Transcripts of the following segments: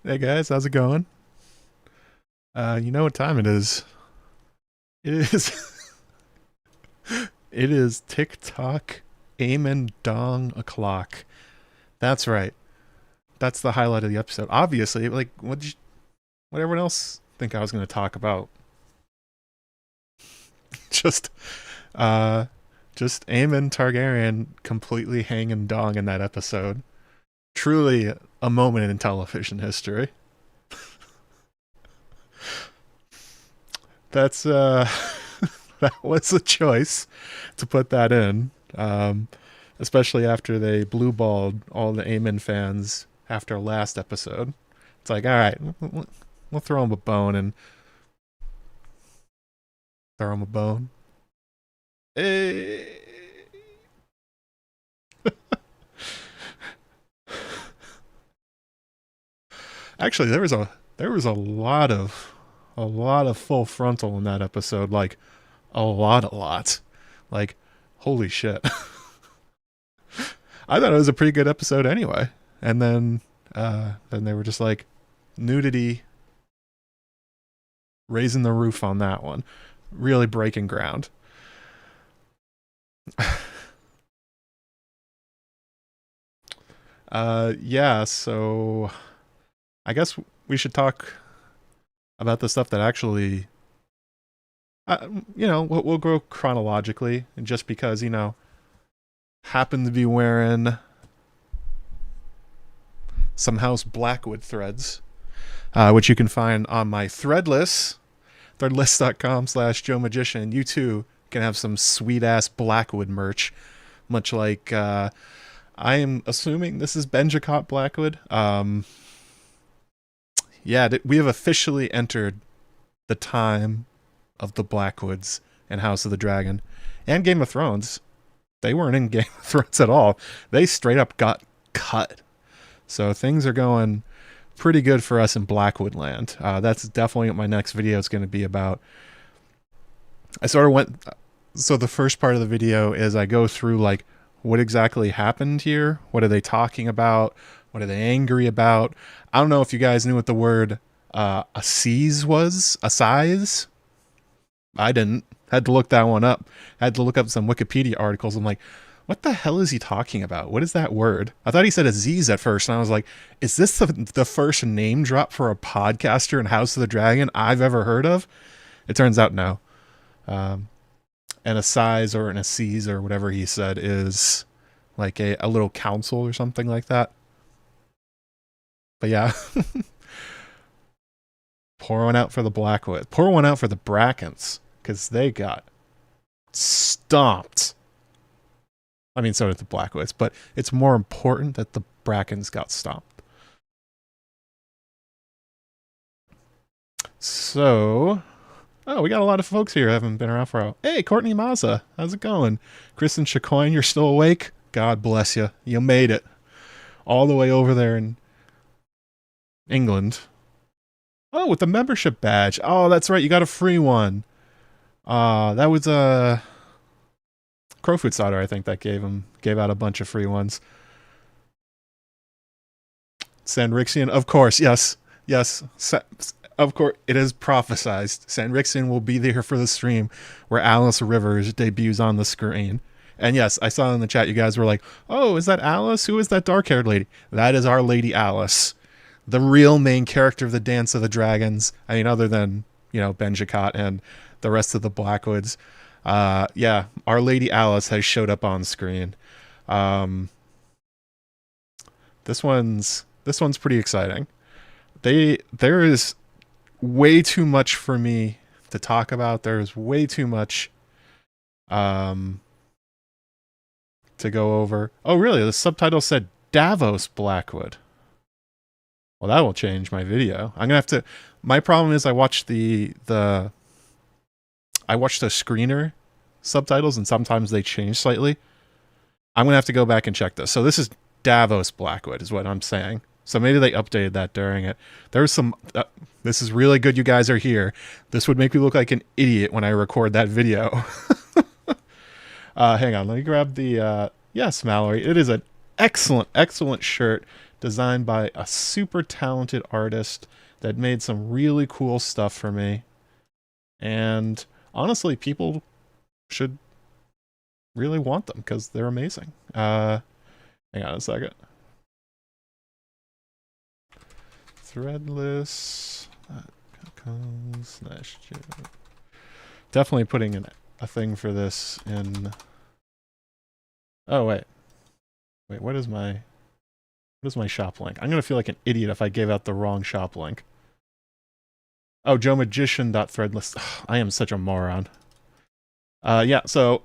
Hey guys, how's it going? You know what time it is? It is it is TikTok Amen Dong o'clock. That's right. That's the highlight of the episode. Obviously, like what everyone else think I was going to talk about? Just uh just Aemon Targaryen completely hanging dong in that episode. Truly a moment in television history. That's that was a choice to put that in. Especially after they blue balled all the Aemon fans after last episode. It's like, all right, we'll throw him a bone and throw him a bone. Eh. Actually, there was a lot of full frontal in that episode. Like a lot. Like, holy shit. I thought it was a pretty good episode anyway. And then they were just like nudity, raising the roof on that one, really breaking ground. Yeah. So I guess we should talk about the stuff that actually, we'll go chronologically, and just because happen to be wearing some House Blackwood threads, which you can find on my threadless.com/JoeMagician. You too can have some sweet ass Blackwood merch, much like I am assuming this is Benjicott Blackwood. Yeah, we have officially entered the time of the Blackwoods and House of the Dragon and Game of Thrones. They weren't in Game of Thrones at all. They straight up got cut. So things are going pretty good for us in Blackwood land. That's definitely what my next video is going to be about. I sort of went. So the first part of the video is I go through like what exactly happened here. What are they talking about? What are they angry about? I don't know if you guys knew what the word assize was. Assize? I didn't. Had to look that one up. Had to look up some Wikipedia articles. I'm like, what the hell is he talking about? What is that word? I thought he said Aziz at first, and I was like, is this the first name drop for a podcaster in House of the Dragon I've ever heard of? It turns out no. An assize or an assize or whatever he said is like a little council or something like that. But yeah. Pour one out for the Blackwood. Pour one out for the Brackens, because they got stomped. I mean, so did the Blackwoods, but it's more important that the Brackens got stomped. So, we got a lot of folks here who haven't been around for a while. Hey, Courtney Mazza, how's it going? Kristen Chacoin, you're still awake? God bless you. You made it. All the way over there in England. Oh, with the membership badge. Oh, that's right. You got a free one. That was Crowfoot Sauter, I think, that gave out a bunch of free ones. Sandrixian, of course, yes. Of course, it is prophesized. Sandrixian will be there for the stream where Alice Rivers debuts on the screen. And yes, I saw in the chat you guys were like, oh, is that Alice? Who is that dark-haired lady? That is our Lady Alice. The real main character of the Dance of the Dragons. I mean, other than, Benjicott and the rest of the Blackwoods. Yeah, Our Lady Alice has showed up on screen. This one's pretty exciting. There is way too much for me to talk about. There's way too much to go over. Oh, really? The subtitle said Davos Blackwood. Well, that will change my video. I'm gonna have to. My problem is I watched the screener subtitles, and sometimes they change slightly. I'm gonna have to go back and check this. So this is Davos Blackwood, is what I'm saying. So maybe they updated that during it. There's some. This is really good. You guys are here. This would make me look like an idiot when I record that video. Hang on. Let me grab the. Yes, Mallory. It is an excellent shirt. designed by a super talented artist that made some really cool stuff for me. And honestly, people should really want them because they're amazing. Hang on a second. Threadless. Definitely putting a thing for this in. Oh wait, what is my shop link? I'm gonna feel like an idiot if I gave out the wrong shop link. Oh, JoeMagician.threadless. I am such a moron. Yeah, so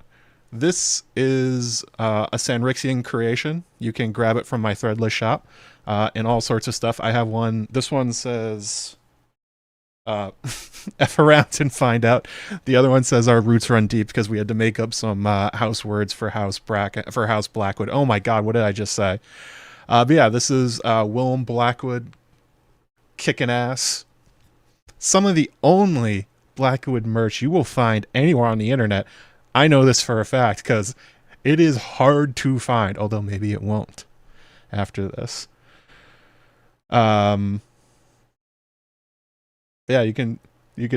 this is a Sanrixian creation. You can grab it from my Threadless shop and all sorts of stuff. I have one. This one says F around and find out. The other one says our roots run deep because we had to make up some house words for House Blackwood. Oh my god, what did I just say? But yeah, this is Willem Blackwood kicking ass. Some of the only Blackwood merch you will find anywhere on the internet. I know this for a fact because it is hard to find, although maybe it won't after this. Yeah, you can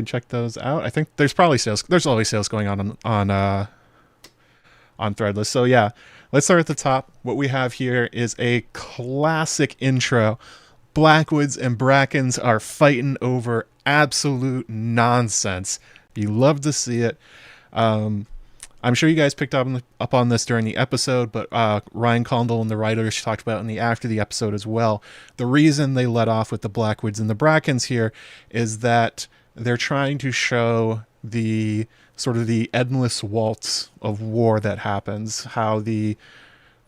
check those out. I think there's probably sales. There's always sales going on Threadless. So yeah, let's start at the top. What we have here is a classic intro. Blackwoods and Brackens are fighting over absolute nonsense. You love to see it. I'm sure you guys picked up on this during the episode, but Ryan Condal and the writers talked about it after the episode as well. The reason they let off with the Blackwoods and the Brackens here is that they're trying to show the sort of the endless waltz of war that happens, how the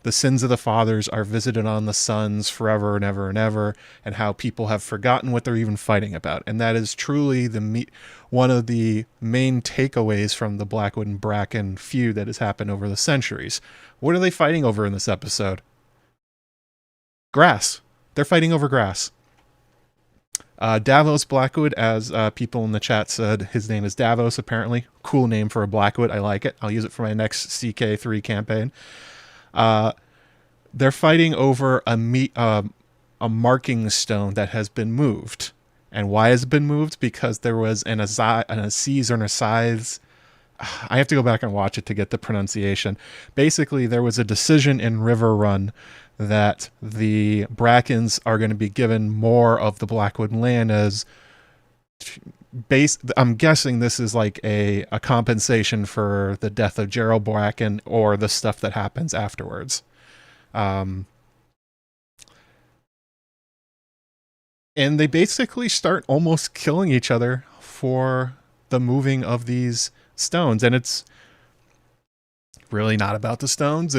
sins of the fathers are visited on the sons forever and ever and ever, and how people have forgotten what they're even fighting about. And that is truly one of the main takeaways from the Blackwood and Bracken feud that has happened over the centuries. What are they fighting over in this episode? Grass. They're fighting over grass. Davos Blackwood, as people in the chat said, his name is Davos, apparently. Cool name for a Blackwood. I like it. I'll use it for my next CK3 campaign. They're fighting over a marking stone that has been moved. And why has it been moved? Because there was an assize or an assize. I have to go back and watch it to get the pronunciation. Basically, there was a decision in River Run that the Brackens are going to be given more of the Blackwood land as I'm guessing this is like a compensation for the death of Gerald Bracken or the stuff that happens afterwards. And they basically start almost killing each other for the moving of these stones. And it's really not about the stones.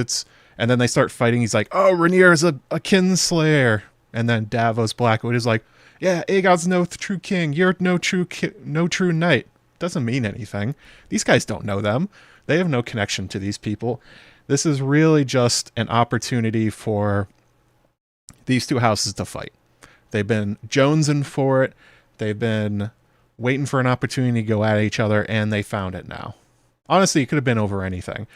And then they start fighting. He's like, oh, Rainier is a kinslayer. And then Davos Blackwood is like, yeah, Aegon's no true king. You're no true knight. Doesn't mean anything. These guys don't know them. They have no connection to these people. This is really just an opportunity for these two houses to fight. They've been jonesing for it. They've been waiting for an opportunity to go at each other, and they found it now. Honestly, it could have been over anything.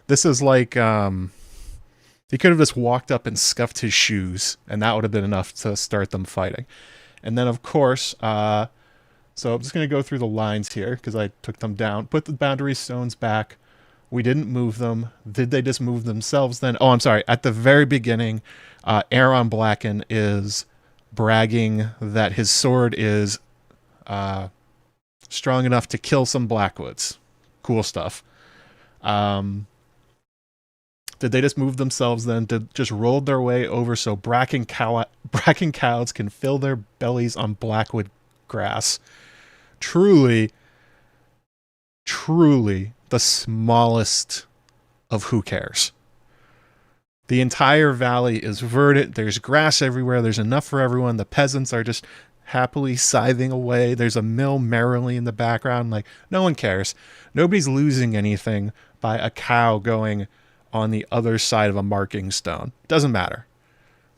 This is like, he could have just walked up and scuffed his shoes, and that would have been enough to start them fighting. And then, of course, so I'm just going to go through the lines here, because I took them down. Put the boundary stones back. We didn't move them. Did they just move themselves then? Oh, I'm sorry. At the very beginning, Aeron Blacken is bragging that his sword is strong enough to kill some Blackwoods. Cool stuff. Did they just move themselves then? Did just rolled their way over so Bracken cows can fill their bellies on Blackwood grass? Truly the smallest of who cares. The entire valley is verdant. There's grass everywhere. There's enough for everyone. The peasants are just happily scything away. There's a mill merrily in the background. Like, no one cares. Nobody's losing anything by a cow going on the other side of a marking stone. Doesn't matter.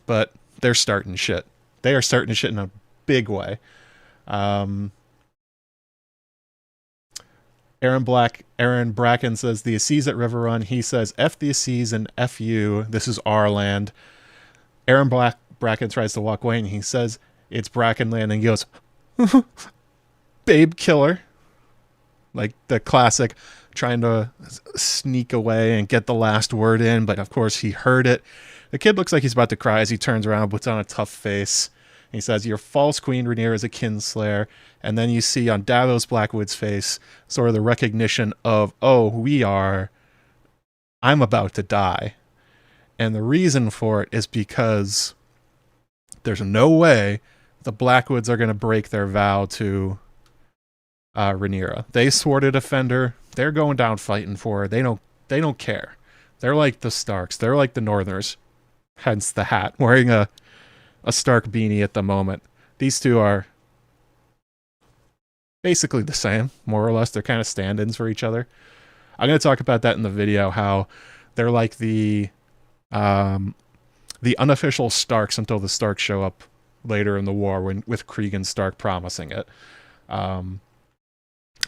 But they're starting shit. They are starting shit in a big way. Aaron Bracken says the Assize at River Run. He says F the Assize and F you. This is our land. Aaron Bracken tries to walk away, and he says it's Brackenland, and he goes, babe killer. Like the classic trying to sneak away and get the last word in, but of course he heard it. The kid looks like he's about to cry as he turns around, puts on a tough face. He says, your false queen Rhaenyra is a kinslayer. And then you see on Davos Blackwood's face sort of the recognition of, oh, I'm about to die. And the reason for it is because there's no way the Blackwoods are going to break their vow to Rhaenyra. They swore to defend her. They're going down fighting for her. They don't care. They're like the Starks. They're like the Northerners. Hence the hat. Wearing a Stark beanie at the moment. These two are basically the same, more or less. They're kind of stand-ins for each other. I'm going to talk about that in the video, how they're like the unofficial Starks until the Starks show up later in the war with Cregan Stark promising it.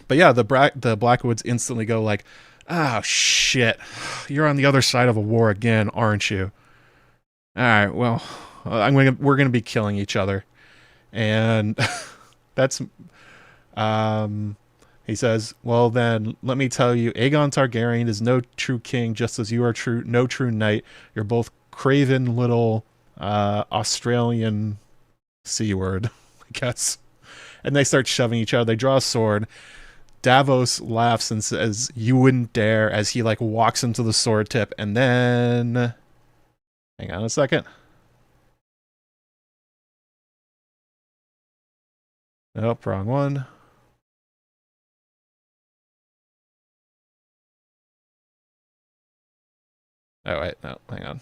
But yeah, the Blackwoods instantly go like, oh shit, you're on the other side of a war again, aren't you? All right, well, we're gonna be killing each other, and that's he says, well then, let me tell you, Aegon Targaryen is no true king, just as you are no true knight. You're both craven little Australian C-word, I guess. And they start shoving each other. They draw a sword. Davos laughs and says, you wouldn't dare, as he like walks into the sword tip, and then hang on a second. Nope, wrong one. Oh wait, no, hang on.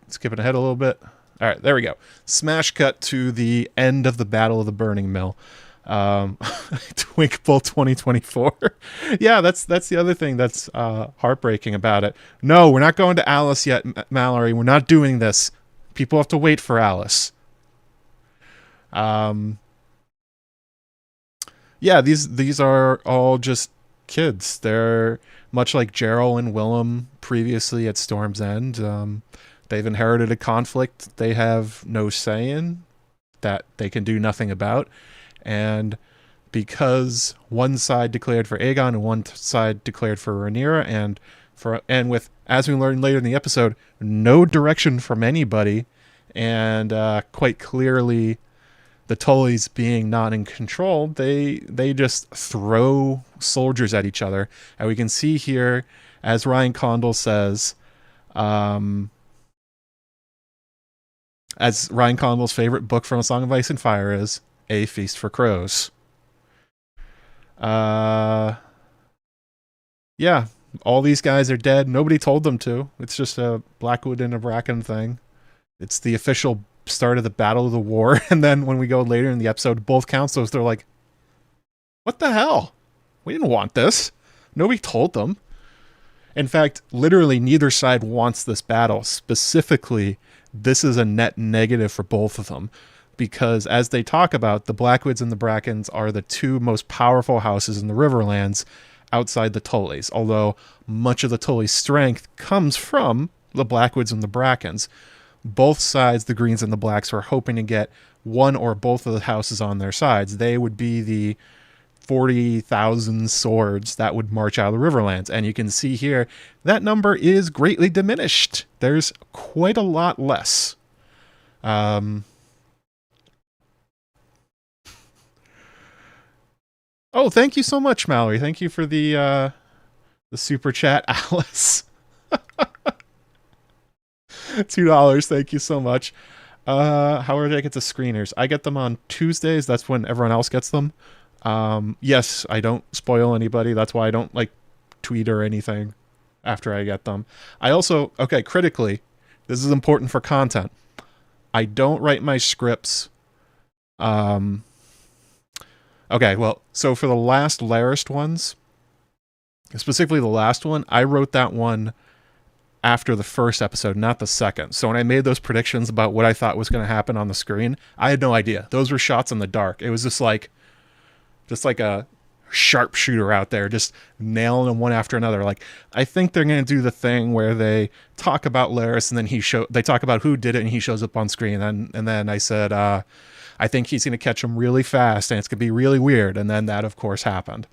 Skipping ahead a little bit. All right, there we go. Smash cut to the end of the Battle of the Burning Mill. Twink Bowl 2024. Yeah, that's the other thing that's heartbreaking about it. No, we're not going to Alice yet, Mallory. We're not doing this. People have to wait for Alice. Yeah, these are all just kids. They're much like Geralt and Willem previously at Storm's End. They've inherited a conflict they have no say in, that they can do nothing about. And because one side declared for Aegon and one side declared for Rhaenyra, and with, as we learn later in the episode, no direction from anybody, and quite clearly the Tullys being not in control, they just throw soldiers at each other. And we can see here, as Ryan Condal says, as Ryan Condal's favorite book from A Song of Ice and Fire is, A Feast for Crows. Yeah, all these guys are dead. Nobody told them to. It's just a Blackwood and a Bracken thing. It's the official start of the Battle of the War. And then when we go later in the episode, both councils, they're like, what the hell? We didn't want this. Nobody told them. In fact, literally neither side wants this battle. Specifically, this is a net negative for both of them. Because as they talk about, the Blackwoods and the Brackens are the two most powerful houses in the Riverlands outside the Tullys. Although much of the Tully's strength comes from the Blackwoods and the Brackens. Both sides, the Greens and the Blacks, were hoping to get one or both of the houses on their sides. They would be the 40,000 swords that would march out of the Riverlands. And you can see here, that number is greatly diminished. There's quite a lot less. Oh, thank you so much, Mallory. Thank you for the super chat, Alice. $2. Thank you so much. How do I get the screeners? I get them on Tuesdays. That's when everyone else gets them. Yes, I don't spoil anybody. That's why I don't like tweet or anything after I get them. I also, okay, critically, this is important for content. I don't write my scripts. Okay, well, so for the last Larist ones, specifically the last one, I wrote that one after the first episode, not the second. So when I made those predictions about what I thought was going to happen on the screen, I had no idea. Those were shots in the dark. It was just like a sharpshooter out there, just nailing them one after another. Like, I think they're going to do the thing where they talk about Laris and then they talk about who did it and he shows up on screen. And then I said, I think he's going to catch them really fast and it's going to be really weird. And then that, of course, happened.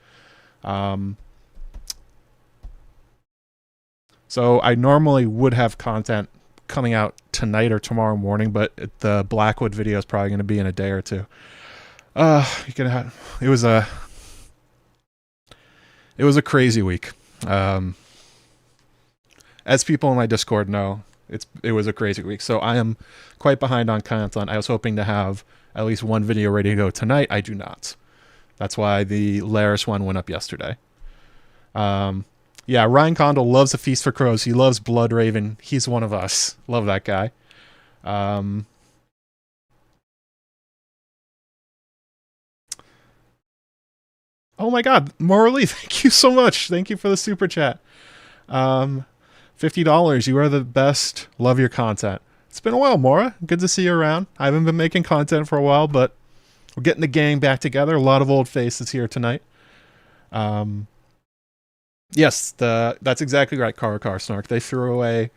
So I normally would have content coming out tonight or tomorrow morning, but the Blackwood video is probably going to be in a day or two. It was a crazy week. As people in my Discord know, it was a crazy week. So I am quite behind on content. I was hoping to have at least one video ready to go tonight. I do not. That's why the Laris one went up yesterday. Yeah, Ryan Condal loves A Feast for Crows. He loves Bloodraven. He's one of us. Love that guy. Oh my God, Morley, thank you so much. Thank you for the super chat. $50. You are the best. Love your content. It's been a while, Mora. Good to see you around. I haven't been making content for a while, but we're getting the gang back together. A lot of old faces here tonight. Yes, that's exactly right, Karakar Snark. They threw away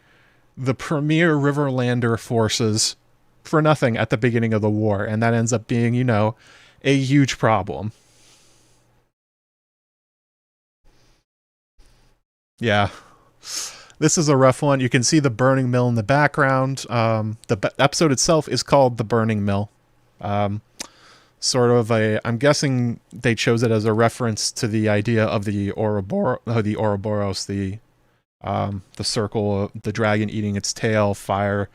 the premier Riverlander forces for nothing at the beginning of the war, and that ends up being, you know, a huge problem. Yeah. This is a rough one. You can see the burning mill in the background. The episode itself is called The Burning Mill. I'm guessing they chose it as a reference to the idea of the Ouroboros, the circle of the dragon eating its tail, fire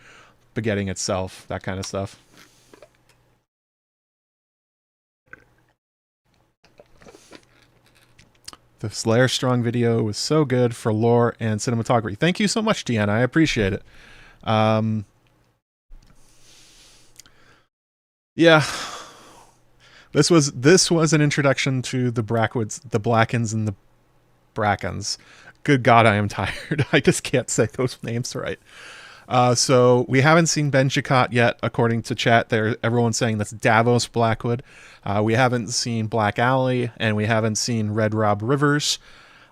begetting itself, that kind of stuff. The Slayer Strong video was so good for lore and cinematography. Thank you so much, Deanna. I appreciate it. Yeah. This was an introduction to the Brackwoods, the Blackens and the Brackens. Good God, I am tired. I just can't say those names right. So we haven't seen Benjicot yet, according to chat. Everyone's saying that's Davos Blackwood. We haven't seen Black Alley, and we haven't seen Red Rob Rivers.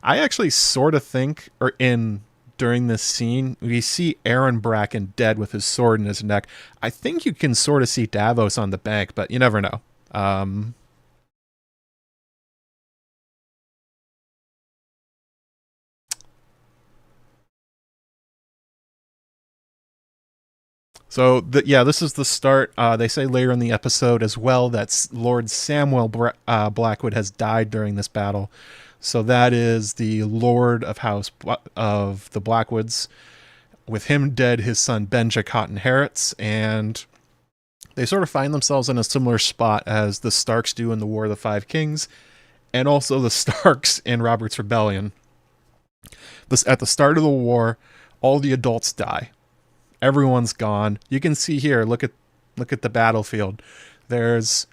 I actually sort of think, during this scene, we see Aaron Bracken dead with his sword in his neck. I think you can sort of see Davos on the bank, but you never know. So, this is the start. They say later in the episode as well that Lord Samuel Blackwood has died during this battle. So that is the Lord of of the Blackwoods. With him dead, his son Benjicot inherits, and they sort of find themselves in a similar spot as the Starks do in the War of the Five Kings, and also the Starks in Robert's Rebellion. At the start of the war, all the adults die. Everyone's gone. You can see here, look at the battlefield. There's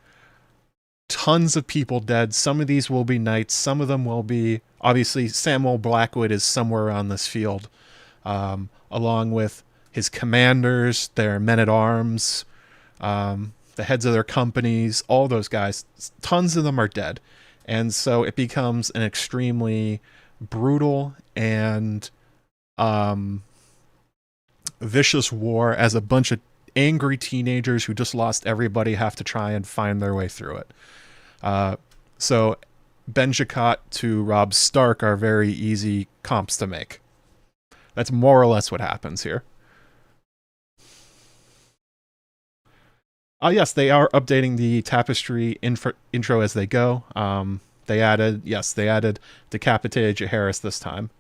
tons of people dead. Some of these will be knights. Some of them will be, obviously, Samuel Blackwood is somewhere on this field, along with his commanders, their men-at-arms, the heads of their companies, all those guys. Tons of them are dead. And so it becomes an extremely brutal and vicious war as a bunch of angry teenagers who just lost everybody have to try and find their way through it. So Benjicot to Robb Stark are very easy comps to make. That's more or less what happens here. Yes, they are updating the tapestry intro as they go. They added Decapitated Jaehaerys this time.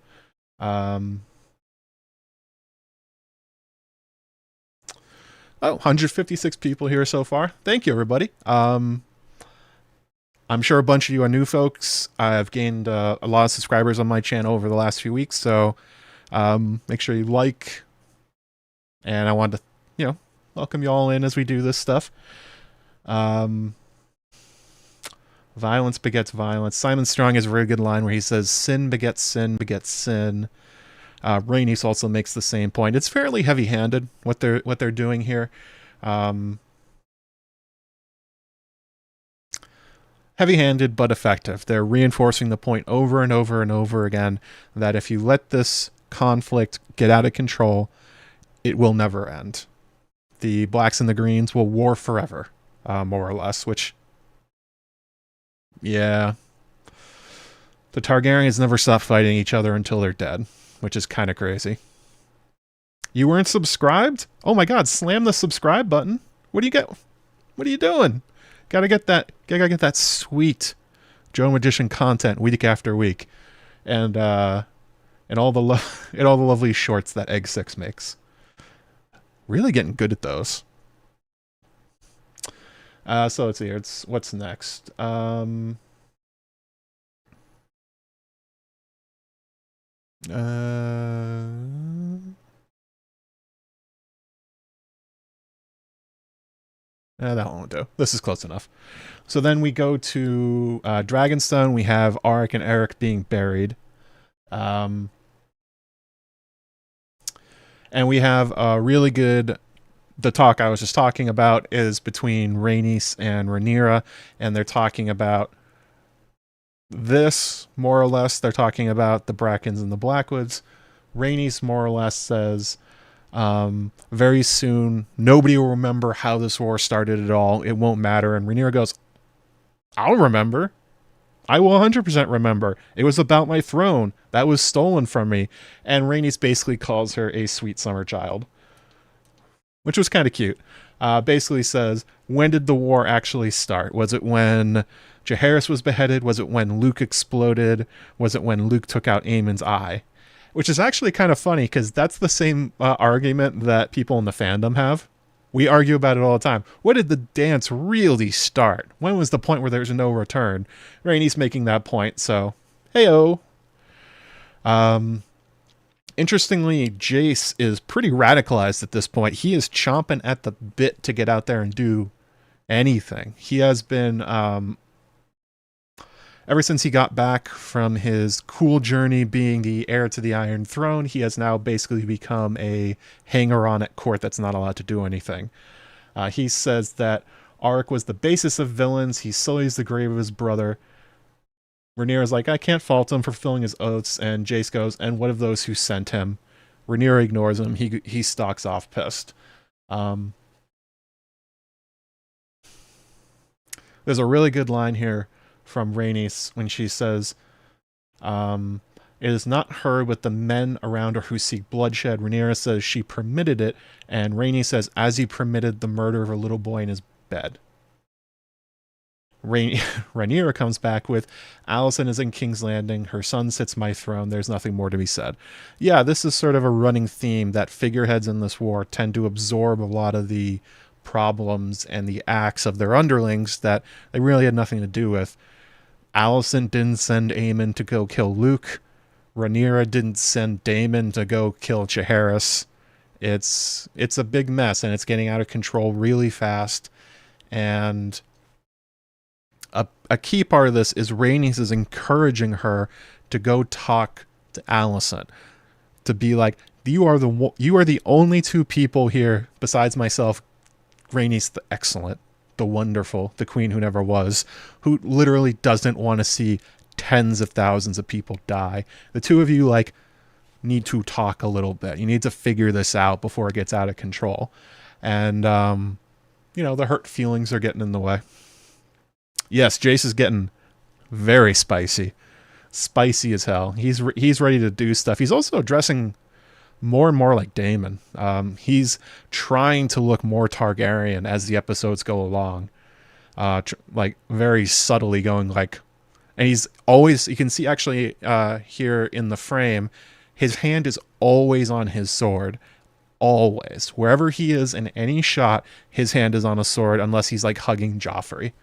Oh, 156 people here so far. Thank you, everybody. I'm sure a bunch of you are new folks. I've gained a lot of subscribers on my channel over the last few weeks, so make sure you like. And I wanted to, welcome you all in as we do this stuff. Violence begets violence. Simon Strong has a very good line where he says, sin begets sin begets sin. Rhaenys also makes the same point. It's fairly heavy-handed what they're doing here. heavy-handed but effective. They're reinforcing the point over and over and over again that if you let this conflict get out of control, it will never end. The blacks and the greens will war forever, more or less, which, yeah. The Targaryens never stop fighting each other until they're dead, which is kind of crazy. You weren't subscribed? Oh my god, slam the subscribe button. What do you get? What are you doing? Gotta get that sweet Joe Magician content week after week. And all the lovely shorts that Egg 6 makes. Really getting good at those. So let's see here. What's next? No, that won't do. This is close enough. So then we go to Dragonstone. We have Arik and Eric being buried. And we have a really good... The talk I was just talking about is between Rhaenys and Rhaenyra, and they're talking about this, more or less. They're talking about the Brackens and the Blackwoods. Rhaenys more or less says, very soon, nobody will remember how this war started at all. It won't matter. And Rhaenyra goes, I'll remember. I will 100% remember. It was about my throne. That was stolen from me. And Rhaenys basically calls her a sweet summer child, which was kind of cute. Basically says, when did the war actually start? Was it when Jaehaerys was beheaded? Was it when Luke exploded? Was it when Luke took out Aemon's eye? Which is actually kind of funny, because that's the same argument that people in the fandom have. We argue about it all the time. When did the dance really start? When was the point where there's no return? Rhaenys making that point, so hey-o. Interestingly, Jace is pretty radicalized at this point. He is chomping at the bit to get out there and do anything. He has been, ever since he got back from his cool journey being the heir to the Iron Throne, he has now basically become a hanger-on at court that's not allowed to do anything. He says that Arik was the basis of villains. He sullies the grave of his brother. Rhaenyra's like, I can't fault him for fulfilling his oaths, and Jace goes, and what of those who sent him? Rhaenyra ignores him. He stalks off pissed. There's a really good line here from Rhaenys when she says, it is not her but the men around her who seek bloodshed. Rhaenyra says she permitted it, and Rhaenys says, as he permitted the murder of a little boy in his bed. Rhaenyra comes back with, Alicent is in King's Landing, her son sits my throne, there's nothing more to be said. Yeah, this is sort of a running theme that figureheads in this war tend to absorb a lot of the problems and the acts of their underlings that they really had nothing to do with. Alicent didn't send Aemon to go kill Luke. Rhaenyra didn't send Daemon to go kill Jaehaerys. It's a big mess, and it's getting out of control really fast, and a key part of this is Rhaenys is encouraging her to go talk to Alicent, to be like, you are the only two people here besides myself, Rhaenys the excellent, the wonderful, the queen who never was, who literally doesn't want to see tens of thousands of people die. The two of you need to talk a little bit. You need to figure this out before it gets out of control. And the hurt feelings are getting in the way. Yes, Jace is getting very spicy. Spicy as hell. He's ready to do stuff. He's also dressing more and more like Daemon. He's trying to look more Targaryen as the episodes go along. Very subtly going and he's always, you can see actually here in the frame, his hand is always on his sword. Always. Wherever he is in any shot, his hand is on a sword unless he's hugging Joffrey.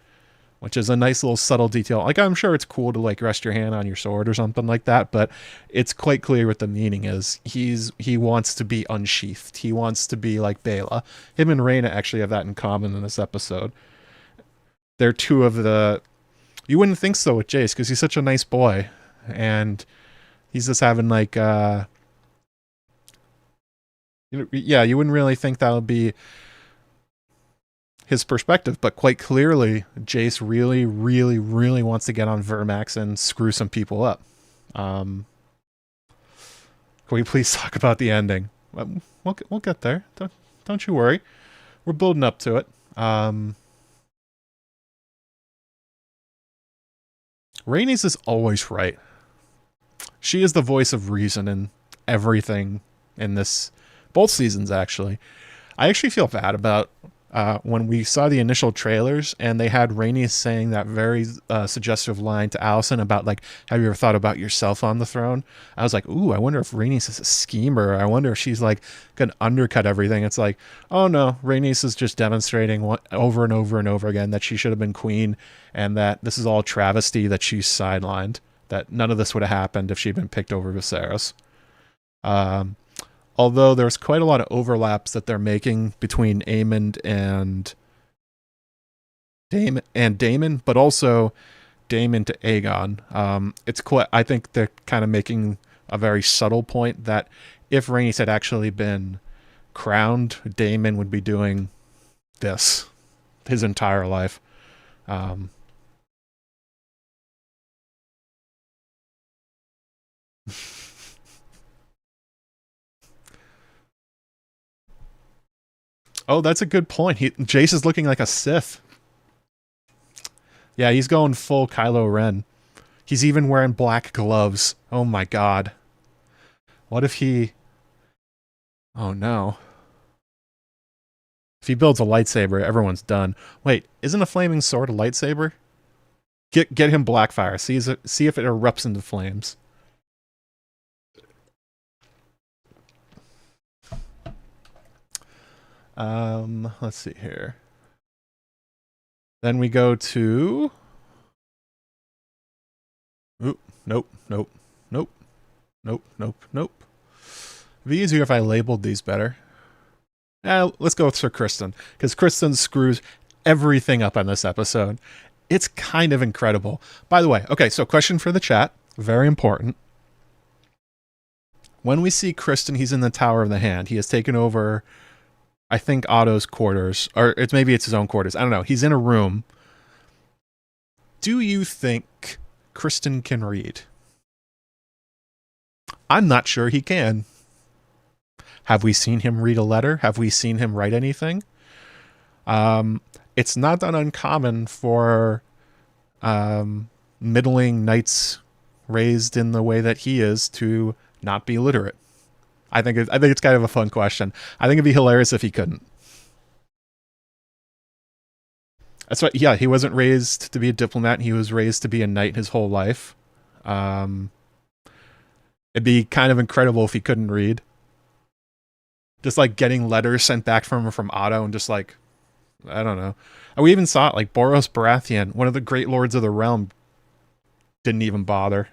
Which is a nice little subtle detail. I'm sure it's cool to rest your hand on your sword or something like that, but it's quite clear what the meaning is. He wants to be unsheathed. He wants to be like Baela. Him and Rhaena actually have that in common in this episode. They're two of the... You wouldn't think so with Jace, because he's such a nice boy. And he's just having you wouldn't really think that would be his perspective, but quite clearly, Jace really, really, really wants to get on Vermax and screw some people up. Can we please talk about the ending? We'll get there. Don't you worry. We're building up to it. Rhaenys is always right. She is the voice of reason in everything in this, both seasons actually. I actually feel bad about when we saw the initial trailers and they had Rhaenys saying that very suggestive line to Alicent about like, have you ever thought about yourself on the throne? I was like, ooh, I wonder if Rhaenys is a schemer. I wonder if she's like gonna undercut everything. It's like, oh no, Rhaenys is just demonstrating over and over and over again that she should have been queen and that this is all travesty, that she's sidelined, that none of this would have happened if she'd been picked over Viserys. Although there's quite a lot of overlaps that they're making between Aemond and Daemon, but also Daemon to Aegon. It's quite, I think they're kind of making a very subtle point that if Rhaenys had actually been crowned, Daemon would be doing this his entire life. Oh, that's a good point. Jace is looking like a Sith. Yeah, he's going full Kylo Ren. He's even wearing black gloves. Oh my god. What if he... Oh no. If he builds a lightsaber, everyone's done. Wait, isn't a flaming sword a lightsaber? Get him Blackfire. See if it erupts into flames. Let's see here. Then we go to... Oop, nope. It'd be easier if I labeled these better. Let's go with Sir Criston, because Criston screws everything up on this episode. It's kind of incredible. By the way, okay, so question for the chat, very important. When we see Criston, he's in the Tower of the Hand. He has taken over, I think, Otto's quarters, or maybe it's his own quarters. I don't know. He's in a room. Do you think Criston can read? I'm not sure he can. Have we seen him read a letter? Have we seen him write anything? It's not that uncommon for middling knights raised in the way that he is to not be literate. I think it's kind of a fun question. I think it'd be hilarious if he couldn't. That's what. Yeah, he wasn't raised to be a diplomat. He was raised to be a knight his whole life. It'd be kind of incredible if he couldn't read. Just like getting letters sent back from Otto and just like, I don't know. And we even saw it, like Boros Baratheon, one of the great lords of the realm, didn't even bother.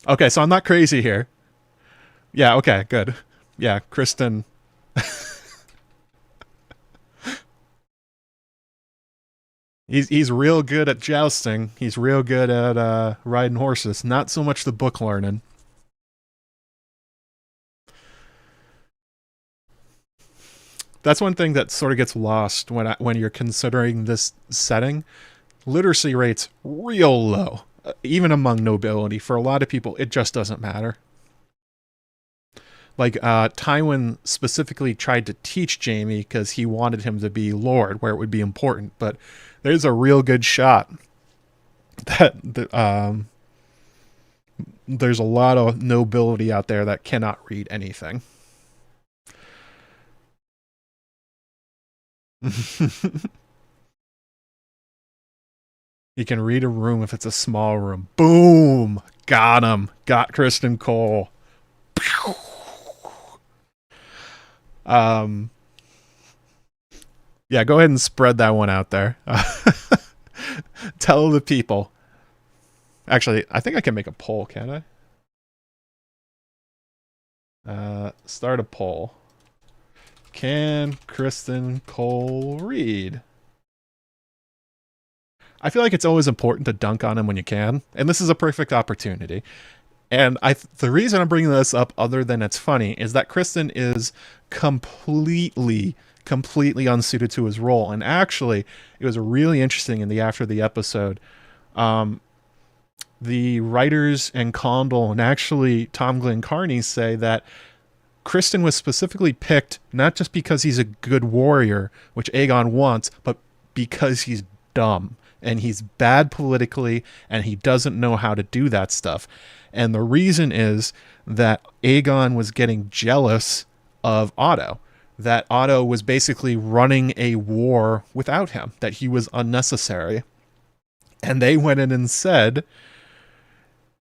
Okay, so I'm not crazy here. Yeah, okay, good. Yeah, Criston. He's real good at jousting. He's real good at riding horses. Not so much the book learning. That's one thing that sort of gets lost when you're considering this setting. Literacy rates real low, even among nobility. For a lot of people, it just doesn't matter. Like, Tywin specifically tried to teach Jaime because he wanted him to be Lord, where it would be important. But there's a real good shot that there's a lot of nobility out there that cannot read anything. He can read a room if it's a small room. Boom! Got him. Got Criston Cole. Yeah, go ahead and spread that one out there. Tell the people. Actually, I think I can make a poll, can't I? Start a poll. Can Criston Cole read? I feel like it's always important to dunk on him when you can, and this is a perfect opportunity. And the reason I'm bringing this up, other than it's funny, is that Kristen is completely unsuited to his role. And actually, it was really interesting in the after the episode. Um, the writers and Condell and actually Tom Glenn Carney say that Kristen was specifically picked not just because he's a good warrior, which Aegon wants, but because he's dumb and he's bad politically and he doesn't know how to do that stuff. And the reason is that Aegon was getting jealous of Otto, that Otto was basically running a war without him, that he was unnecessary. And they went in and said,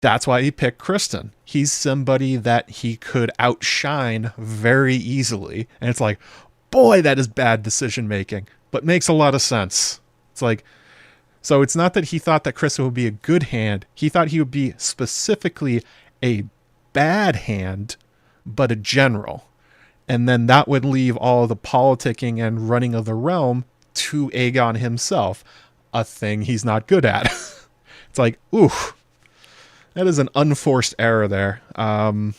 that's why he picked Kristen. He's somebody that he could outshine very easily. And it's like, boy, that is bad decision making, but makes a lot of sense. It's like, so it's not that he thought that Kristen would be a good hand. He thought he would be specifically a bad hand, but a general. And then that would leave all of the politicking and running of the realm to Aegon himself, a thing he's not good at. It's like, ooh. That is an unforced error there. I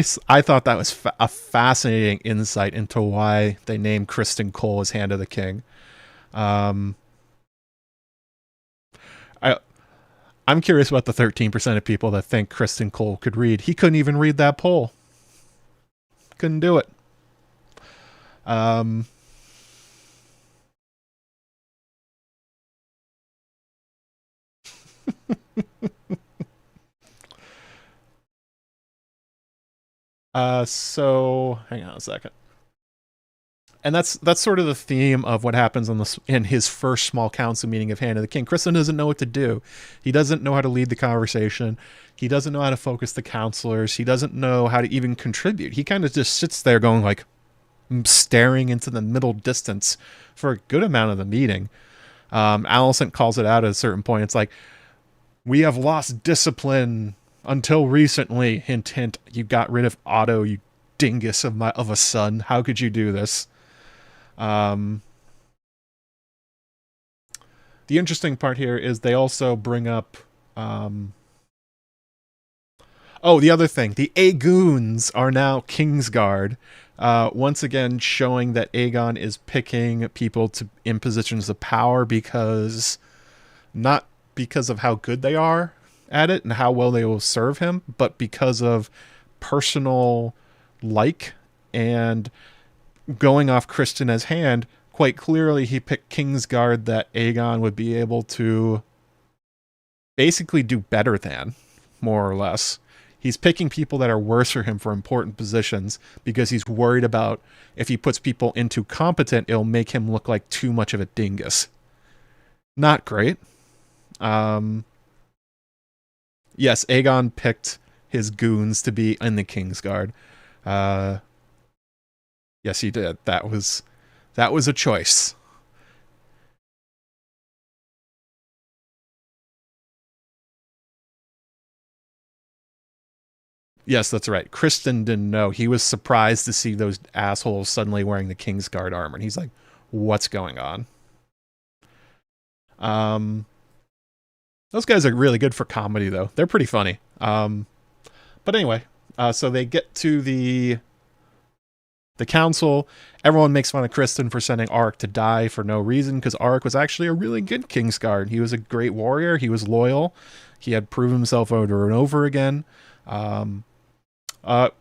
thought that was a fascinating insight into why they named Kristen Cole as Hand of the King. I'm curious about the 13% of people that think Kristen Cole could read. He couldn't even read that poll. Couldn't do it. So hang on a second. And that's sort of the theme of what happens in his first small council meeting of Hand of the King. Kristen doesn't know what to do. He doesn't know how to lead the conversation. He doesn't know how to focus the counselors. He doesn't know how to even contribute. He kind of just sits there going like, staring into the middle distance for a good amount of the meeting. Alicent calls it out at a certain point. It's like, we have lost discipline until recently. Hint, hint. You got rid of Otto, you dingus of a son. How could you do this? The interesting part here is they also bring up, the other thing. The Aegoons are now Kingsguard. Once again, showing that Aegon is picking people in positions of power not because of how good they are at it and how well they will serve him, but because of personal like. And going off Kristen as hand, quite clearly he picked Kingsguard that Aegon would be able to basically do better than, more or less. He's picking people that are worse for him for important positions because he's worried about if he puts people into competent, it'll make him look like too much of a dingus. Not great. Yes, Aegon picked his goons to be in the Kingsguard. Yes, he did. That was a choice. Yes, that's right. Kristen didn't know. He was surprised to see those assholes suddenly wearing the Kingsguard armor. And he's like, what's going on? Those guys are really good for comedy, though. They're pretty funny. But anyway, so they get to the council. Everyone makes fun of Kristen for sending Arik to die for no reason, because Arik was actually a really good Kingsguard. He was a great warrior. He was loyal. He had proven himself over and over again. A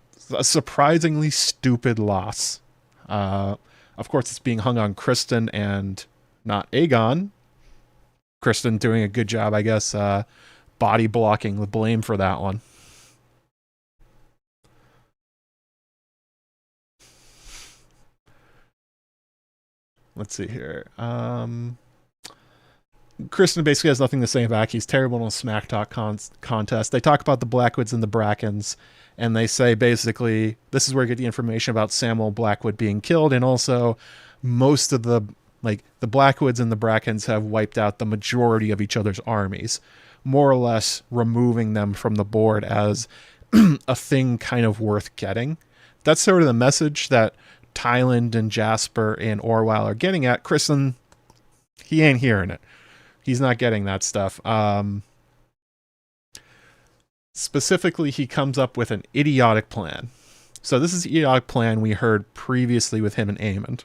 surprisingly stupid loss. Of course, it's being hung on Kristen and not Aegon. Kristen doing a good job, I guess, body blocking the blame for that one. Let's see here. Kristen basically has nothing to say back. He's terrible in a smack talk contest. They talk about the Blackwoods and the Brackens, and they say basically this is where you get the information about Samuel Blackwood being killed, and also most of the Blackwoods and the Brackens have wiped out the majority of each other's armies, more or less removing them from the board as a thing kind of worth getting. That's sort of the message that Tyland and Jasper and Orwell are getting at. Kristen, he ain't hearing it. He's not getting that stuff. Specifically, he comes up with an idiotic plan. So this is the idiotic plan we heard previously with him and Aemond.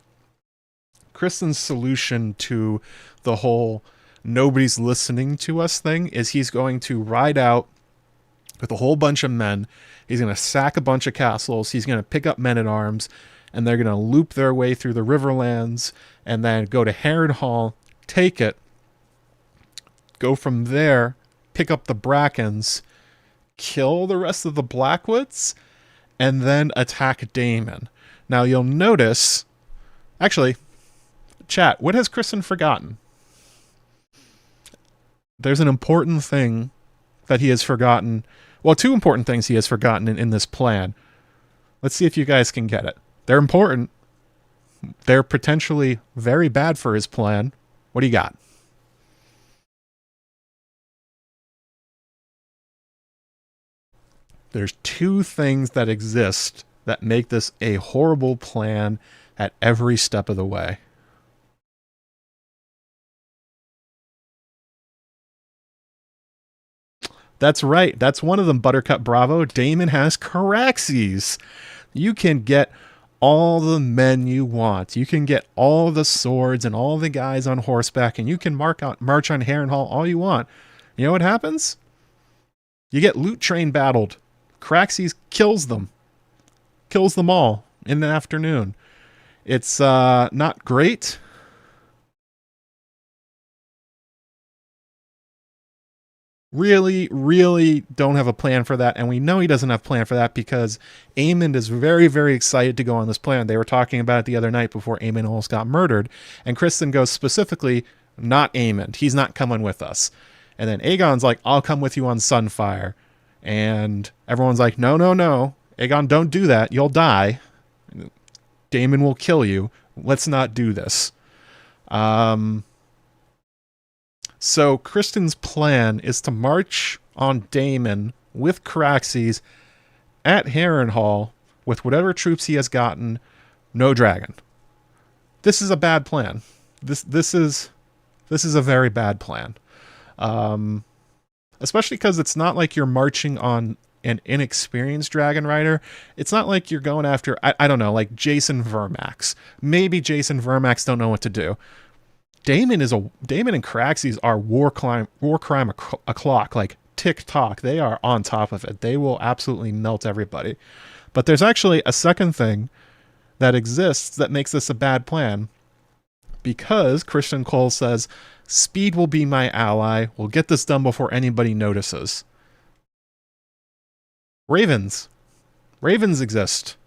Kristen's solution to the whole nobody's listening to us thing is he's going to ride out with a whole bunch of men. He's going to sack a bunch of castles. He's going to pick up men-at-arms, and they're going to loop their way through the Riverlands and then go to Harrenhal, take it, go from there, pick up the Brackens, kill the rest of the Blackwoods, and then attack Daemon. Now you'll notice, actually, chat, what has Kristen forgotten? There's an important thing that he has forgotten. Well, two important things he has forgotten in this plan. Let's see if you guys can get it. They're important. They're potentially very bad for his plan. What do you got? There's two things that exist that make this a horrible plan at every step of the way. That's right. That's one of them, Buttercup Bravo. Daemon has Caraxes. You can get all the men you want. You can get all the swords and all the guys on horseback, and you can march on Harrenhal all you want. You know what happens? You get loot train battled. Caraxes kills them. Kills them all in the afternoon. It's not great. Really, really don't have a plan for that. And we know he doesn't have a plan for that because Aemond is very, very excited to go on this plan. They were talking about it the other night before Aemond almost got murdered. And Kristen goes specifically, not Aemond. He's not coming with us. And then Aegon's like, I'll come with you on Sunfire. And everyone's like, no, no, no. Aegon, don't do that. You'll die. Daemon will kill you. Let's not do this. So Kristen's plan is to march on Daemon with Caraxes at Harrenhal with whatever troops he has gotten, no dragon. This is a bad plan. This is a very bad plan. Especially because it's not like you're marching on an inexperienced dragon rider. It's not like you're going after, I don't know, like Jason Vermax. Maybe Jason Vermax don't know what to do. Daemon and Caraxes are war crime o'clock, like tick-tock. They are on top of it. They will absolutely melt everybody. But there's actually a second thing that exists that makes this a bad plan. Because Christian Cole says, speed will be my ally. We'll get this done before anybody notices. Ravens. Ravens exist.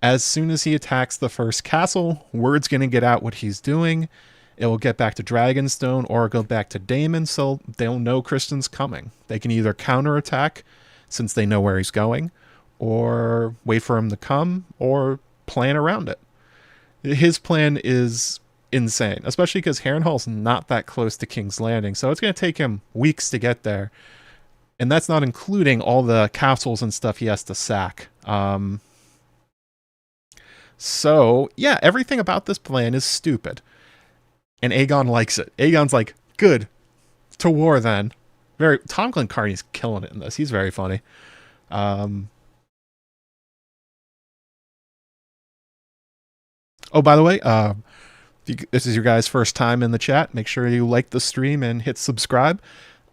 As soon as he attacks the first castle, word's going to get out what he's doing. It will get back to Dragonstone or go back to Daemon, so they'll know Kristen's coming. They can either counterattack, since they know where he's going, or wait for him to come, or plan around it. His plan is insane, especially because Harrenhal's not that close to King's Landing, so it's going to take him weeks to get there. And that's not including all the castles and stuff he has to sack. So, yeah, everything about this plan is stupid. And Aegon likes it. Aegon's like, good. To war, then. Tom Glencarney's killing it in this. He's very funny. Oh, by the way, if this is your guys' first time in the chat, make sure you like the stream and hit subscribe.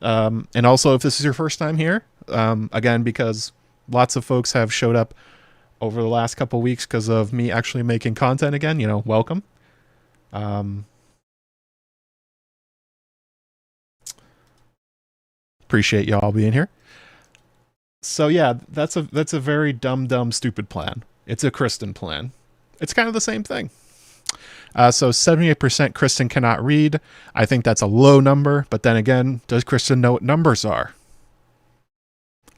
And also, if this is your first time here, again, because lots of folks have showed up over the last couple weeks because of me actually making content again, you know, welcome. Appreciate y'all being here. So yeah, that's a very dumb, stupid plan. It's a Kristen plan. It's kind of the same thing. So 78% Kristen cannot read. I think that's a low number, but then again, does Kristen know what numbers are?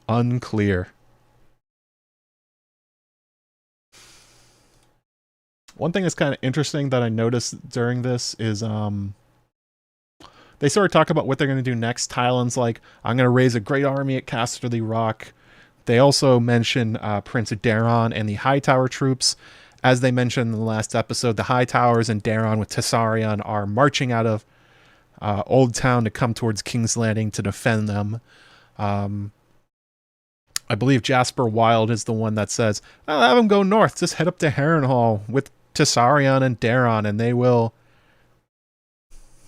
Unclear. One thing that's kind of interesting that I noticed during this is they sort of talk about what they're going to do next. Tywin's like, I'm going to raise a great army at Casterly Rock. They also mention Prince Daeron and the Hightower troops. As they mentioned in the last episode, the Hightowers and Daeron with Tessarion are marching out of Old Town to come towards King's Landing to defend them. I believe Jasper Wild is the one that says, "I'll have them go north. Just head up to Harrenhal with Tessarion and Daron, and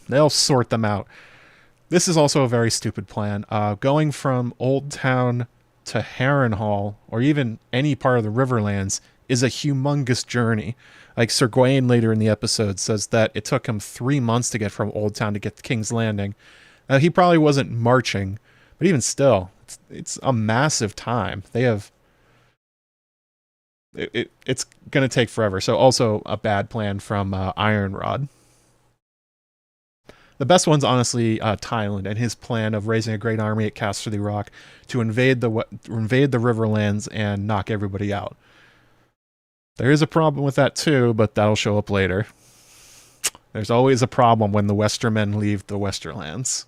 they'll sort them out." This is also a very stupid plan. Going from Old Town to Harrenhal, or even any part of the Riverlands, is a humongous journey. Like Sir Gawain later in the episode says that it took him 3 months to get from Old Town to get to King's Landing. He probably wasn't marching, but even still, it's a massive time. They have... It's going to take forever. So also a bad plan from Ironrod. The best one's honestly Thailand and his plan of raising a great army at Casterly Rock to invade the Riverlands and knock everybody out. There is a problem with that too, but that'll show up later. There's always a problem when the Westermen leave the Westerlands.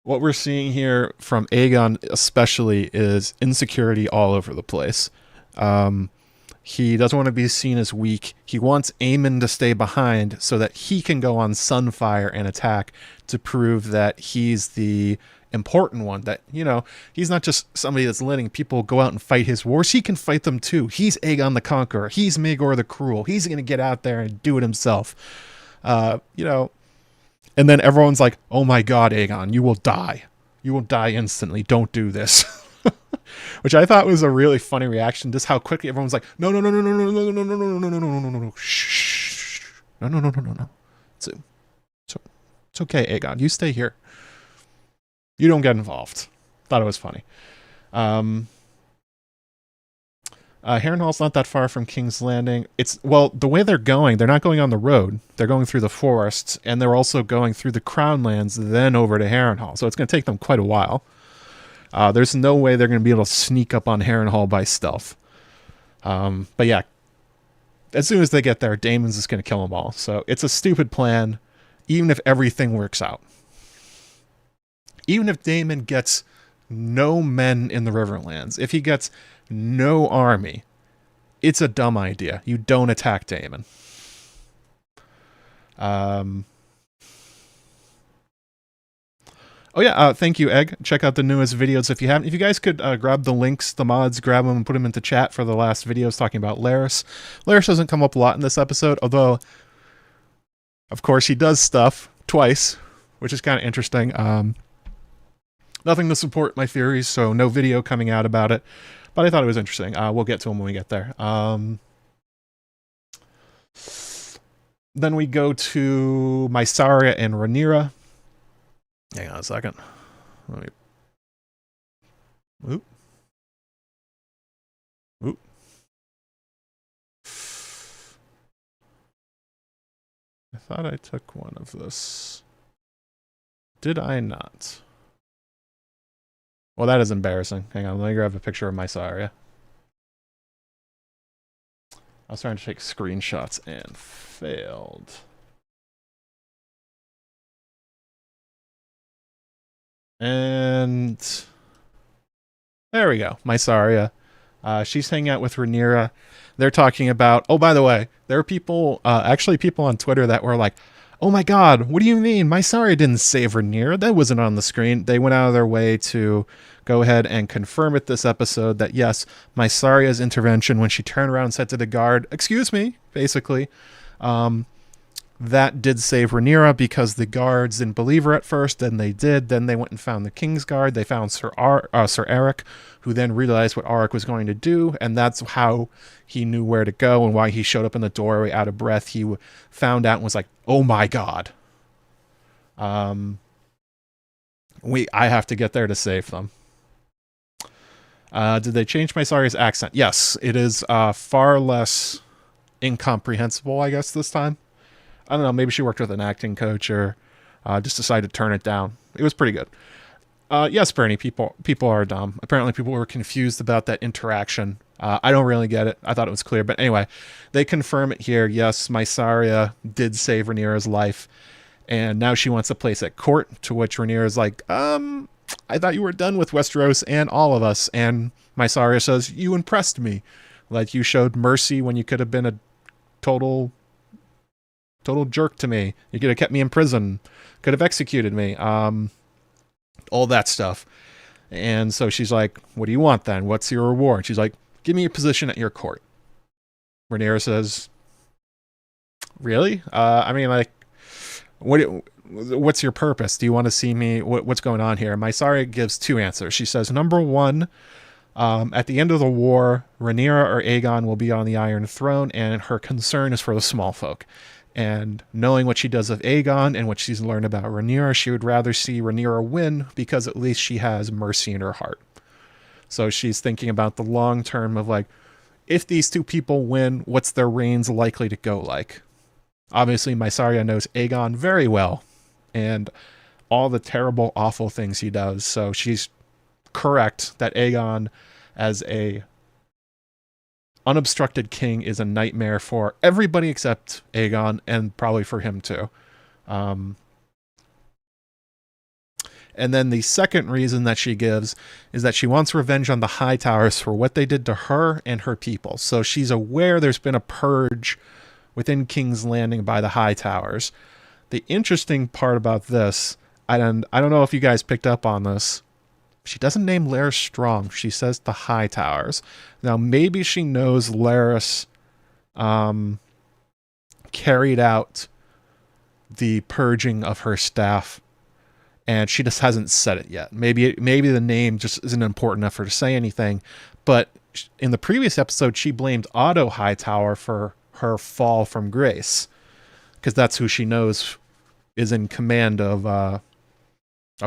What we're seeing here from Aegon especially is insecurity all over the place. He doesn't want to be seen as weak. He wants Aemon to stay behind so that he can go on Sunfire and attack to prove that he's the important one. That, you know, he's not just somebody that's letting people go out and fight his wars. He can fight them too. He's Aegon the Conqueror. He's Maegor the Cruel. He's going to get out there and do it himself. You know, and then everyone's like, "Oh my God, Aegon, you will die. You will die instantly. Don't do this." Which I thought was a really funny reaction, just how quickly everyone's like, "No, no, no, no, no, no, no, no, no, no, no, no, no, no, no, no, no, shh, no, no, no, no, no, no. It's okay, Aegon. You stay here. You don't get involved." Thought it was funny. Harrenhal's not that far from King's Landing. Well, the way they're not going on the road. They're going through the forests, and they're also going through the Crownlands, then over to Harrenhal. So it's going to take them quite a while. There's no way they're going to be able to sneak up on Harrenhal by stealth. But yeah, as soon as they get there, Daemon's just going to kill them all. So it's a stupid plan, even if everything works out. Even if Daemon gets no men in the Riverlands, if he gets no army, it's a dumb idea. You don't attack Daemon. Oh yeah, thank you, Egg. Check out the newest videos if you haven't. If you guys could grab the links, the mods, grab them and put them into chat for the last videos talking about Laris. Laris doesn't come up a lot in this episode, although, of course, he does stuff twice, which is kind of interesting. Nothing to support my theories, so no video coming out about it, but I thought it was interesting. We'll get to them when we get there. Then we go to Mysaria and Rhaenyra. Hang on a second. Let me... Oop. Oop. I thought I took one of this. Did I not? Well, that is embarrassing. Hang on, let me grab a picture of Mysaria. I was trying to take screenshots and failed. And there we go. Mysaria. She's hanging out with Rhaenyra. They're talking about... Oh, by the way, there are people, actually people on Twitter that were like, "Oh my God, what do you mean? Mysaria didn't save Rhaenyra. That wasn't on the screen." They went out of their way to go ahead and confirm it this episode that yes, Mysaria's intervention when she turned around and said to the guard, "Excuse me," basically, that did save Rhaenyra because the guards didn't believe her at first. Then they did. Then they went and found the King's Guard. They found Sir Eric, who then realized what Auric was going to do, and that's how he knew where to go and why he showed up in the doorway out of breath. He found out and was like, "Oh my God. I have to get there to save them." Did they change Mysaria's accent? Yes, it is far less incomprehensible, I guess, this time. I don't know, maybe she worked with an acting coach or just decided to turn it down. It was pretty good. Yes, Bernie, people are dumb. Apparently people were confused about that interaction. I don't really get it. I thought it was clear. But anyway, they confirm it here. Yes, Mysaria did save Rhaenyra's life. And now she wants a place at court, to which Rhaenyra's like, I thought you were done with Westeros and all of us. And Mysaria says, "You impressed me. Like, you showed mercy when you could have been a total total jerk to me. You could have kept me in prison. Could have executed me. All that stuff. And so she's like, what do you want then? What's your reward? She's like, give me a position at your court. Rhaenyra says, really? I mean, like, what's your purpose? Do you want to see me? What's going on here? Mysaria gives two answers. She says, number one, at the end of the war, Rhaenyra or Aegon will be on the Iron Throne, and her concern is for the small folk. And knowing what she does of Aegon and what she's learned about Rhaenyra, she would rather see Rhaenyra win because at least she has mercy in her heart. So she's thinking about the long term of like, if these two people win, what's their reigns likely to go like? Obviously, Mysaria knows Aegon very well and all the terrible, awful things he does. So she's correct that Aegon as a unobstructed king is a nightmare for everybody except Aegon, and probably for him too. And then the second reason that she gives is that she wants revenge on the Hightowers for what they did to her and her people. So she's aware there's been a purge within King's Landing by the Hightowers. The interesting part about this, I don't know if you guys picked up on this, she doesn't name Larys Strong. She says the Hightowers. Now, maybe she knows Larys carried out the purging of her staff, and she just hasn't said it yet. Maybe the name just isn't important enough for her to say anything. But in the previous episode, she blamed Otto Hightower for her fall from grace, because that's who she knows is in command of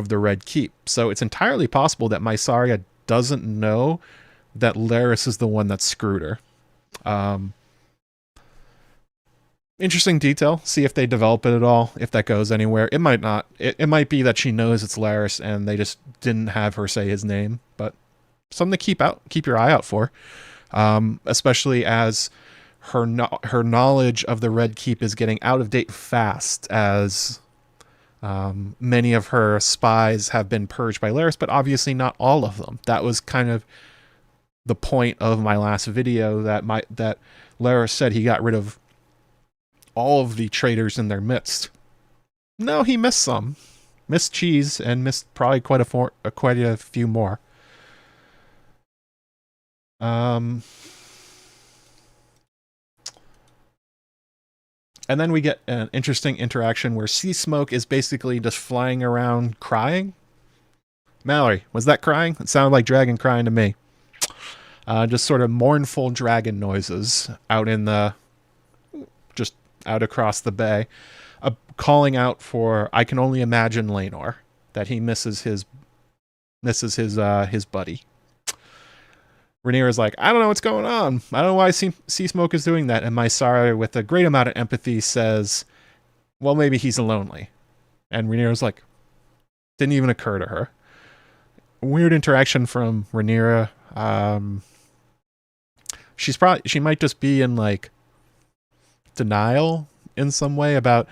the Red Keep. So it's entirely possible that Mysaria doesn't know that Larys is the one that screwed her. Interesting detail. See if they develop it at all, if that goes anywhere. It might not. It might be that she knows it's Larys and they just didn't have her say his name, but something to keep your eye out for. Especially as her knowledge of the Red Keep is getting out of date fast, as many of her spies have been purged by Larys, but obviously not all of them. That was kind of the point of my last video, that Larys said he got rid of all of the traitors in their midst. No, he missed some. Missed cheese and missed probably quite a few more. And then we get an interesting interaction where Sea Smoke is basically just flying around crying. Mallory, was that crying? It sounded like dragon crying to me. Just sort of mournful dragon noises out out across the bay, calling out for, I can only imagine Laenor, that he misses his buddy. Rhaenyra's like, I don't know what's going on. I don't know why Sea Smoke is doing that. And Mysaria, with a great amount of empathy, says, well, maybe he's lonely. And Rhaenyra's like, didn't even occur to her. Weird interaction from Rhaenyra. She might just be in like denial in some way about,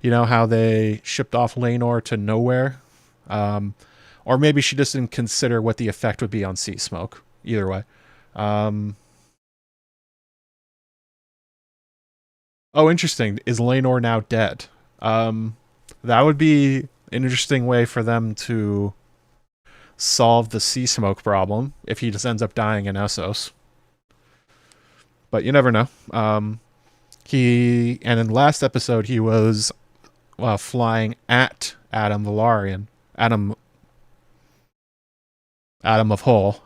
how they shipped off Laenor to nowhere. Or maybe she just didn't consider what the effect would be on Sea Smoke. Either way. Oh, interesting. Is Laenor now dead? That would be an interesting way for them to solve the Sea Smoke problem if he just ends up dying in Essos. But you never know. And in the last episode, he was flying at Adam Velaryon. Adam of Hull.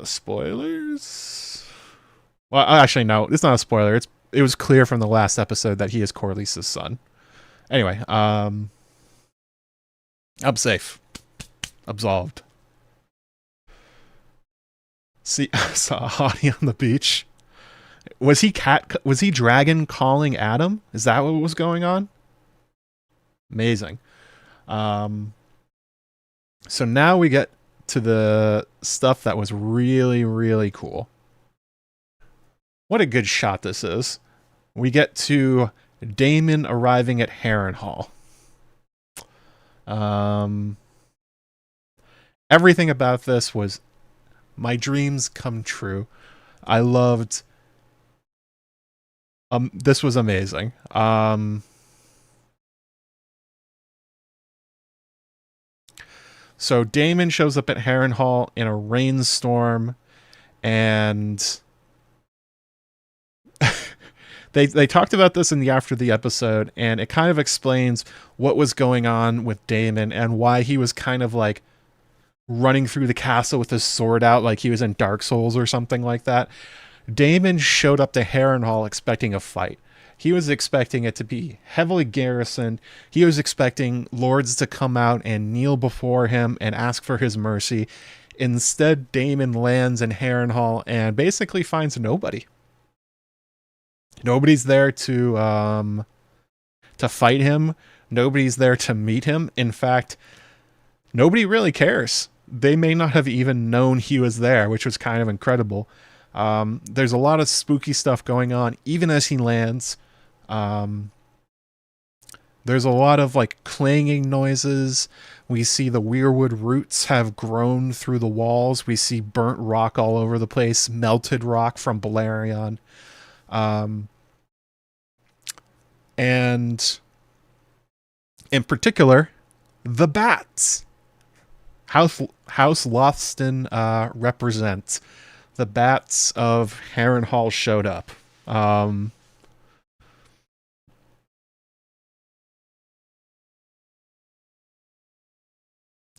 Spoilers? Well, actually, no. It's not a spoiler. It was clear from the last episode that he is Corlys's son. Anyway, I'm safe. Absolved. See, I saw Hottie on the beach. Was he dragon calling Adam? Is that what was going on? Amazing. So now we get to the stuff that was really, really cool. What a good shot this is. We get to Daemon arriving at Harrenhal. Everything about this was my dreams come true. I loved This was amazing. So Damon shows up at Harrenhal in a rainstorm, and they talked about this in the after the episode, and it kind of explains what was going on with Damon and why he was kind of like running through the castle with his sword out like he was in Dark Souls or something like that. Damon showed up to Harrenhal expecting a fight. He was expecting it to be heavily garrisoned. He was expecting lords to come out and kneel before him and ask for his mercy. Instead, Damon lands in Harrenhal and basically finds nobody. Nobody's there to fight him. Nobody's there to meet him. In fact, nobody really cares. They may not have even known he was there, which was kind of incredible. There's a lot of spooky stuff going on, even as he lands. There's a lot of like clanging noises. We see the weirwood roots have grown through the walls. We see burnt rock all over the place, melted rock from Balerion. And in particular, the bats. House Lothston represents. The bats of Harrenhal showed up.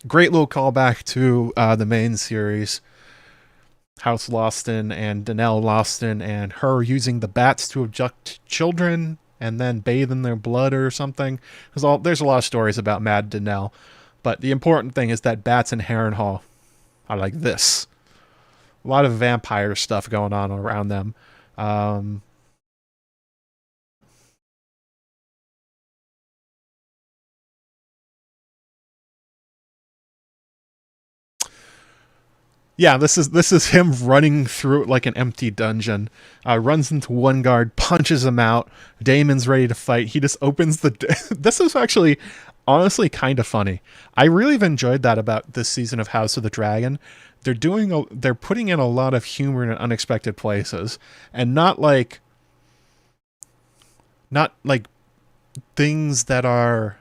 Great little callback to the main series. House Lothston and Danelle Lothston and her using the bats to abduct children and then bathe in their blood or something. There's a lot of stories about Mad Danelle, but the important thing is that bats in Harrenhal are like this. A lot of vampire stuff going on around them. Yeah, this is him running through like an empty dungeon. Runs into one guard, punches him out. Damon's ready to fight. He just opens the. This is actually, honestly, kind of funny. I really have enjoyed that about this season of House of the Dragon. They're putting in a lot of humor in unexpected places, and not like things that are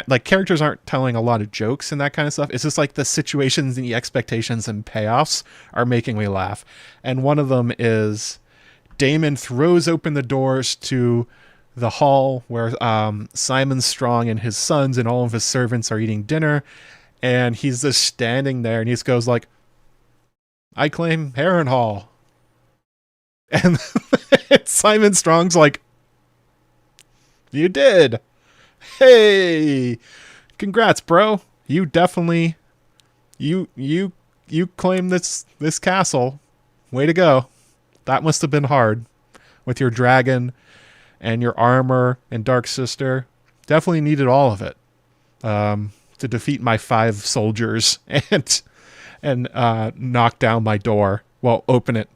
like characters aren't telling a lot of jokes and that kind of stuff. It's just like the situations and the expectations and payoffs are making me laugh. And one of them is Damon throws open the doors to the hall where Simon Strong and his sons and all of his servants are eating dinner, and he's just standing there and he just goes like, "I claim Harrenhal." And Simon Strong's like, "You did. Hey, congrats, bro. You definitely you claim this castle. Way to go. That must have been hard with your dragon and your armor and Dark Sister. Definitely needed all of it to defeat my 5 soldiers and knock down my door. Well, open it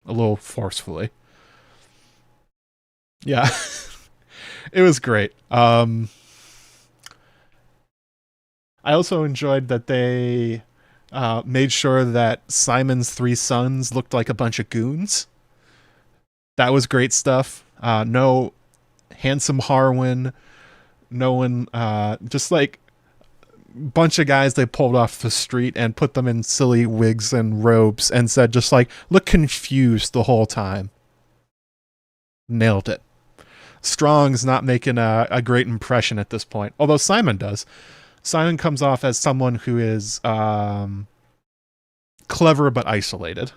a little forcefully." Yeah. It was great. I also enjoyed that they made sure that Simon's 3 sons looked like a bunch of goons. That was great stuff. No handsome Harwin. No one, just like a bunch of guys they pulled off the street and put them in silly wigs and robes and said just like, look confused the whole time. Nailed it. Strong's not making a great impression at this point, although Simon does. Simon comes off as someone who is clever but isolated.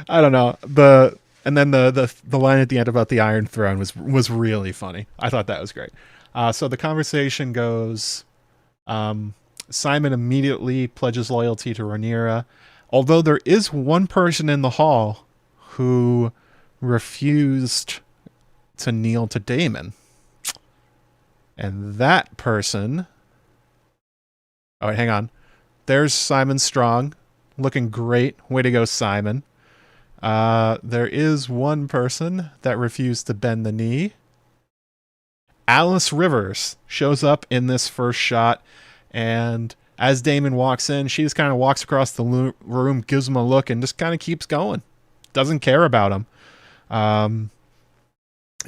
I don't know. And then the line at the end about the Iron Throne was really funny. I thought that was great. So the conversation goes. Simon immediately pledges loyalty to Rhaenyra, although there is one person in the hall who refused to kneel to Daemon. And that person... Oh, wait, hang on. There's Simon Strong, looking great. Way to go, Simon. There is one person that refused to bend the knee. Alice Rivers shows up in this first shot, and as Damon walks in, she just kind of walks across the room, gives him a look, and just kind of keeps going. Doesn't care about him.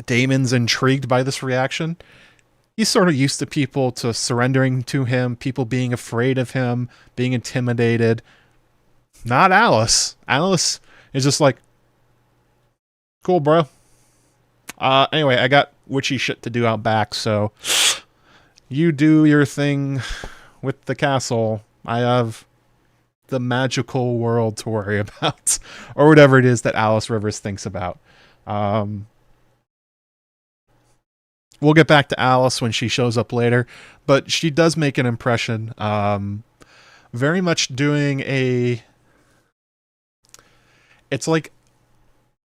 Damon's intrigued by this reaction. He's sort of used to people to surrendering to him, people being afraid of him, being intimidated. Not Alice. Alice is just like, cool, bro. Anyway, I got witchy shit to do out back, so you do your thing with the castle. I have the magical world to worry about, or whatever it is that Alice Rivers thinks about. We'll get back to Alice when she shows up later, but she does make an impression. Very much doing a... It's like...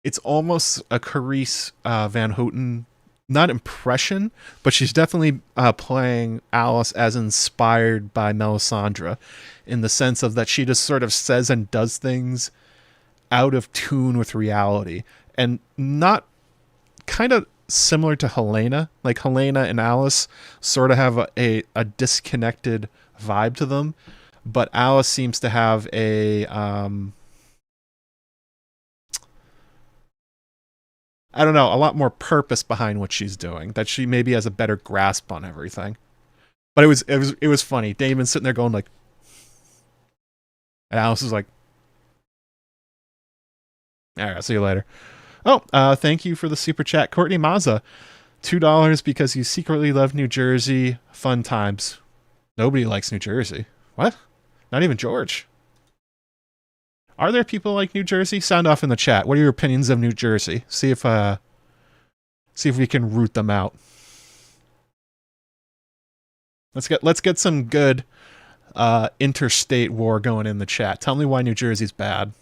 It's almost a Carice Van Houten, not impression, but she's definitely playing Alice as inspired by Melisandre, in the sense of that she just sort of says and does things out of tune with reality. And not kind of similar to Helena. Like Helena and Alice sort of have a disconnected vibe to them, but Alice seems to have a I don't know, a lot more purpose behind what she's doing, that she maybe has a better grasp on everything. But it was funny. Damon's sitting there going like, and Alice is like, all right, I'll see you later. Oh, thank you for the super chat, Courtney Mazza. $2 because you secretly love New Jersey. Fun times. Nobody likes New Jersey. What? Not even George. Are there people like New Jersey? Sound off in the chat. What are your opinions of New Jersey? See if we can root them out. Let's get some good interstate war going in the chat. Tell me why New Jersey's bad.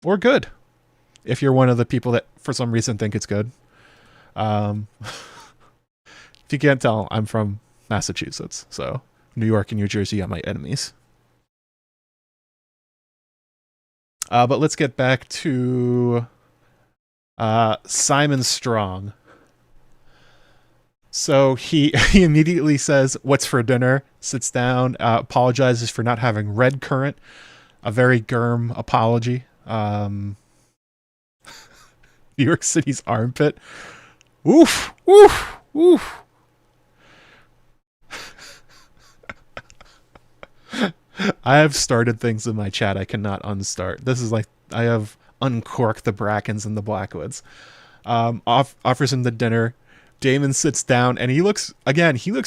Or good. If you're one of the people that for some reason think it's good. If you can't tell, I'm from Massachusetts, so New York and New Jersey are my enemies. But let's get back to Simon Strong. So he immediately says, "What's for dinner?" Sits down, apologizes for not having red currant. A very Germ apology. New York City's armpit. Oof, oof, oof. I have started things in my chat I cannot unstart. This is like, I have uncorked the Brackens and the Blackwoods. Offers him the dinner. Damon sits down, and he looks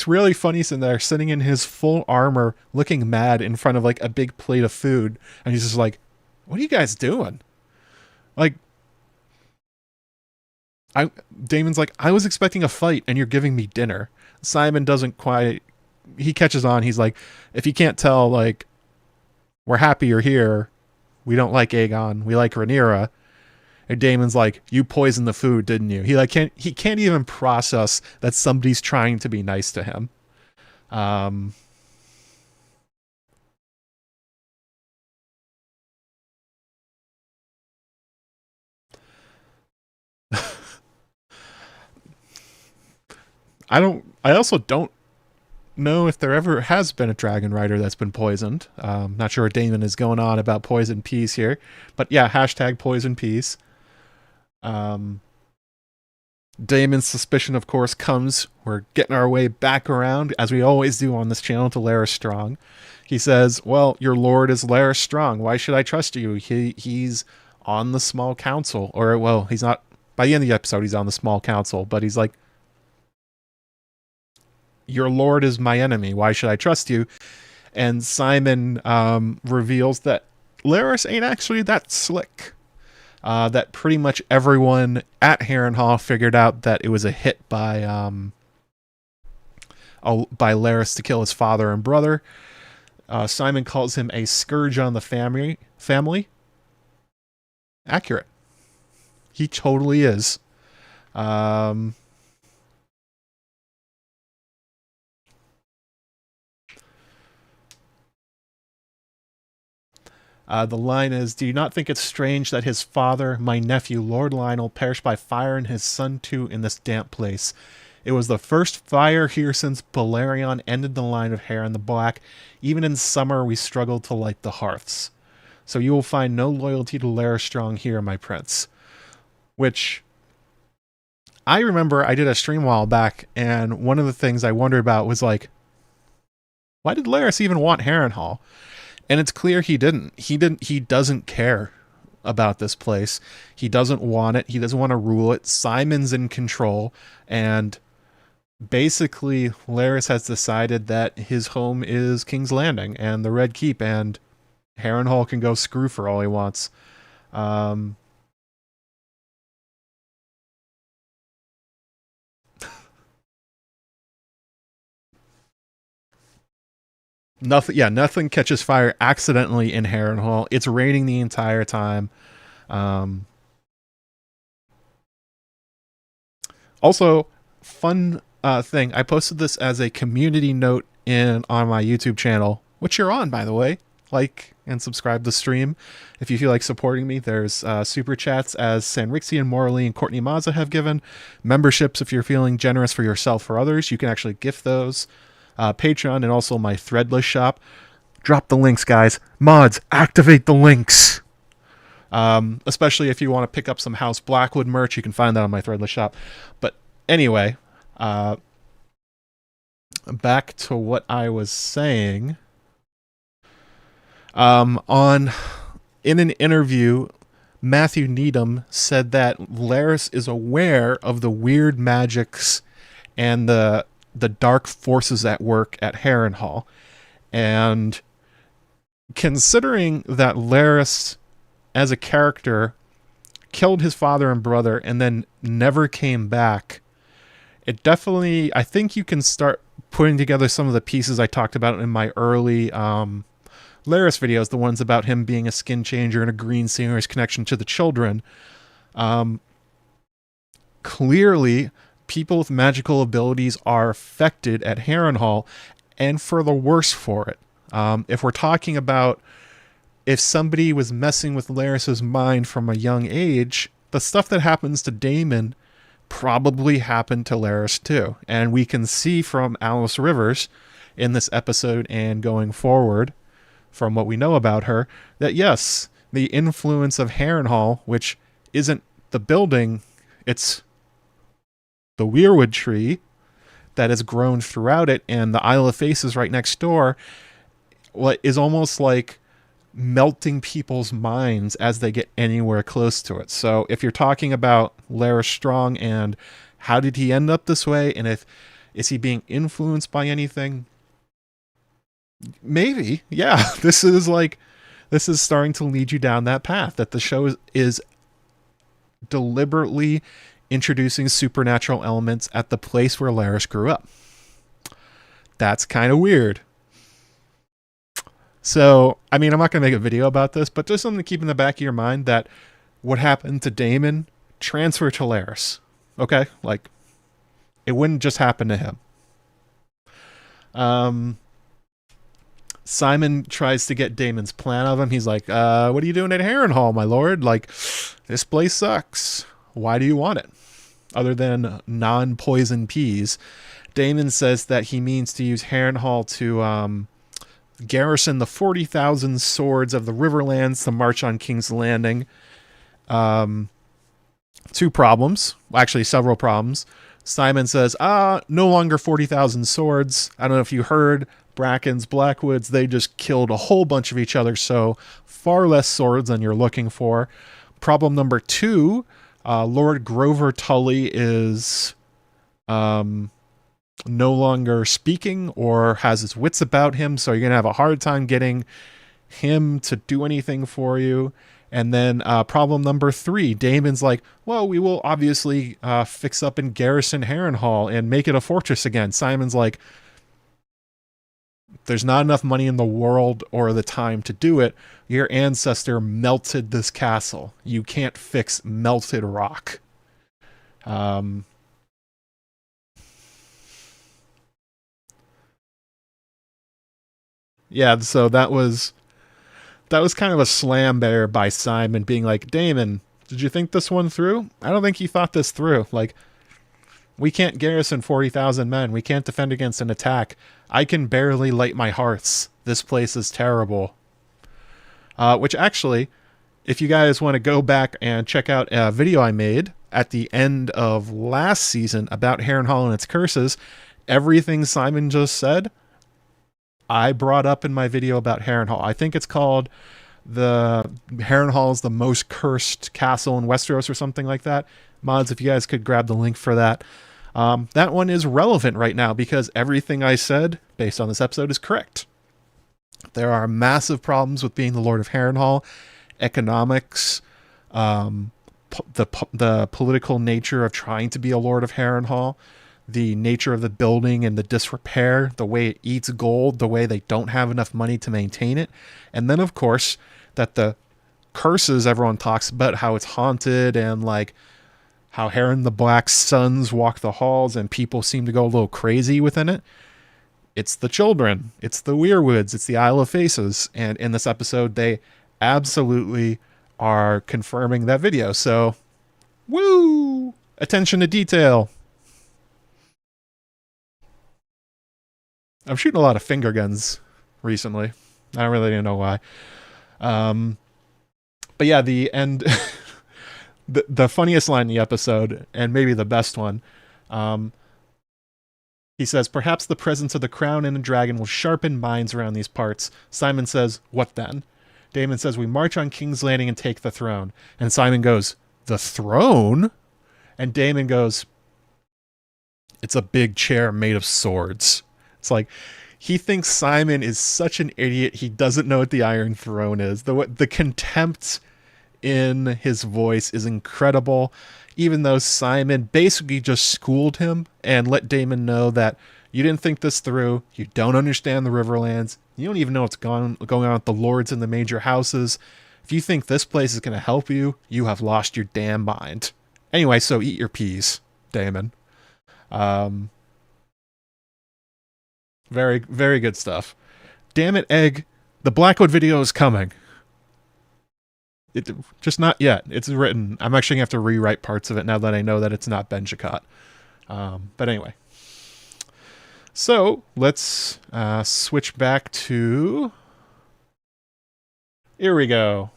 really funny sitting there, sitting in his full armor, looking mad in front of like a big plate of food. And he's just like, what are you guys doing? Like, Damon's like, I was expecting a fight, and you're giving me dinner. Simon doesn't quite... He catches on. He's like, if you can't tell, like, we're happy you're here. We don't like Aegon. We like Rhaenyra. And Damon's like, you poisoned the food, didn't you? He can't even process that somebody's trying to be nice to him. I also don't know if there ever has been a dragon rider that's been poisoned. Not sure what Damon is going on about poison peas here, but yeah, hashtag poison peas. Damon's suspicion, of course, comes. We're getting our way back around, as we always do on this channel, to Larys Strong. He says, well, your lord is Larys Strong. Why should I trust you? He's on the small council. Or, well, he's not. By the end of the episode, he's on the small council, but he's like, your lord is my enemy. Why should I trust you? And Simon reveals that Larys ain't actually that slick. That pretty much everyone at Harrenhal figured out that it was a hit by Larys to kill his father and brother. Simon calls him a scourge on the family. Accurate. He totally is. The line is, "Do you not think it's strange that his father, my nephew, Lord Lionel, perished by fire and his son too in this damp place? It was the first fire here since Balerion ended the line of hair in the black. Even in summer we struggled to light the hearths. So you will find no loyalty to Larys Strong here, my prince." Which, I remember I did a stream a while back, and one of the things I wondered about was like, why did Larys even want Harrenhal? And it's clear he didn't. He doesn't care about this place. He doesn't want it. He doesn't want to rule it. Simon's in control, and basically Larys has decided that his home is King's Landing and the Red Keep, and Harrenhal can go screw for all he wants. Nothing catches fire accidentally in Harrenhal. It's raining the entire time. Also, fun thing, I posted this as a community note on my YouTube channel, which you're on, by the way. Like and subscribe to the stream if you feel like supporting me. There's super chats, as Sanrixian, Morley, and Courtney Mazza have given. Memberships if you're feeling generous for yourself or others. You can actually gift those. Patreon, and also my Threadless shop. Drop the links, guys. Mods, activate the links. Especially if you want to pick up some House Blackwood merch, you can find that on my Threadless shop. But anyway, back to what I was saying. In an interview, Matthew Needham said that Larys is aware of the weird magics and the dark forces at work at Harrenhal. And considering that Larys, as a character, killed his father and brother and then never came back, it definitely, I think you can start putting together some of the pieces I talked about in my early Larys videos, the ones about him being a skin changer and a green singer's connection to the children. Clearly, people with magical abilities are affected at Harrenhal, and for the worse for it. If we're talking about if somebody was messing with Larys's mind from a young age, the stuff that happens to Daemon probably happened to Larys too. And we can see from Alice Rivers in this episode and going forward, from what we know about her, that yes, the influence of Harrenhal, which isn't the building, it's the weirwood tree that has grown throughout it, and the Isle of Faces right next door, what is almost like melting people's minds as they get anywhere close to it. So if you're talking about Larys Strong and how did he end up this way, and is he being influenced by anything, maybe, yeah, this is starting to lead you down that path, that the show is deliberately introducing supernatural elements at the place where Larys grew up. That's kind of weird. So, I mean, I'm not going to make a video about this, but just something to keep in the back of your mind, that what happened to Daemon transferred to Larys. Okay? Like, it wouldn't just happen to him. Simon tries to get Daemon's plan of him. He's like, what are you doing at Harrenhal, my lord? Like, this place sucks. Why do you want it? Other than non-poison peas. Daemon says that he means to use Harrenhal to garrison the 40,000 swords of the Riverlands to march on King's Landing. Two problems. Actually, several problems. Simon says, no longer 40,000 swords. I don't know if you heard, Brackens, Blackwoods, they just killed a whole bunch of each other, so far less swords than you're looking for. Problem number two, Lord Grover Tully is no longer speaking or has his wits about him, so you're going to have a hard time getting him to do anything for you. And then problem number three, Daemon's like, well, we will obviously fix up and garrison Harrenhal and make it a fortress again. Simon's like, there's not enough money in the world or the time to do it. Your ancestor melted this castle. You can't fix melted rock. Yeah, so that was That was kind of a slam there by Simon being like, Damon, did you think this one through? I don't think you thought this through. Like, we can't garrison 40,000 men. We can't defend against an attack. I can barely light my hearths. This place is terrible. Which actually, if you guys want to go back and check out a video I made at the end of last season about Harrenhal and its curses, everything Simon just said, I brought up in my video about Harrenhal. I think it's called the Harrenhal is the most cursed castle in Westeros or something like that. Mods, if you guys could grab the link for that. That one is relevant right now because everything I said based on this episode is correct. There are massive problems with being the Lord of Harrenhal, economics, the political nature of trying to be a Lord of Harrenhal, the nature of the building and the disrepair, the way it eats gold, the way they don't have enough money to maintain it. And then, of course, that the curses everyone talks about, how it's haunted and like how Harren the Black's sons walk the halls and people seem to go a little crazy within it. It's the children. It's the Weirwoods. It's the Isle of Faces. And in this episode, they absolutely are confirming that video. So, woo! Attention to detail. I'm shooting a lot of finger guns recently. I don't really know why. But yeah, the end... the funniest line in the episode, and maybe the best one, he says, perhaps the presence of the crown and a dragon will sharpen minds around these parts. Simon says, what then? Daemon says, we march on King's Landing and take the throne. And Simon goes, the throne? And Daemon goes, it's a big chair made of swords. It's like, he thinks Simon is such an idiot, he doesn't know what the Iron Throne is. The contempt in his voice is incredible, even though Simon basically just schooled him and let Daemon know that you didn't think this through, you don't understand the Riverlands, you don't even know what's going on with the lords in the major houses. If you think this place is going to help you, you have lost your damn mind. Anyway, so eat your peas, Daemon. Very, very good stuff. Damn it, Egg. The Blackwood video is coming. Just not yet. It's written. I'm actually going to have to rewrite parts of it now that I know that it's not Ben Jacot. But anyway. So, let's switch back to... Here we go.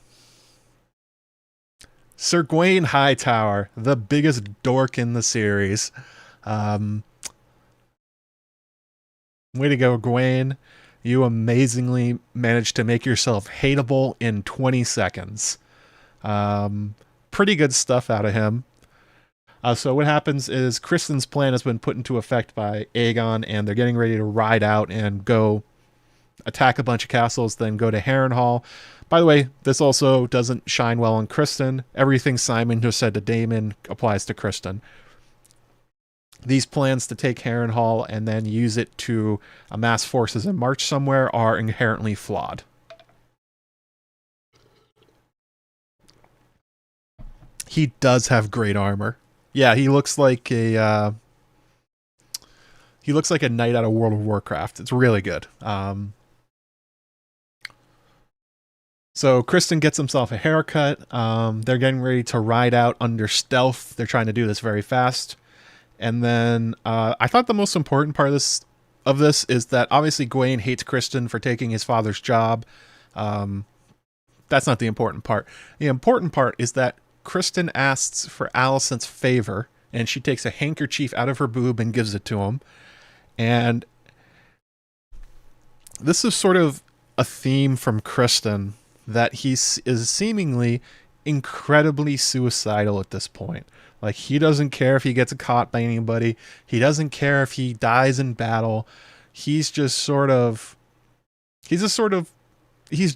Sir Gawain Hightower, the biggest dork in the series. Way to go, Gawain. You amazingly managed to make yourself hateable in 20 seconds. Pretty good stuff out of him. So what happens is Kristen's plan has been put into effect by Aegon, and they're getting ready to ride out and go attack a bunch of castles, then go to Harrenhal. By the way, this also doesn't shine well on Kristen. Everything Simon just said to Daemon applies to Kristen. These plans to take Harrenhal and then use it to amass forces and march somewhere are inherently flawed. He does have great armor. Yeah, he looks like a knight out of World of Warcraft. It's really good. So Kristen gets himself a haircut. They're getting ready to ride out under stealth. They're trying to do this very fast. And then I thought the most important part of this is that obviously Gawain hates Kristen for taking his father's job. That's not the important part. The important part is that Kristen asks for Alicent's favor, and she takes a handkerchief out of her boob and gives it to him. And this is sort of a theme from Kristen, that he is seemingly incredibly suicidal at this point. Like, he doesn't care if he gets caught by anybody. He doesn't care if he dies in battle. He's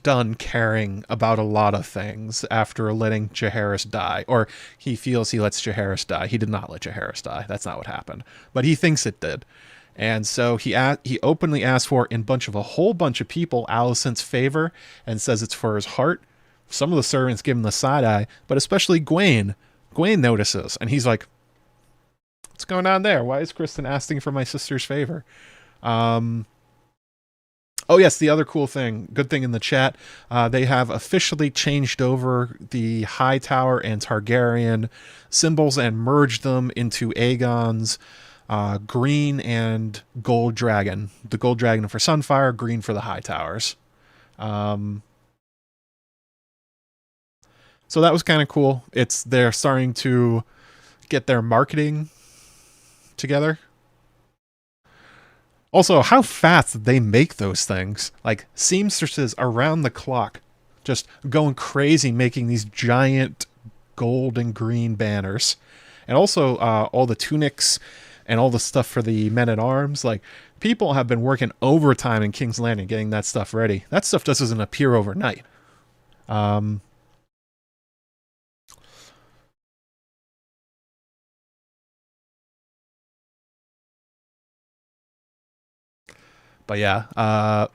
done caring about a lot of things after letting Jaehaerys die. Or he feels he lets Jaehaerys die. He did not let Jaehaerys die. That's not what happened. But he thinks it did. And so he openly asks for, in a whole bunch of people, Alicent's favor, and says it's for his heart. Some of the servants give him the side eye, but especially Gawain. Gawain notices, and he's like, what's going on there? Why is Kristen asking for my sister's favor? Oh yes, the other cool thing, good thing in the chat, they have officially changed over the Hightower and Targaryen symbols and merged them into Aegon's green and gold dragon. The gold dragon for Sunfire, green for the Hightowers. So that was kind of cool. They're starting to get their marketing together. Also, how fast they make those things. Like, seamstresses around the clock just going crazy making these giant gold and green banners. And also, all the tunics and all the stuff for the men-at-arms. Like, people have been working overtime in King's Landing getting that stuff ready. That stuff just doesn't appear overnight. But yeah,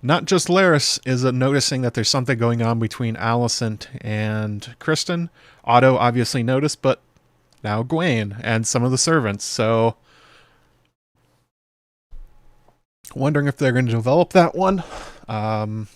not just Laris is noticing that there's something going on between Alicent and Kristen. Otto obviously noticed, but now Gwaine and some of the servants. So, wondering if they're going to develop that one. I'm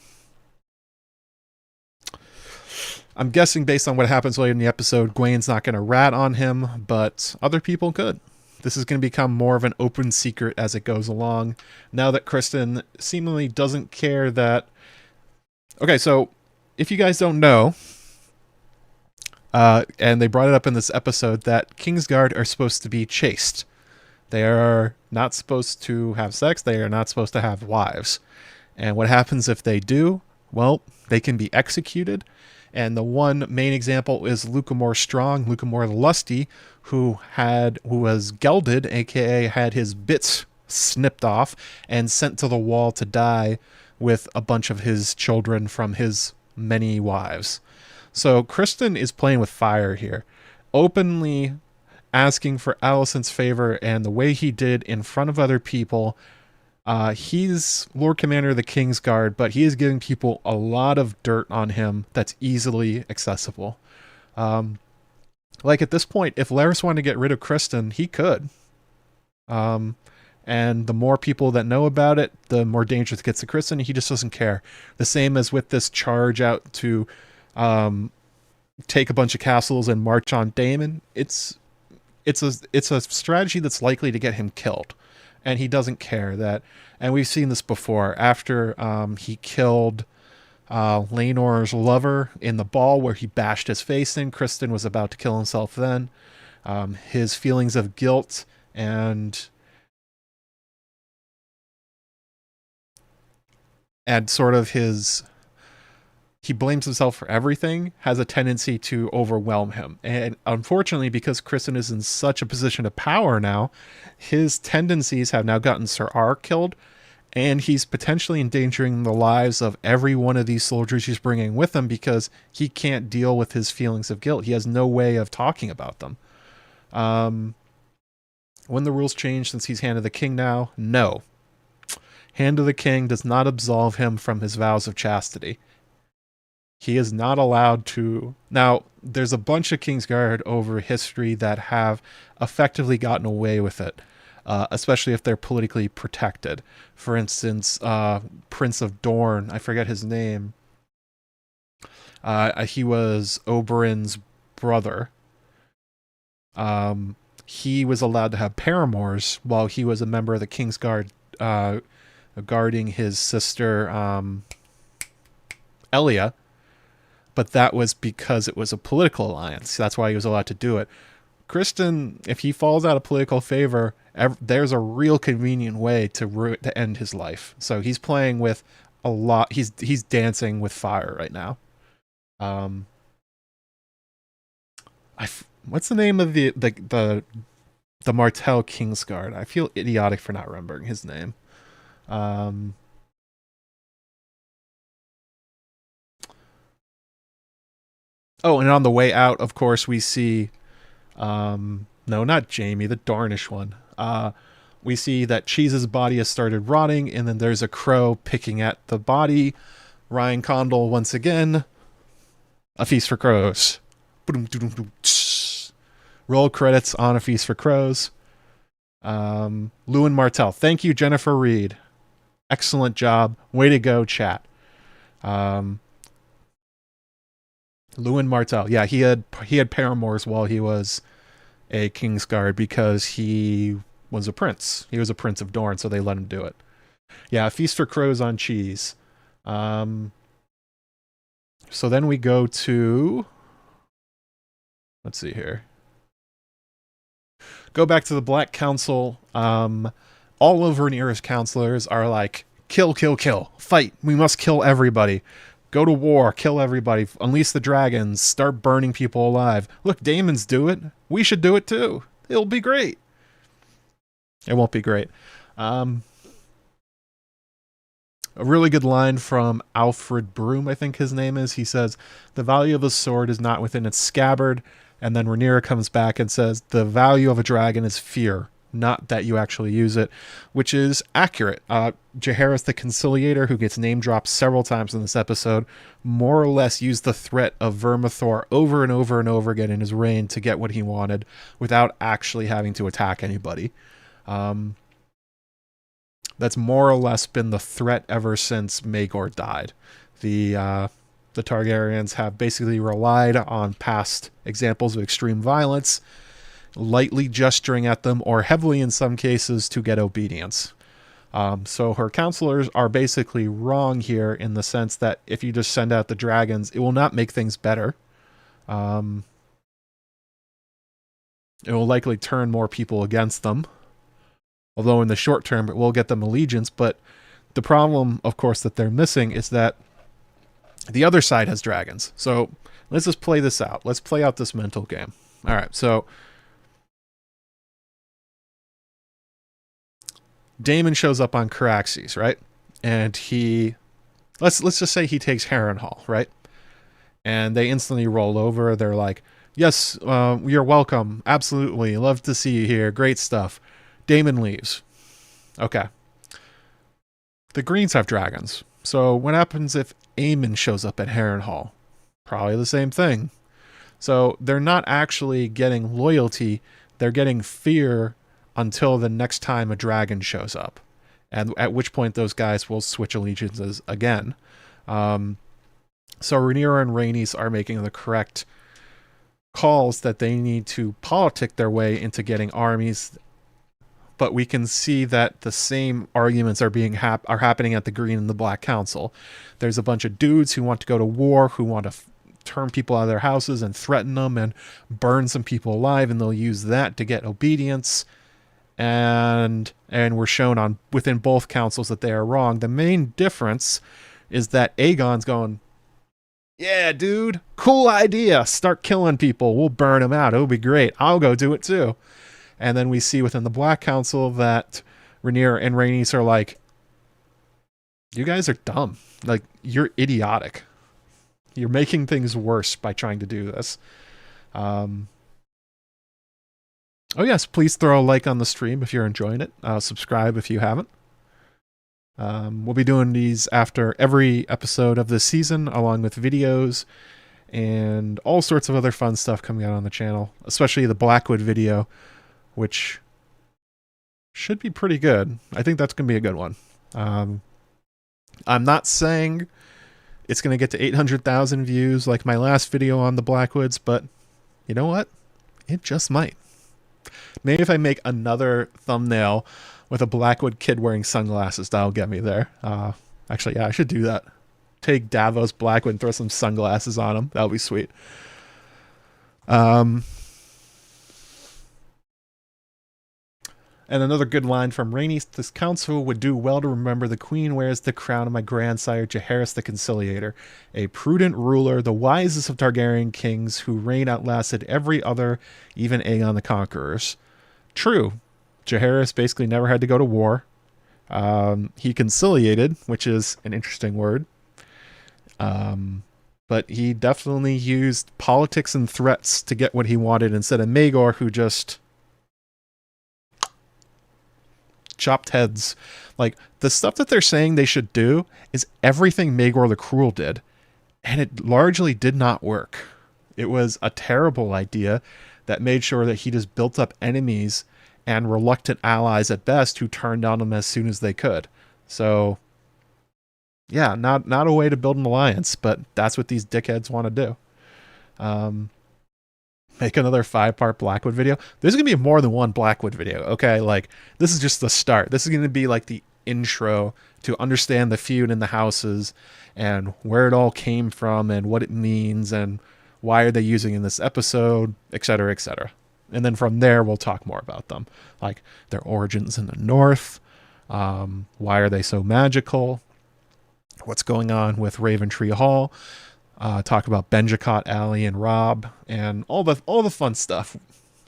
guessing based on what happens later in the episode, Gwaine's not going to rat on him, but other people could. This is going to become more of an open secret as it goes along. Now that Kristen seemingly doesn't care that... Okay, so if you guys don't know, and they brought it up in this episode, that Kingsguard are supposed to be chaste. They are not supposed to have sex. They are not supposed to have wives. And what happens if they do? Well, they can be executed. And the one main example is Lucamore Strong, Lucamore the Lusty, who was gelded, aka had his bits snipped off and sent to the wall to die with a bunch of his children from his many wives. So Kristen is playing with fire here, openly asking for Alicent's favor, and the way he did in front of other people. He's Lord Commander of the Kingsguard, but he is giving people a lot of dirt on him that's easily accessible. Like at this point, if Laris wanted to get rid of Kristen, he could. And the more people that know about it, the more dangerous it gets to Kristen. He just doesn't care. The same as with this charge out to take a bunch of castles and march on Daemon. It's a strategy that's likely to get him killed. And he doesn't care that. And we've seen this before. After he killed Laenor's lover in the ball where he bashed his face in, Kristen was about to kill himself then. His feelings of guilt and sort of he blames himself for everything, has a tendency to overwhelm him. And unfortunately, because Kristen is in such a position of power now, his tendencies have now gotten Sir R killed, and he's potentially endangering the lives of every one of these soldiers he's bringing with him because he can't deal with his feelings of guilt. He has no way of talking about them. When the rules change since he's Hand of the King now? No. Hand of the King does not absolve him from his vows of chastity. He is not allowed to... Now, there's a bunch of Kingsguard over history that have effectively gotten away with it, especially if they're politically protected. For instance, Prince of Dorne, I forget his name. He was Oberyn's brother. He was allowed to have paramours while he was a member of the Kingsguard, guarding his sister, Elia. But that was because it was a political alliance. That's why he was allowed to do it. Kristen, if he falls out of political favor, there's a real convenient way to end his life. So he's playing with a lot. He's dancing with fire right now. What's the name of the Martell Kingsguard? I feel idiotic for not remembering his name. Oh, and on the way out, of course, we see... no, not Jamie, the Darnish one. We see that Cheese's body has started rotting, and then there's a crow picking at the body. Ryan Condal, once again. A Feast for Crows. Roll credits on A Feast for Crows. Lewin Martell. Thank you, Jennifer Reed. Excellent job. Way to go, chat. Lewin Martell. Yeah, he had paramours while he was a Kingsguard because he was a prince. He was a Prince of Dorne, so they let him do it. Yeah, Feast for Crows on Cheese. So then we go to... Let's see here. Go back to the Black Council. All of Rhaenyra's counselors are like, kill, kill, kill. Fight. We must kill everybody. Go to war. Kill everybody. Unleash the dragons. Start burning people alive. Look, Daemon's do it. We should do it too. It'll be great. It won't be great. A really good line from Alfred Broom, I think his name is. He says, the value of a sword is not within its scabbard. And then Rhaenyra comes back and says, the value of a dragon is fear, not that you actually use it, which is accurate. Jaehaerys the Conciliator, who gets name dropped several times in this episode, more or less used the threat of Vermithor over and over and over again in his reign to get what he wanted without actually having to attack anybody. That's more or less been the threat ever since Maegor died. The Targaryens have basically relied on past examples of extreme violence, lightly gesturing at them, or heavily in some cases, to get obedience. So her counselors are basically wrong here in the sense that if you just send out the dragons, it will not make things better. It will likely turn more people against them. Although in the short term, it will get them allegiance. But the problem, of course, that they're missing is that the other side has dragons. So let's just play this out. Let's play out this mental game. All right, so Daemon shows up on Caraxes, right? And he, let's just say he takes Harrenhal, right? And they instantly roll over. They're like, yes, you're welcome. Absolutely. Love to see you here. Great stuff. Daemon leaves. Okay. The Greens have dragons. So what happens if Aemon shows up at Harrenhal? Probably the same thing. So they're not actually getting loyalty. They're getting fear until the next time a dragon shows up. And at which point those guys will switch allegiances again. So Rhaenyra and Rhaenys are making the correct calls that they need to politic their way into getting armies. But we can see that the same arguments are happening at the Green and the Black Council. There's a bunch of dudes who want to go to war, who want to turn people out of their houses and threaten them and burn some people alive, and they'll use that to get obedience. And we're shown within both councils that they are wrong. The main difference is that Aegon's going, yeah, dude, cool idea. Start killing people. We'll burn them out. It'll be great. I'll go do it too. And then we see within the Black Council that Rhaenyra and Rhaenys are like, you guys are dumb. Like, you're idiotic. You're making things worse by trying to do this. Oh yes, please throw a like on the stream if you're enjoying it. Subscribe if you haven't. We'll be doing these after every episode of this season, along with videos and all sorts of other fun stuff coming out on the channel, especially the Blackwood video, which should be pretty good. I think that's going to be a good one. I'm not saying it's going to get to 800,000 views like my last video on the Blackwoods, but you know what? It just might. Maybe if I make another thumbnail with a Blackwood kid wearing sunglasses, that'll get me there. Actually, yeah, I should do that. Take Davos Blackwood and throw some sunglasses on him. That'll be sweet. And another good line from Rhaenys, this council would do well to remember the queen wears the crown of my grandsire Jaehaerys the Conciliator, a prudent ruler, the wisest of Targaryen kings, who reign outlasted every other, even Aegon the Conqueror's. True. Jaehaerys basically never had to go to war. He conciliated, which is an interesting word. But he definitely used politics and threats to get what he wanted instead of Maegor, who just chopped heads. Like, the stuff that they're saying they should do is everything Maegor the Cruel did, and it largely did not work. It was a terrible idea that made sure that he just built up enemies and reluctant allies at best who turned on him as soon as they could. So yeah, not a way to build an alliance, but that's what these dickheads want to do. Um, make another 5-part Blackwood video. There's gonna be more than one Blackwood video. Okay, like this is just the start. This is gonna be like the intro to understand the feud in the houses and where it all came from and what it means and why are they using in this episode, etc., etc. And then from there we'll talk more about them, like their origins in the North. Why are they so magical? What's going on with Raventree Hall? Talk about Benjicott, Allie, and Rob, and all the fun stuff.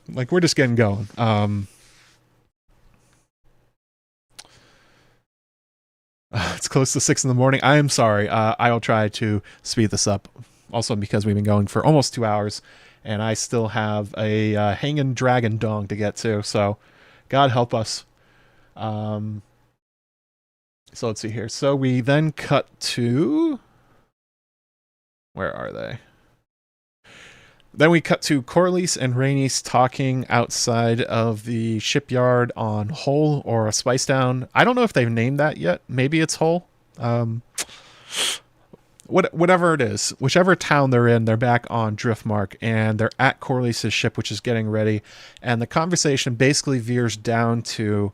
Like we're just getting going. It's close to 6 in the morning. I am sorry. I'll try to speed this up. Also, because we've been going for almost 2 hours, and I still have a hanging dragon dong to get to. So, God help us. So let's see here. So we then cut to, where are they? Then we cut to Corlys and Rhaenys talking outside of the shipyard on Hull or Spicedown. I don't know if they've named that yet. Maybe it's Hull. Whatever it is, whichever town they're in, they're back on Driftmark and they're at Corlys' ship, which is getting ready. And the conversation basically veers down to,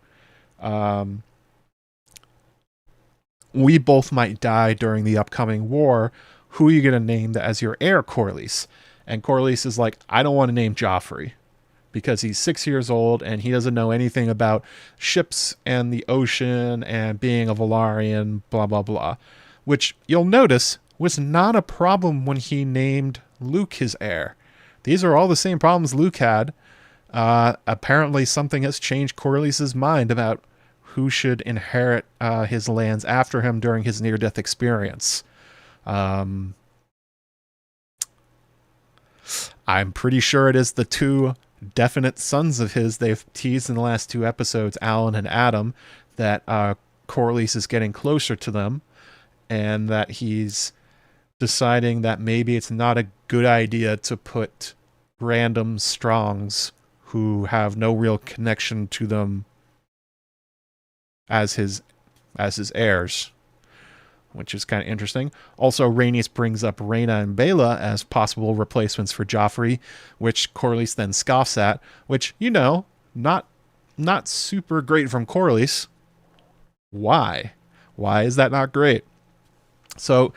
we both might die during the upcoming war. Who are you going to name as your heir, Corlys? And Corlys is like, I don't want to name Joffrey because he's 6 years old and he doesn't know anything about ships and the ocean and being a Velaryon, blah, blah, blah. Which you'll notice was not a problem when he named Luke his heir. These are all the same problems Luke had. Apparently something has changed Corlys' mind about who should inherit his lands after him during his near-death experience. I'm pretty sure it is the two definite sons of his they've teased in the last 2 episodes, Alan and Adam, that Corlys is getting closer to them, and that he's deciding that maybe it's not a good idea to put random Strongs who have no real connection to them as his heirs, which is kind of interesting. Also, Rhaenys brings up Rhaena and Baela as possible replacements for Joffrey, which Corlys then scoffs at, which, not super great from Corlys. Why? Why is that not great? So,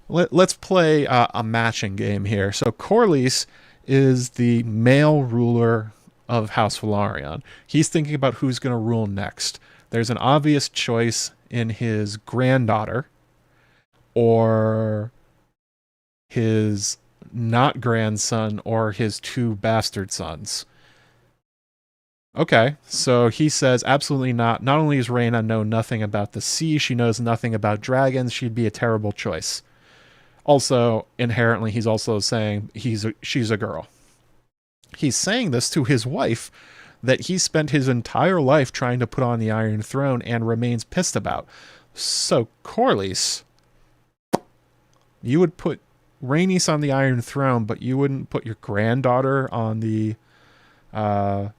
let's play a matching game here. So, Corlys is the male ruler of House Velaryon. He's thinking about who's going to rule next. There's an obvious choice in his granddaughter or his not grandson or his 2 bastard sons. Okay, so he says absolutely not. Not only does Rhaena know nothing about the sea, she knows nothing about dragons. She'd be a terrible choice. Also, inherently, he's also saying she's a girl. He's saying this to his wife that he spent his entire life trying to put on the Iron Throne and remains pissed about. So, Corlys, you would put Rhaenys on the Iron Throne, but you wouldn't put your granddaughter on the throne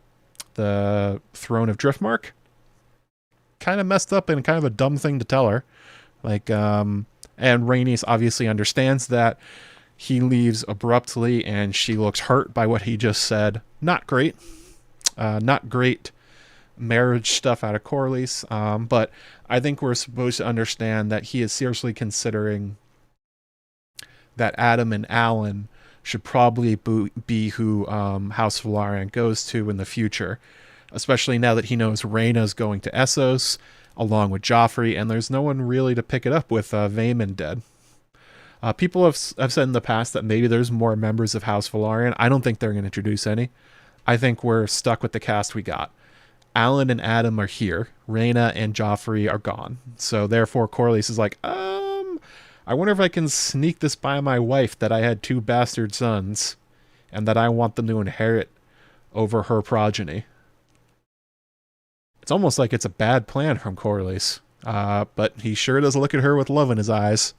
of Driftmark? Kind of messed up and kind of a dumb thing to tell her. And Rhaenys obviously understands that. He leaves abruptly, and she looks hurt by what he just said. Not great. Not great marriage stuff out of Corlys, but I think we're supposed to understand that he is seriously considering that Adam and Alan should probably be who House Velaryon goes to in the future, especially now that he knows Rhaena's going to Essos along with Joffrey, and there's no one really to pick it up with Vaemond dead. People have said in the past that maybe there's more members of House Velaryon. I don't think they're going to introduce any. I think we're stuck with the cast we got. Alan and Adam are here. Rhaena and Joffrey are gone. So therefore, Corlys is like, I wonder if I can sneak this by my wife that I had 2 bastard sons and that I want them to inherit over her progeny. It's almost like it's a bad plan from Corlys. But he sure does look at her with love in his eyes.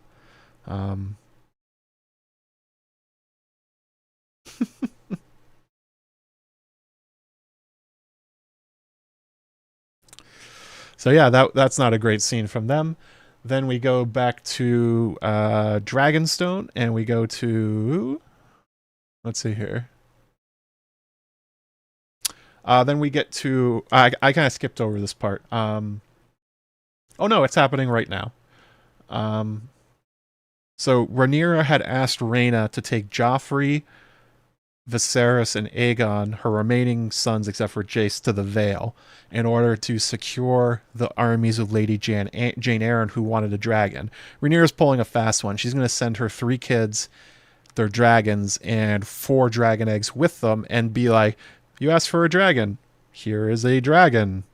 So yeah, that's not a great scene from them. Then we go back to Dragonstone, and we go to, let's see here. Then we get to, I kind of skipped over this part. Oh no, it's happening right now. So Rhaenyra had asked Rhaena to take Joffrey, Viserys, and Aegon, her remaining sons except for Jace, to the Vale in order to secure the armies of Lady Jane Eyre, who wanted a dragon. Rhaenyra's pulling a fast one. She's going to send her 3 kids, their dragons, and 4 dragon eggs with them and be like, you asked for a dragon. Here is a dragon.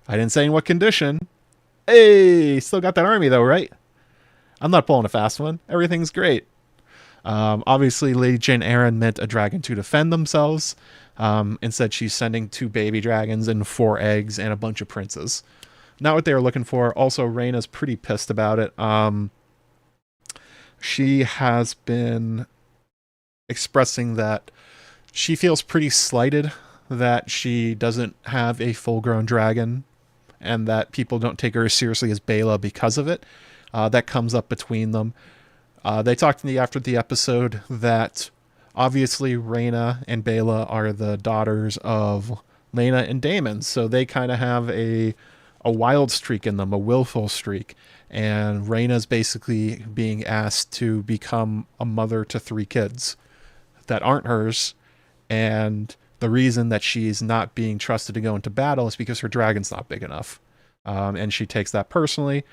I didn't say in what condition. Hey, still got that army though, right? I'm not pulling a fast one. Everything's great. Obviously, Lady Jane Eyre meant a dragon to defend themselves. Instead, she's sending 2 baby dragons and 4 eggs and a bunch of princes. Not what they were looking for. Also, Rhaena's pretty pissed about it. She has been expressing that she feels pretty slighted that she doesn't have a full-grown dragon and that people don't take her as seriously as Baela because of it. That comes up between them. They talked after the episode that obviously Rhaena and Baela are the daughters of Laena and Daemon, so they kind of have a wild streak in them, a willful streak. And Rhaena's basically being asked to become a mother to 3 kids that aren't hers, and the reason that she's not being trusted to go into battle is because her dragon's not big enough. And she takes that personally.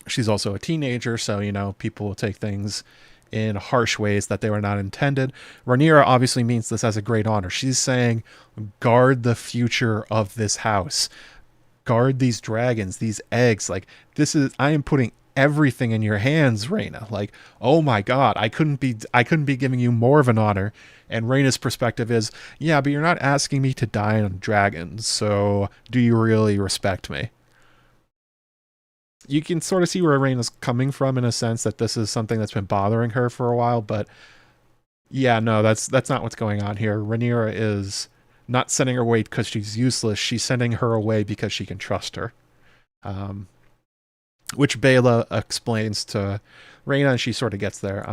She's also a teenager, so, you know, people will take things in harsh ways that they were not intended. Rhaenyra obviously means this as a great honor. She's saying, guard the future of this house. Guard these dragons, these eggs. Like, I am putting everything in your hands, Rhaena. Like, oh my God, I couldn't be giving you more of an honor. And Rhaena's perspective is, yeah, but you're not asking me to die on dragons, so do you really respect me? You can sort of see where Rhaena's coming from in a sense that this is something that's been bothering her for a while, but yeah, no, that's not what's going on here. Rhaenyra is not sending her away because she's useless. She's sending her away because she can trust her. Which Baela explains to Rhaena, and she sort of gets there.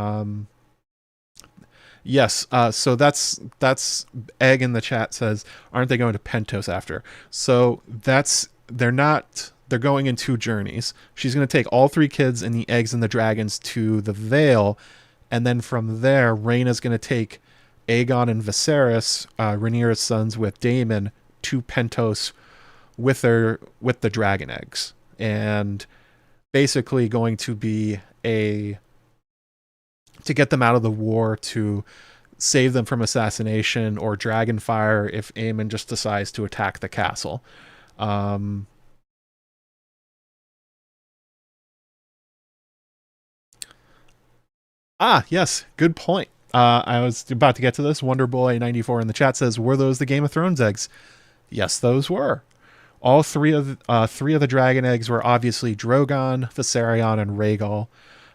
Yes, so that's Egg in the chat says, aren't they going to Pentos after? So they're going in 2 journeys. She's going to take all 3 kids and the eggs and the dragons to the Vale, and then from there, Rhaena's going to take Aegon and Viserys, Rhaenyra's sons, with Daemon to Pentos with the dragon eggs, and basically going to be to get them out of the war, to save them from assassination or dragon fire if Aemon just decides to attack the castle. Yes, good point. I was about to get to this. Wonderboy94 in the chat says, were those the Game of Thrones eggs? Yes, those were. All 3 of the dragon eggs were obviously Drogon, Viserion, and Rhaegal.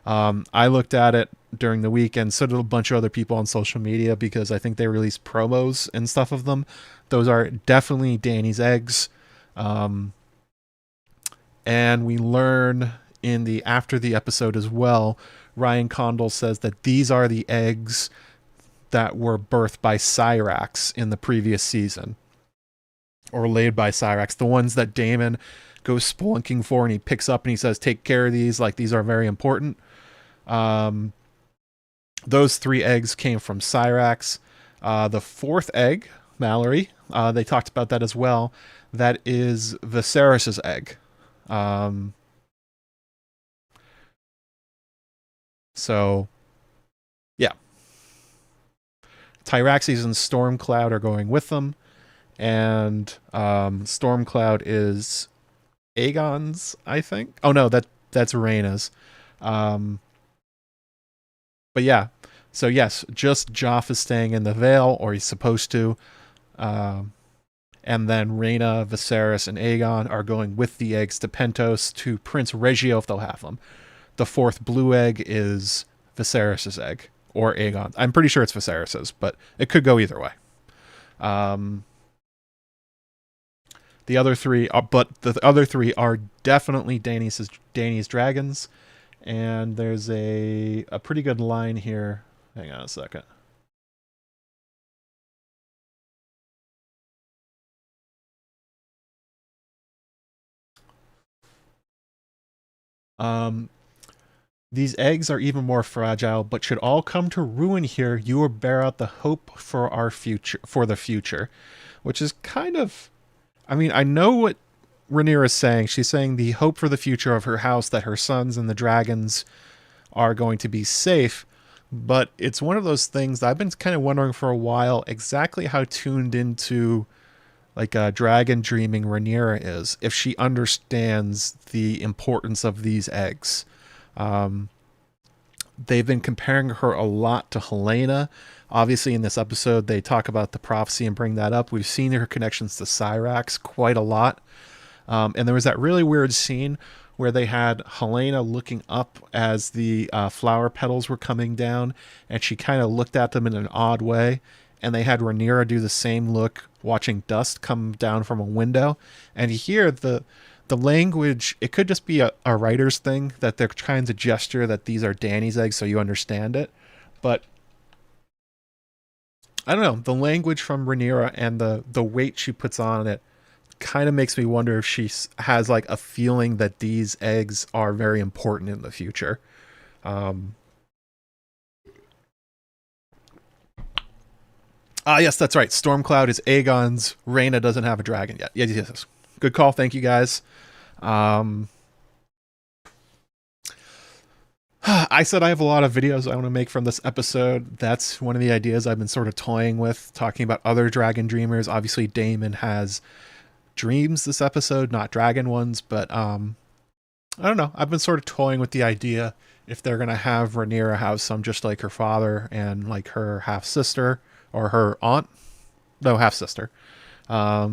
I looked at it during the week, and so did a bunch of other people on social media, because I think they released promos and stuff of them. Those are definitely Dany's eggs. And we learn after the episode as well, Ryan Condal says that these are the eggs that were birthed by Syrax in the previous season, or laid by Syrax, the ones that Daemon goes spelunking for, and he picks up and he says, take care of these, like these are very important. Those 3 eggs came from Syrax. The 4th egg, Mallory, they talked about that as well. That is Viserys's egg. So, yeah. Tyraxes and Stormcloud are going with them, and Stormcloud is Aegon's, I think. Oh no, that's Rhaena's. But yeah, so yes, just Joff is staying in the Vale, or he's supposed to. And then Rhaena, Viserys, and Aegon are going with the eggs to Pentos to Prince Reggio if they'll have them. The 4th blue egg is Viserys' egg, or Aegon. I'm pretty sure it's Viserys's, but it could go either way. The other three are, but the other three are definitely Dany's dragons. And there's a pretty good line here. Hang on a second. Um, These eggs are even more fragile, but should all come to ruin here, you will bear out the hope for our future, for the future, which is kind of, I mean, I know what Rhaenyra is saying. She's saying the hope for the future of her house, that her sons and the dragons are going to be safe. But it's one of those things that I've been kind of wondering for a while exactly how tuned into like dragon dreaming Rhaenyra is, if she understands the importance of these eggs. Um, they've been comparing her a lot to Helena. Obviously, in this episode, they talk about the prophecy and bring that up. We've seen her connections to Syrax quite a lot. And there was that really weird scene where they had Helena looking up as the flower petals were coming down, and she kind of looked at them in an odd way. And they had Rhaenyra do the same look, watching dust come down from a window. And here, the language, it could just be a writer's thing, that they're trying to gesture that these are Dany's eggs so you understand it. But I don't know, the language from Rhaenyra and the weight she puts on it kind of makes me wonder if she has like a feeling that these eggs are very important in the future. Yes, that's right. Stormcloud is Aegon's. Rhaena doesn't have a dragon yet. Yes. Good call. Thank you, guys. I said I have a lot of videos I want to make from this episode. That's one of the ideas I've been sort of toying with, talking about other dragon dreamers. Obviously, Daemon has dreams this episode, not dragon ones, but I don't know. I've been sort of toying with the idea if they're going to have Rhaenyra have some just like her father and like her half-sister, or her aunt. No, half-sister. I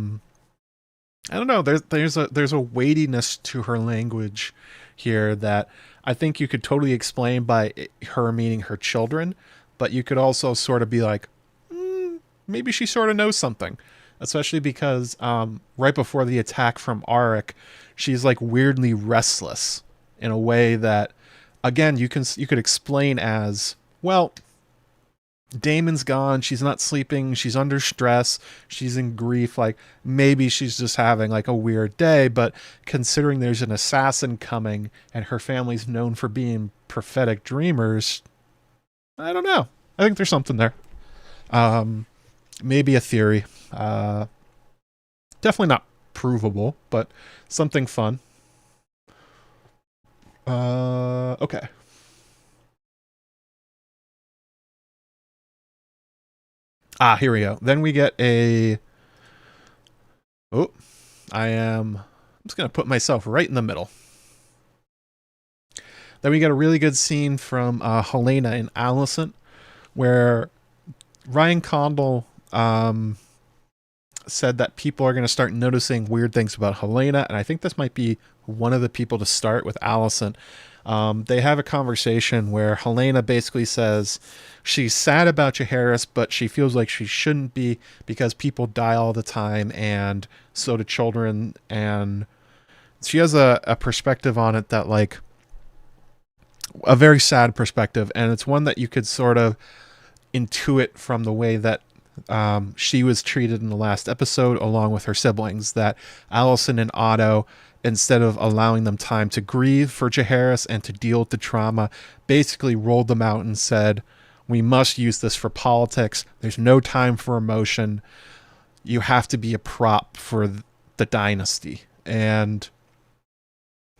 don't know. There's a weightiness to her language here that I think you could totally explain by her meaning her children, but you could also sort of be like, maybe she sort of knows something. Especially because right before the attack from Arik, she's like weirdly restless in a way that, again, you could explain as, well, Daemon's gone, she's not sleeping, she's under stress, she's in grief, like maybe she's just having like a weird day. But considering there's an assassin coming and her family's known for being prophetic dreamers, I don't know, I think there's something there. Maybe a theory, definitely not provable, but something fun. Okay. Here we go. Then we get a... Oh, I'm just going to put myself right in the middle. Then we get a really good scene from Helena and Alicent, where Ryan Condal said that people are going to start noticing weird things about Helena, and I think this might be one of the people to start with Alicent. They have a conversation where Helena basically says she's sad about Jaehaerys, but she feels like she shouldn't be because people die all the time, and so do children. And she has a perspective on it that, like, a very sad perspective, and it's one that you could sort of intuit from the way that she was treated in the last episode, along with her siblings, that Alicent and Otto, instead of allowing them time to grieve for Jaehaerys and to deal with the trauma, basically rolled them out and said, we must use this for politics. There's no time for emotion. You have to be a prop for the dynasty. And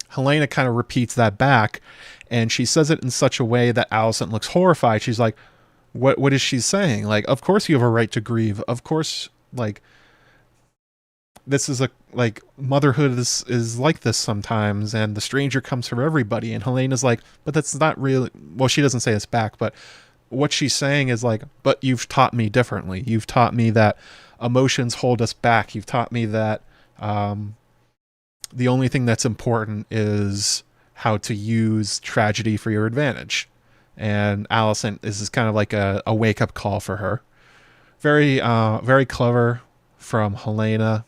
Helena kind of repeats that back, and she says it in such a way that Alicent looks horrified. She's like, what is she saying? Like, of course you have a right to grieve. Of course, like, this is like, motherhood is like this sometimes, and the stranger comes for everybody. And Helena's like, but that's not really, well, she doesn't say this back, but what she's saying is like, but you've taught me differently. You've taught me that emotions hold us back. You've taught me that the only thing that's important is how to use tragedy for your advantage. And Alicent is kind of like a wake-up call for her. Very clever from Helena.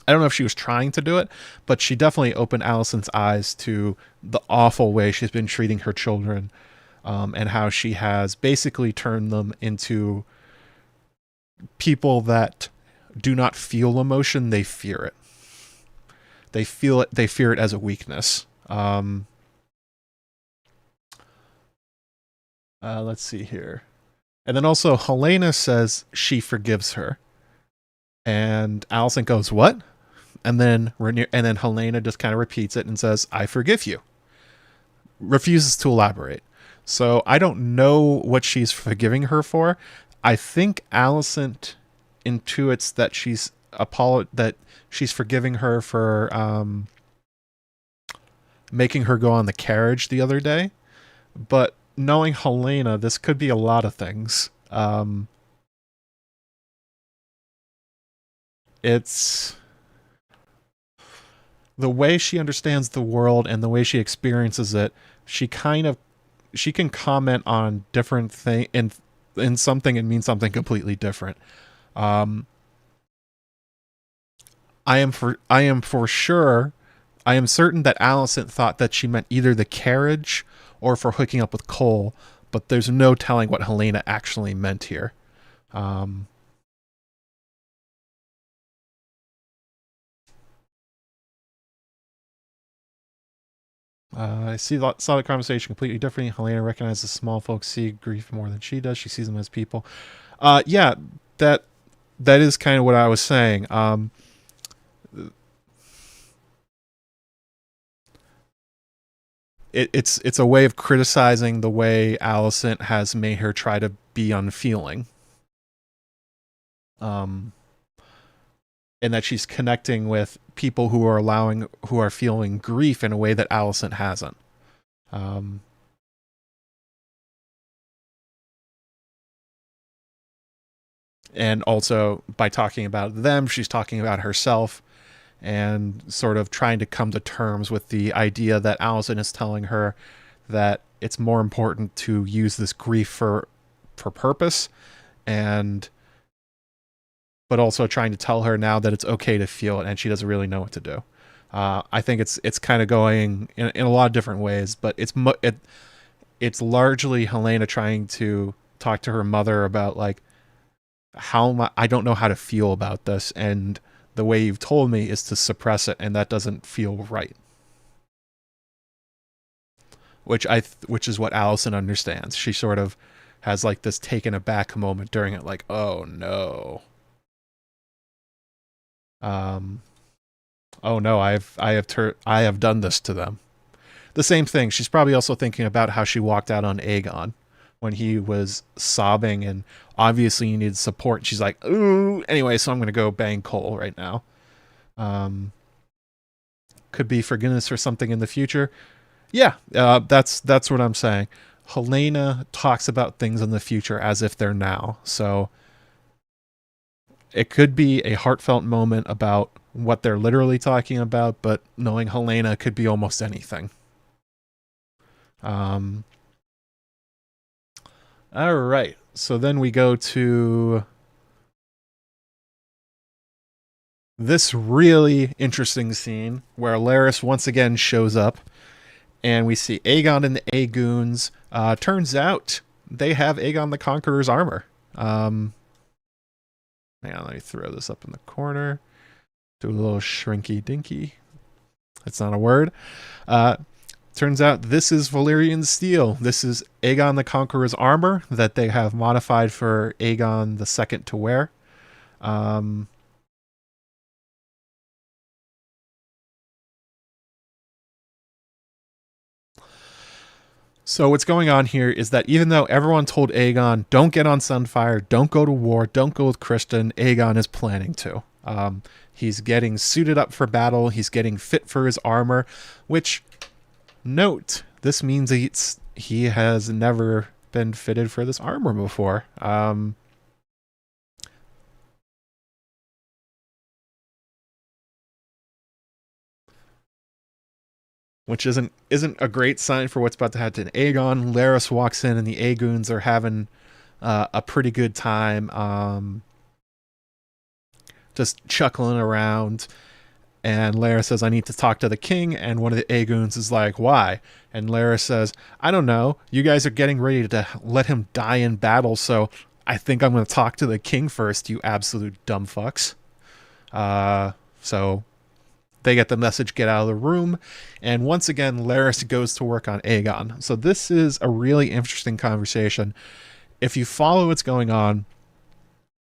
I don't know if she was trying to do it, but she definitely opened Alicent's eyes to the awful way she's been treating her children, and how she has basically turned them into people that do not feel emotion, they fear it. They feel it, they fear it as a weakness. Let's see here. And then also Helena says she forgives her. And Alicent goes, "What?" And then Helena just kind of repeats it and says, "I forgive you." Refuses to elaborate. So I don't know what she's forgiving her for. I think Alicent intuits that she's forgiving her for making her go on the carriage the other day. But knowing Helena, this could be a lot of things. It's the way she understands the world and the way she experiences it. She can comment on different thing in something and mean something completely different. I am certain that Alicent thought that she meant either the carriage or for hooking up with Cole, but there's no telling what Helena actually meant here. I saw the conversation completely differently. Helena recognizes small folks see grief more than she does. She sees them as people. Yeah, that is kind of what I was saying. It's a way of criticizing the way Alicent has made her try to be unfeeling. And that she's connecting with people who are feeling grief in a way that Alicent hasn't. And also by talking about them, she's talking about herself and sort of trying to come to terms with the idea that Alicent is telling her that it's more important to use this grief for purpose, but also trying to tell her now that it's okay to feel it and she doesn't really know what to do. I think it's kind of going in a lot of different ways, but it's largely Helena trying to talk to her mother about like I don't know how to feel about this, and the way you've told me is to suppress it, and that doesn't feel right. Which is what Alicent understands. She sort of has like this taken aback moment during it, like, oh no. Oh no, I have done this to them. The same thing. She's probably also thinking about how she walked out on Aegon when he was sobbing and obviously he needed support. She's like, ooh, anyway, so I'm going to go bang Cole right now. Could be forgiveness or something in the future. Yeah, that's what I'm saying. Helena talks about things in the future as if they're now. So it could be a heartfelt moment about what they're literally talking about, but knowing Helena could be almost anything. All right. So then we go to this really interesting scene where Larys once again shows up, and we see Aegon and the Aegoons. Turns out they have Aegon the Conqueror's armor. Hang on, let me throw this up in the corner. Do a little shrinky dinky. That's not a word. Turns out this is Valyrian steel. This is Aegon the Conqueror's armor that they have modified for Aegon the Second to wear. So what's going on here is that even though everyone told Aegon, don't get on Sunfire, don't go to war, don't go with Criston, Aegon is planning to. He's getting suited up for battle. He's getting fit for his armor, which, note, this means he has never been fitted for this armor before. Which isn't a great sign for what's about to happen to Aegon. Larys walks in and the Aegoons are having a pretty good time, just chuckling around. And Larys says, I need to talk to the king. And one of the Aegoons is like, why? And Larys says, I don't know. You guys are getting ready to let him die in battle, so I think I'm going to talk to the king first, you absolute dumb fucks. So they get the message, get out of the room. And once again, Larys goes to work on Aegon. So this is a really interesting conversation. If you follow what's going on,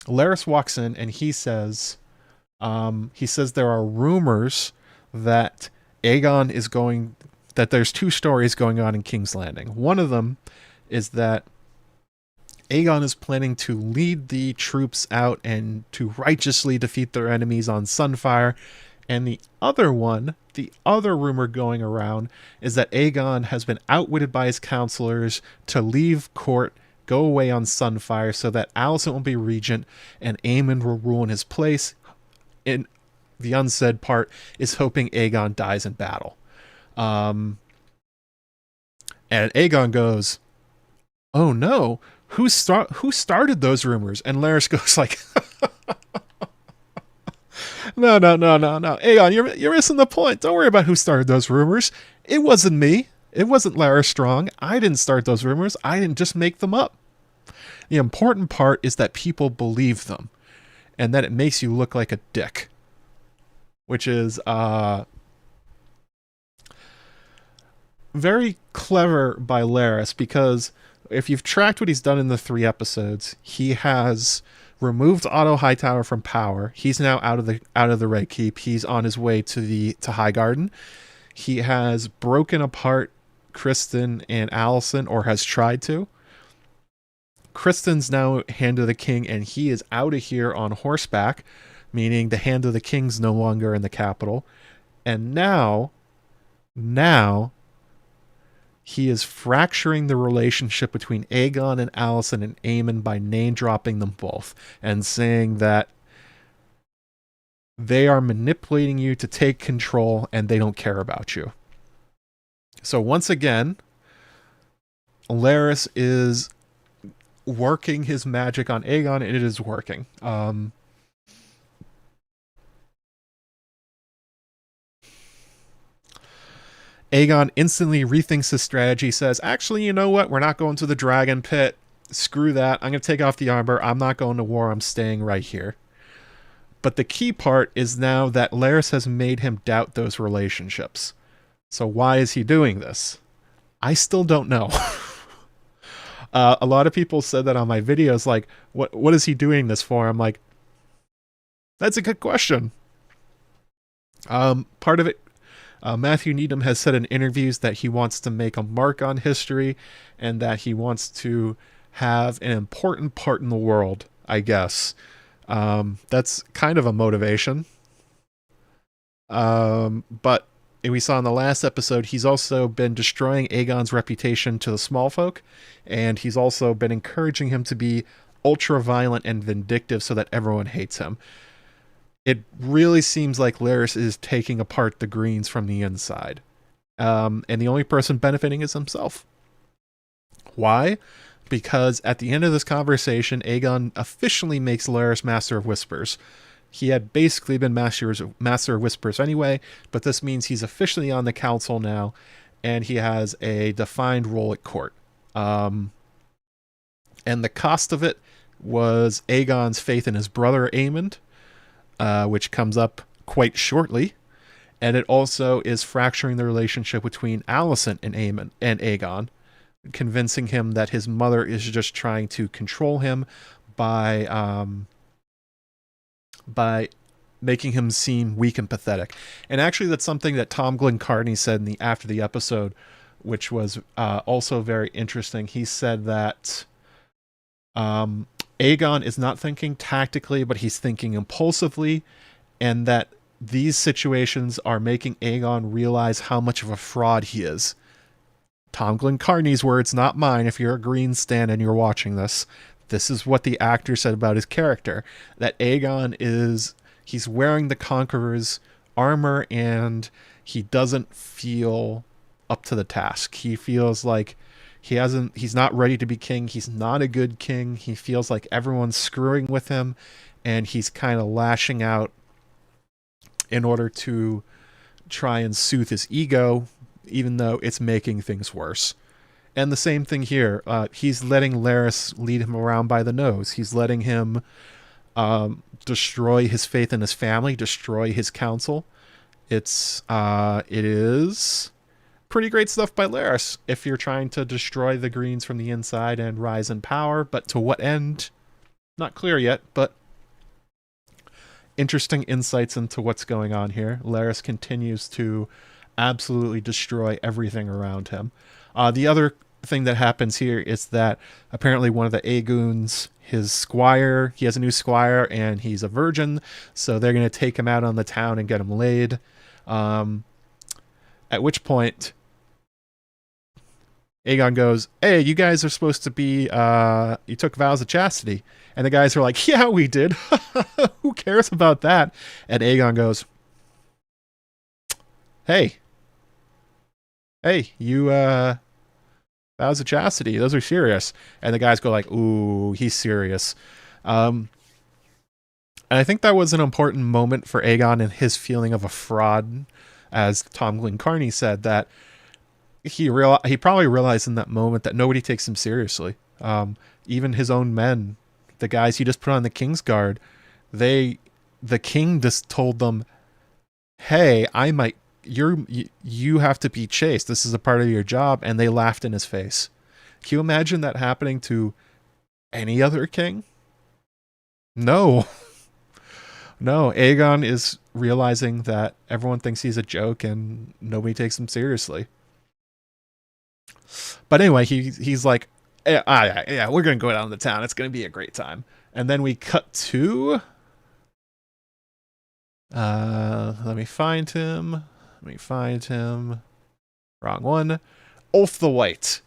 Larys walks in and he says there are rumors that that there's two stories going on in King's Landing. One of them is that Aegon is planning to lead the troops out and to righteously defeat their enemies on Sunfire. And the other rumor going around is that Aegon has been outwitted by his counselors to leave court, go away on Sunfire so that Alicent will be regent and Aemon will rule in his place. And the unsaid part is hoping Aegon dies in battle. And Aegon goes, oh no, who started those rumors? And Larys goes like, no. Aegon, you're missing the point. Don't worry about who started those rumors. It wasn't me. It wasn't Larys Strong. I didn't start those rumors. I didn't just make them up. The important part is that people believe them and that it makes you look like a dick. Which is very clever by Larys, because if you've tracked what he's done in the 3 episodes, he has removed Otto Hightower from power. He's now out of the Red Keep. He's on his way to Highgarden. He has broken apart Kristen and Alicent, or has tried to. Kristen's now Hand of the King, and he is out of here on horseback, meaning the Hand of the King's no longer in the capital. And now he is fracturing the relationship between Aegon and Alicent and Aemon by name-dropping them both and saying that they are manipulating you to take control and they don't care about you. So once again, Larys is working his magic on Aegon, and it is working. Aegon instantly rethinks his strategy, says, actually, you know what? We're not going to the dragon pit. Screw that. I'm going to take off the armor. I'm not going to war. I'm staying right here. But the key part is now that Larys has made him doubt those relationships. So why is he doing this? I still don't know. A lot of people said that on my videos, like, what is he doing this for? I'm like, that's a good question. Part of it, Matthew Needham has said in interviews that he wants to make a mark on history and that he wants to have an important part in the world, I guess. That's kind of a motivation. But we saw in the last episode, he's also been destroying Aegon's reputation to the small folk, and he's also been encouraging him to be ultra-violent and vindictive so that everyone hates him. It really seems like Larys is taking apart the Greens from the inside. And the only person benefiting is himself. Why? Because at the end of this conversation, Aegon officially makes Larys Master of Whispers. He had basically been Master of Whispers anyway, but this means he's officially on the council now, and he has a defined role at court. And the cost of it was Aegon's faith in his brother Aemon, which comes up quite shortly, and it also is fracturing the relationship between Alicent and Aegon, convincing him that his mother is just trying to control him by making him seem weak and pathetic. And actually, that's something that Tom Glencarney said after the episode, which was also very interesting. He said that Aegon is not thinking tactically, but he's thinking impulsively, and that these situations are making Aegon realize how much of a fraud he is. Tom Glencarney's words, not mine. If you're a Green stan and you're watching this, this is what the actor said about his character. That Aegon he's wearing the Conqueror's armor and he doesn't feel up to the task. He feels like he's not ready to be king. He's not a good king. He feels like everyone's screwing with him, and he's kind of lashing out in order to try and soothe his ego, even though it's making things worse. And the same thing here. He's letting Larys lead him around by the nose. He's letting him destroy his faith in his family, destroy his council. It is pretty great stuff by Larys if you're trying to destroy the Greens from the inside and rise in power. But to what end? Not clear yet, but interesting insights into what's going on here. Larys continues to absolutely destroy everything around him. The other thing that happens here is that apparently one of the Aegoons, his squire, he has a new squire and he's a virgin, so they're going to take him out on the town and get him laid. At which point Aegon goes, "Hey, you guys are supposed to be, you took vows of chastity." And the guys are like, "Yeah, we did." Who cares about that? And Aegon goes, Hey, you, vows of chastity, those are serious. And the guys go like, "Ooh, he's serious." And I think that was an important moment for Aegon and his feeling of a fraud, as Tom Glencarney said, that he probably realized in that moment that nobody takes him seriously. Even his own men, the guys he just put on the King's Guard, the king just told them, "Hey, you have to be chaste. This is a part of your job," and they laughed in his face. Can you imagine that happening to any other king? No. No, Aegon is realizing that everyone thinks he's a joke and nobody takes him seriously. But anyway, he's like, yeah, we're going to go down to town. It's going to be a great time. And then we cut to... let me find him. Wrong one. Ulf the White.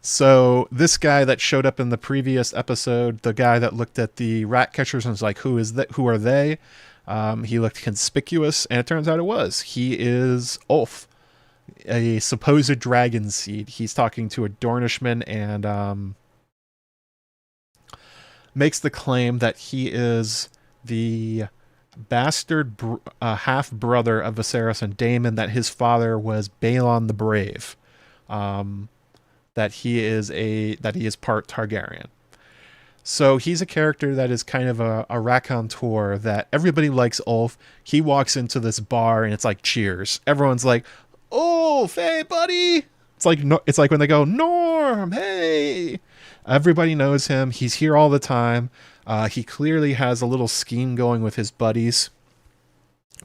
So this guy that showed up in the previous episode, the guy that looked at the rat catchers and was like, who are they? He looked conspicuous, and it turns out it was. He is Ulf, a supposed dragon seed. He's talking to a Dornishman and makes the claim that he is the bastard half-brother of Viserys and Daemon, that his father was Balon the Brave. That he is part Targaryen. So he's a character that is kind of a raconteur that everybody likes. Ulf. He walks into this bar and it's like cheers. Everyone's like, "Ulf, hey buddy!" It's like when they go, "Norm, hey!" Everybody knows him. He's here all the time. He clearly has a little scheme going with his buddies,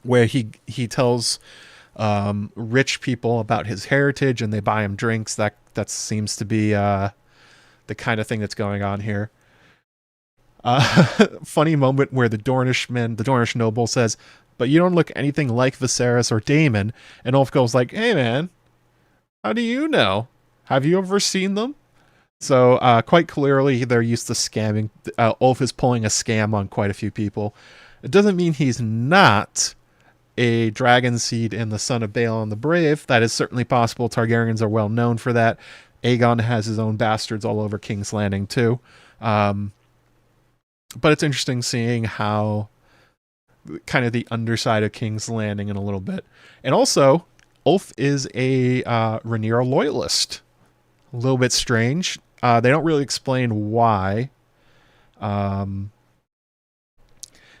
where he tells rich people about his heritage and they buy him drinks. That seems to be the kind of thing that's going on here. Funny moment where the Dornish noble says, "But you don't look anything like Viserys or Daemon." And Ulf goes like, "Hey man, how do you know? Have you ever seen them?" So quite clearly they're used to scamming. Ulf is pulling a scam on quite a few people. It doesn't mean he's not a dragon seed and the son of Balon the Brave. That is certainly possible. Targaryens are well known for that. Aegon has his own bastards all over King's Landing too. But it's interesting seeing how kind of the underside of King's Landing in a little bit. And also, Ulf is a Rhaenyra loyalist. A little bit strange. They don't really explain why.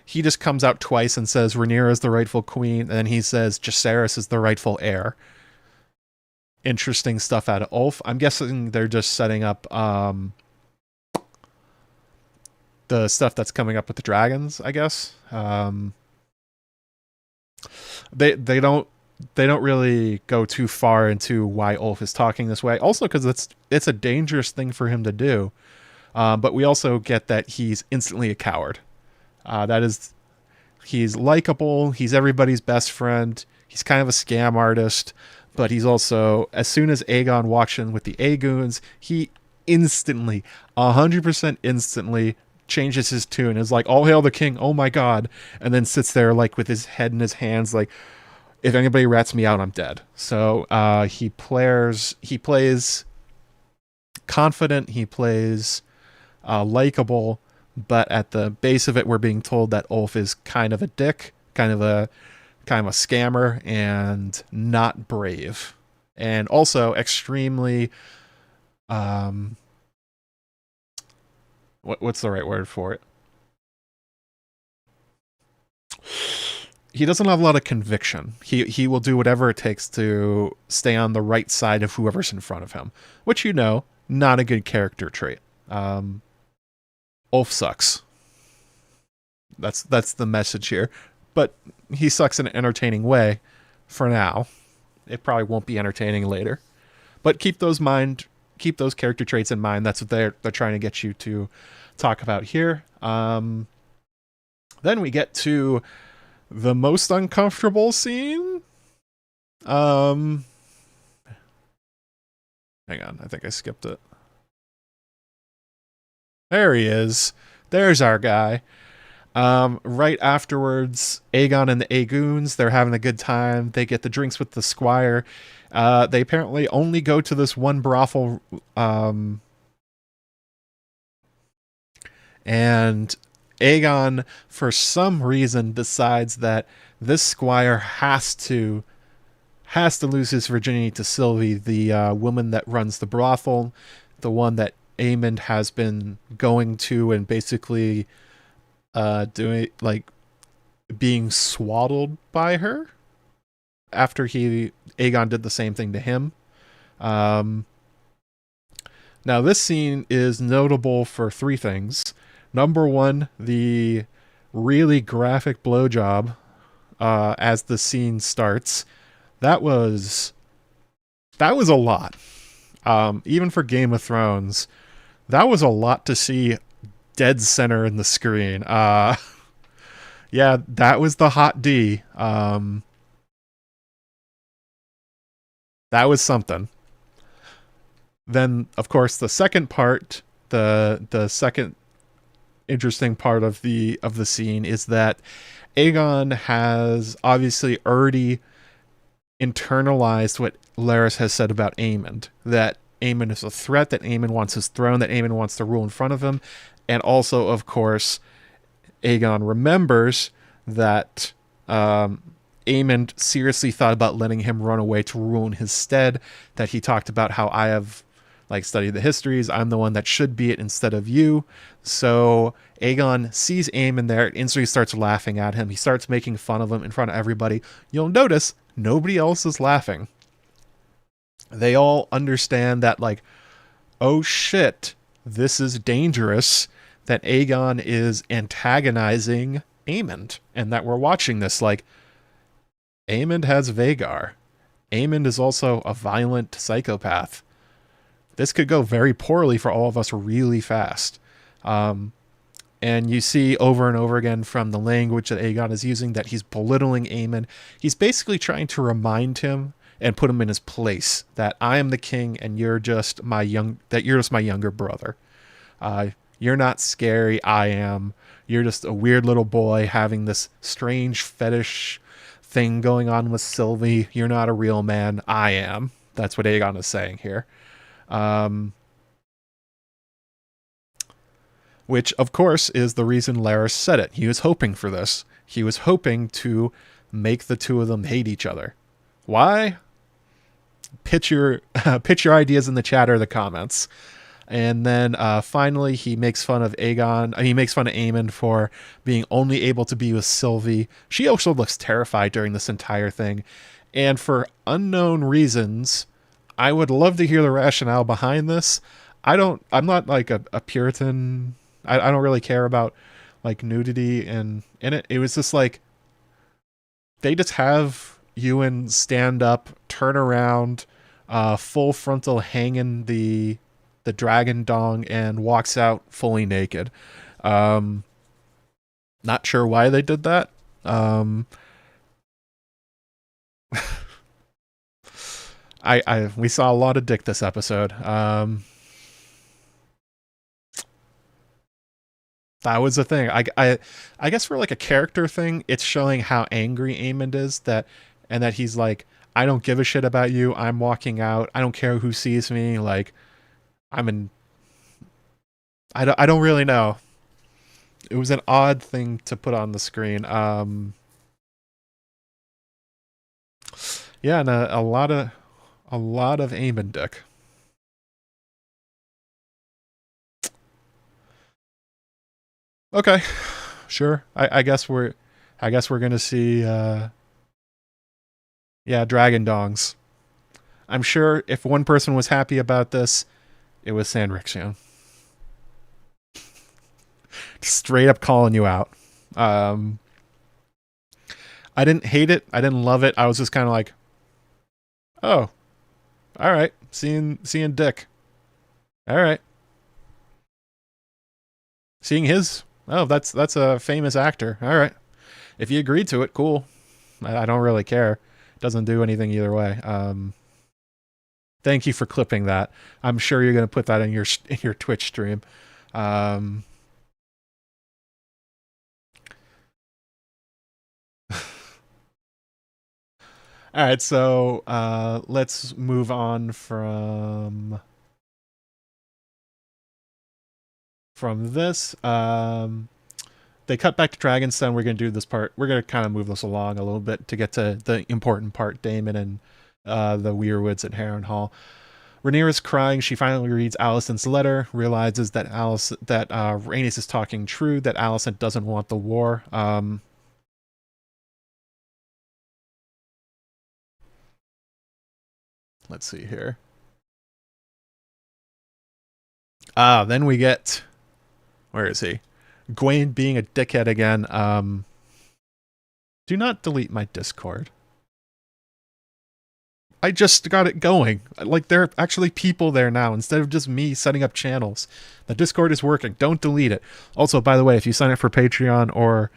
He just comes out twice and says Rhaenyra is the rightful queen, and then he says Jacaerys is the rightful heir. Interesting stuff out of Ulf. I'm guessing they're just setting up the stuff that's coming up with the dragons, I guess. They don't really go too far into why Ulf is talking this way. Also, because it's a dangerous thing for him to do. But we also get that he's instantly a coward. He's likable. He's everybody's best friend. He's kind of a scam artist, but he's also, as soon as Aegon walks in with the Aegoons, he instantly, 100% instantly changes his tune. Is like, "All hail the king, oh my god," and then sits there like with his head in his hands like, "If anybody rats me out, I'm dead." So he plays confident, he plays likable, But at the base of it, we're being told that Ulf is kind of a dick, kind of a scammer, and not brave, and also extremely what's the right word for it? He doesn't have a lot of conviction. He will do whatever it takes to stay on the right side of whoever's in front of him, which not a good character trait. Ulf sucks. That's the message here. But he sucks in an entertaining way for now. It probably won't be entertaining later. But keep those character traits in mind. That's what they're trying to get you to talk about here. Then we get to the most uncomfortable scene. Hang on, I think I skipped it. There he is. There's our guy. Right afterwards, Aegon and the Aegoons, they're having a good time. They get the drinks with the squire. They apparently only go to this one brothel, and Aegon, for some reason, decides that this squire has to lose his virginity to Sylvie, the woman that runs the brothel, the one that Aemond has been going to and basically doing, like, being swaddled by her after Aegon did the same thing to him. Now this scene is notable for three things. Number one, the really graphic blowjob as the scene starts. That was a lot. Even for Game of Thrones, that was a lot to see dead center in the screen. Yeah, that was the hot D. That was something. Then, of course, the second part, the second interesting part of the scene is that Aegon has obviously already internalized what Larys has said about Aemond, that Aemond is a threat, that Aemond wants his throne, that Aemond wants to rule in front of him, and also, of course, Aegon remembers that Aemond seriously thought about letting him run away to rule in his stead, that he talked about how I have studied the histories, I'm the one that should be it instead of you. So Aegon sees Aemond there and instantly starts laughing at him. He starts making fun of him in front of everybody. You'll notice nobody else is laughing. They all understand that, like, oh shit, this is dangerous, that Aegon is antagonizing Aemond, and that we're watching this. Like, Aemond has Vhagar. Aemond is also a violent psychopath. This could go very poorly for all of us really fast. And you see over and over again from the language that Aegon is using that he's belittling Aemond. He's basically trying to remind him and put him in his place, that I am the king and you're just my younger brother. You're not scary, I am. You're just a weird little boy having this strange fetish thing going on with Sylvie. You're not a real man, I am. That's what Aegon is saying here. Which, of course, is the reason Larys said it. He was hoping for this. He was hoping to make the two of them hate each other. Why? Pitch your ideas in the chat or the comments. And then finally, he makes fun of Aegon. He makes fun of Aemond for being only able to be with Sylvie. She also looks terrified during this entire thing. And for unknown reasons, I would love to hear the rationale behind this. I'm not like a Puritan. I don't really care about like nudity and in it. It was just like they just have Ewan stand up, turn around, full frontal hanging the dragon dong, and walks out fully naked. Not sure why they did that. We saw a lot of dick this episode. That was the thing. I guess for like a character thing, it's showing how angry Aemond is, and that he's like, I don't give a shit about you. I'm walking out. I don't care who sees me. Like, I don't really know. It was an odd thing to put on the screen. Yeah, and a lot of aim and dick. Okay, sure. I guess we're gonna see. Yeah, dragon dongs. I'm sure if one person was happy about this, it was Sanrixion. Straight up calling you out. Um, I didn't hate it. I didn't love it. I was just kind of like, oh, all right, seeing Dick. All right, seeing his. Oh, that's a famous actor. All right, if you agreed to it, cool. I don't really care. Doesn't do anything either way. Thank you for clipping that. I'm sure you're gonna put that in your Twitch stream. Um, all right, so let's move on from this. They cut back to Dragonstone. We're going to do this part. We're going to kind of move this along a little bit to get to the important part, Damon and the Weirwoods at Harrenhal. Rhaenyra's crying. She finally reads Alicent's letter, realizes that Rhaenys is talking true, that Alicent doesn't want the war. Let's see here. Then we get... Where is he? Gwaine being a dickhead again. Do not delete my Discord. I just got it going. Like, there are actually people there now instead of just me setting up channels. The Discord is working. Don't delete it. Also, by the way, if you sign up for Patreon or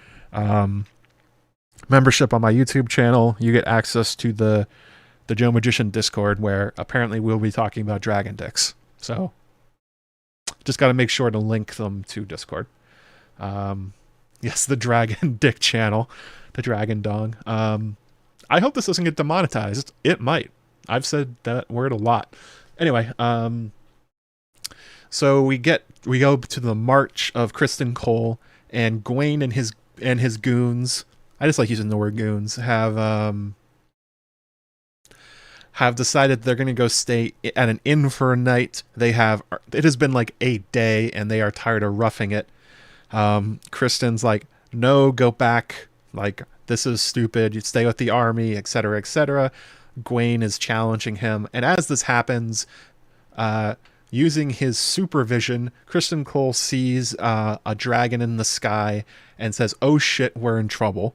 membership on my YouTube channel, you get access to the Joe Magician Discord, where apparently we'll be talking about dragon dicks. So, just got to make sure to link them to Discord. Yes, the Dragon Dick channel, the Dragon Dong. I hope this doesn't get demonetized. It might. I've said that word a lot. Anyway, so we go to the march of Criston Cole, and Gwaine and his goons. I just like using the word goons. Have decided they're going to go stay at an inn for a night. It has been like a day, and they are tired of roughing it. Kristen's like, no, go back. Like, this is stupid. You stay with the army, etc., etc. Gwaine is challenging him. And as this happens, using his supervision, Criston Cole sees a dragon in the sky and says, oh shit, we're in trouble.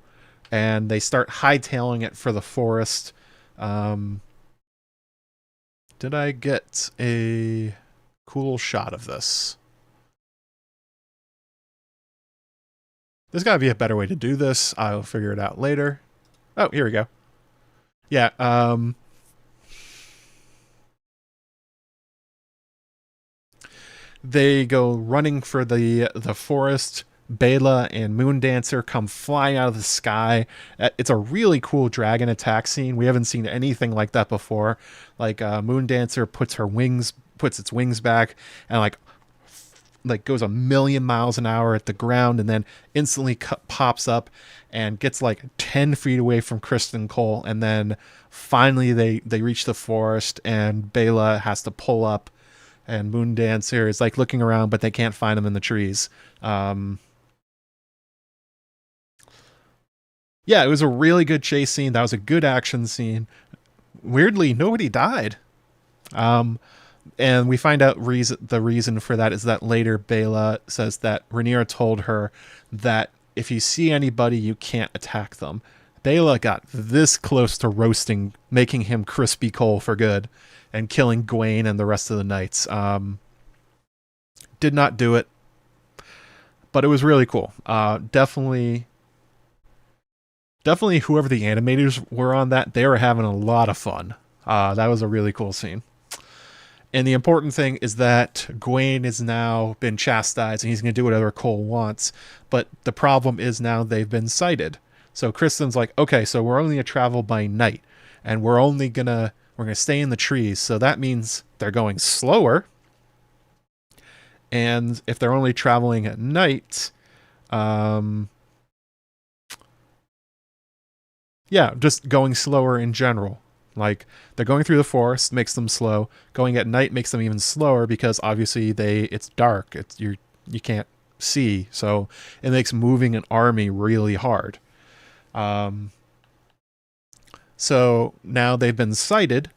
And they start hightailing it for the forest. Did I get a cool shot of this? There's got to be a better way to do this. I'll figure it out later. Oh, here we go. Yeah, they go running for the forest. Bela and Moondancer come flying out of the sky. It's a really cool dragon attack scene. We haven't seen anything like that before. Like, Moondancer puts its wings back, and like goes 1,000,000 miles an hour at the ground, and then instantly pops up and gets like 10 feet away from Criston Cole. And then finally they reach the forest, and Bela has to pull up, and Moondancer is like looking around, but they can't find him in the trees. Yeah, it was a really good chase scene. That was a good action scene. Weirdly, nobody died. And we find out the reason for that is that later Bela says that Rhaenyra told her that if you see anybody, you can't attack them. Bela got this close to making him Crispy Cole for good, and killing Gwaine and the rest of the knights. Did not do it, but it was really cool. Definitely whoever the animators were on that, they were having a lot of fun. That was a really cool scene. And the important thing is that Gwaine has now been chastised, and he's going to do whatever Cole wants. But the problem is now they've been sighted. So Kristen's like, okay, so we're only going to travel by night, and we're going to stay in the trees. So that means they're going slower. And if they're only traveling at night, Yeah, just going slower in general. Like they're going through the forest makes them slow. Going at night makes them even slower because obviously it's dark. You can't see, so it makes moving an army really hard. Um, so now they've been sighted,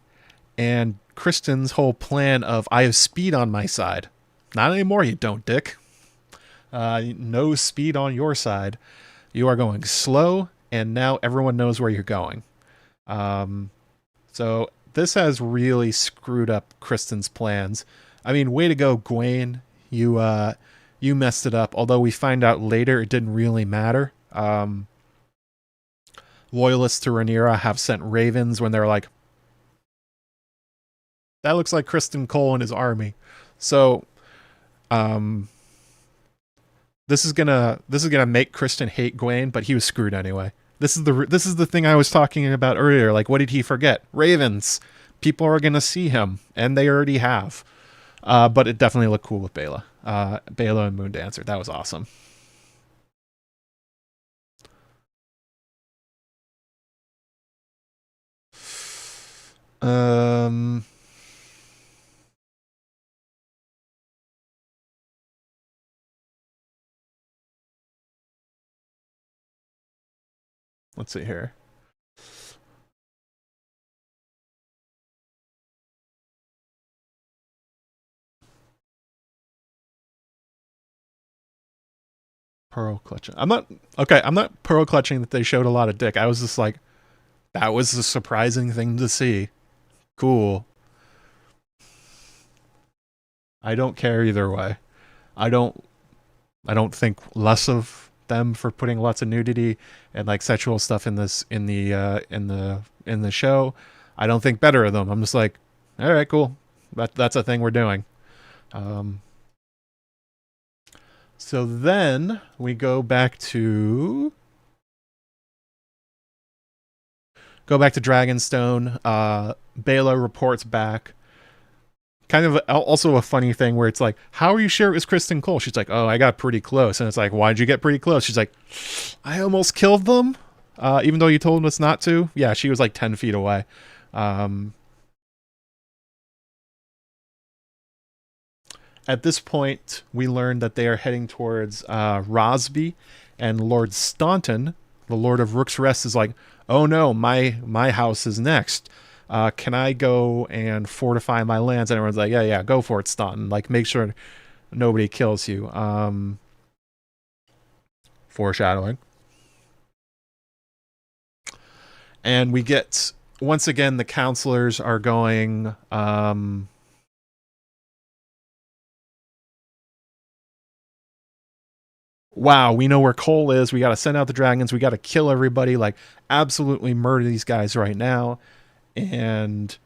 and Kristen's whole plan of I have speed on my side. Not anymore, you don't, Dick. No speed on your side. You are going slow, and now everyone knows where you're going. Um, so this has really screwed up Kristen's plans. I mean, way to go, Gwaine. You messed it up. Although we find out later it didn't really matter. Loyalists to Rhaenyra have sent ravens when they're like, that looks like Kristen Cole and his army. So, um, this is gonna make Kristen hate Gwaine, but he was screwed anyway. This is the thing I was talking about earlier. Like, what did he forget? Ravens. People are gonna see him, and they already have. But it definitely looked cool with Bela. Bela and Moondancer. That was awesome. Um, let's see here. Pearl clutching. I'm not okay. I'm not pearl clutching that they showed a lot of dick. I was just like, that was a surprising thing to see. Cool. I don't care either way. I don't. I don't think less of them for putting lots of nudity and like sexual stuff in this in the show. I don't think better of them. I'm just like, all right, cool. That's a thing we're doing. Um, so then we go back to Dragonstone. Bela reports back. Kind of also a funny thing where it's like, how are you sure it was Kristen Cole? She's like, oh, I got pretty close. And it's like, why'd you get pretty close? She's like, I almost killed them. Even though you told us not to. Yeah, she was like 10 feet away. Um, at this point, we learn that they are heading towards Rosby, and Lord Staunton, the Lord of Rook's Rest, is like, oh no, my house is next. Can I go and fortify my lands? And everyone's like, yeah, go for it, Staunton. Like, make sure nobody kills you. Foreshadowing. And we get, once again, the counselors are going, wow, we know where Cole is. We got to send out the dragons. We got to kill everybody. Like, absolutely murder these guys right now. And,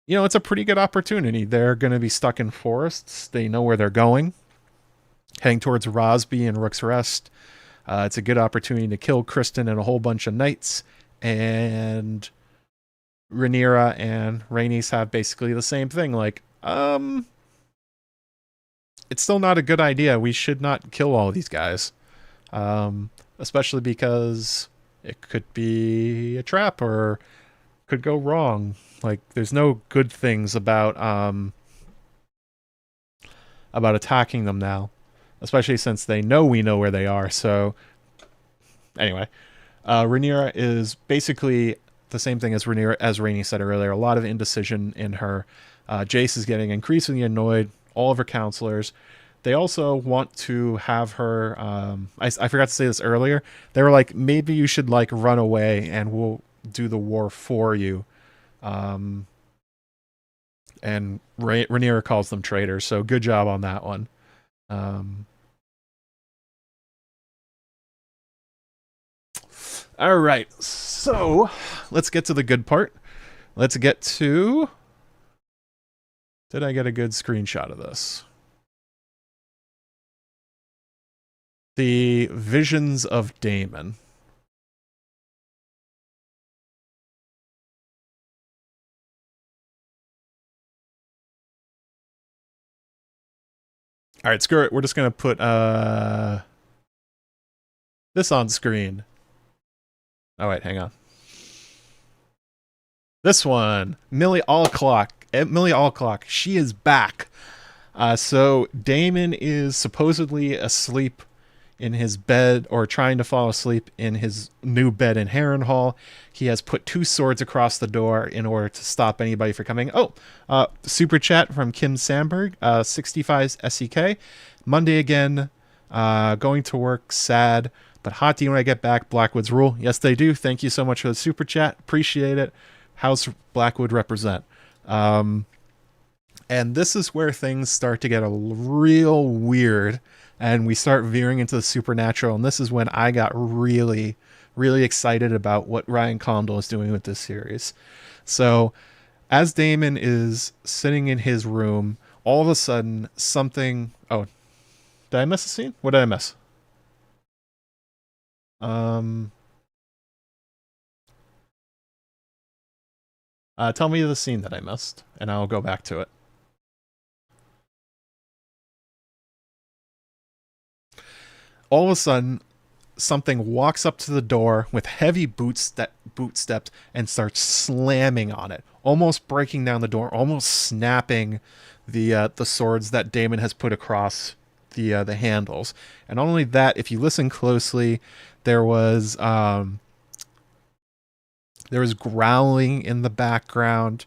it's a pretty good opportunity. They're going to be stuck in forests. They know where they're going, heading towards Rosby and Rook's Rest. It's a good opportunity to kill Kristen and a whole bunch of knights. And Rhaenyra and Rhaenys have basically the same thing. Like, it's still not a good idea. We should not kill all these guys. Especially because it could be a trap or could go wrong. Like, there's no good things about attacking them now, especially since they know we know where they are. So, anyway, Rhaenyra is basically the same thing as Rainey said earlier. A lot of indecision in her. Jace is getting increasingly annoyed. All of her counselors. They also want to have her. I forgot to say this earlier. They were like, maybe you should like run away, and we'll do the war for you. And Rhaenyra calls them traitors. So good job on that one. All right, so let's get to the good part. Let's get to. Did I get a good screenshot of this? The visions of Daemon. All right, screw it. We're just gonna put this on screen. Oh, wait, hang on. This one, Millie Alcock. Millie Alcock, she is back. So Damon is supposedly asleep in his bed, or trying to fall asleep in his new bed in Harrenhal. He has put 2 swords across the door in order to stop anybody from coming. Super chat from Kim Sandberg, 65 SEK. Monday again, going to work, sad, but hot tea when I get back. Blackwoods rule. Yes, they do. Thank you so much for the super chat. Appreciate it. How's Blackwood represent? And this is where things start to get a real weird, and we start veering into the supernatural. And this is when I got really, really excited about what Ryan Condal is doing with this series. So as Damon is sitting in his room, all of a sudden something... Oh, did I miss a scene? What did I miss? Tell me the scene that I missed, and I'll go back to it. All of a sudden, something walks up to the door with heavy boot steps and starts slamming on it, almost breaking down the door, almost snapping the swords that Damon has put across the handles. And not only that, if you listen closely, there was growling in the background,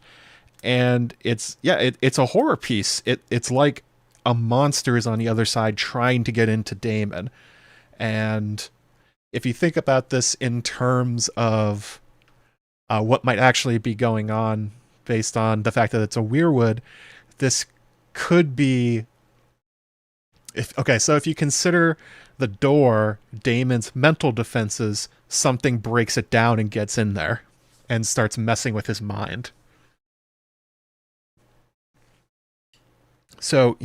and it's a horror piece. It's like a monster is on the other side trying to get into Damon. And if you think about this in terms of what might actually be going on based on the fact that it's a weirwood, this could be... So if you consider the door Damon's mental defenses, something breaks it down and gets in there and starts messing with his mind. So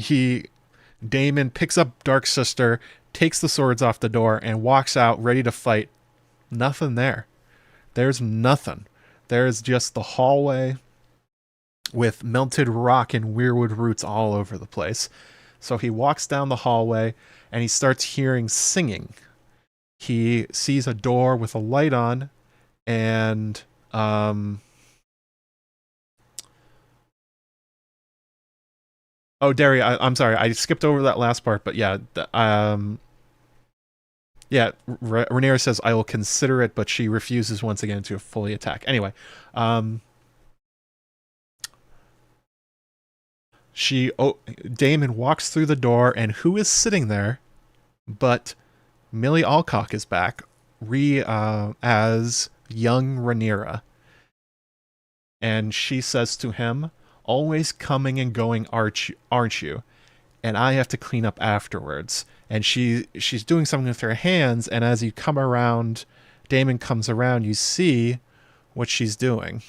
Damon picks up Dark Sister, takes the swords off the door, and walks out ready to fight. Nothing there. There's nothing. There's just the hallway with melted rock and weirwood roots all over the place. So he walks down the hallway and he starts hearing singing. He sees a door with a light on, and oh, Derry, I'm sorry, I skipped over that last part, but yeah, Rhaenyra says, I will consider it, but she refuses once again to fully attack. Anyway, Damon walks through the door, and who is sitting there but Millie Alcock is back, as young Rhaenyra. And she says to him, always coming and going, aren't you? And I have to clean up afterwards. And she's doing something with her hands, and as you come around, Damon comes around, you see what she's doing.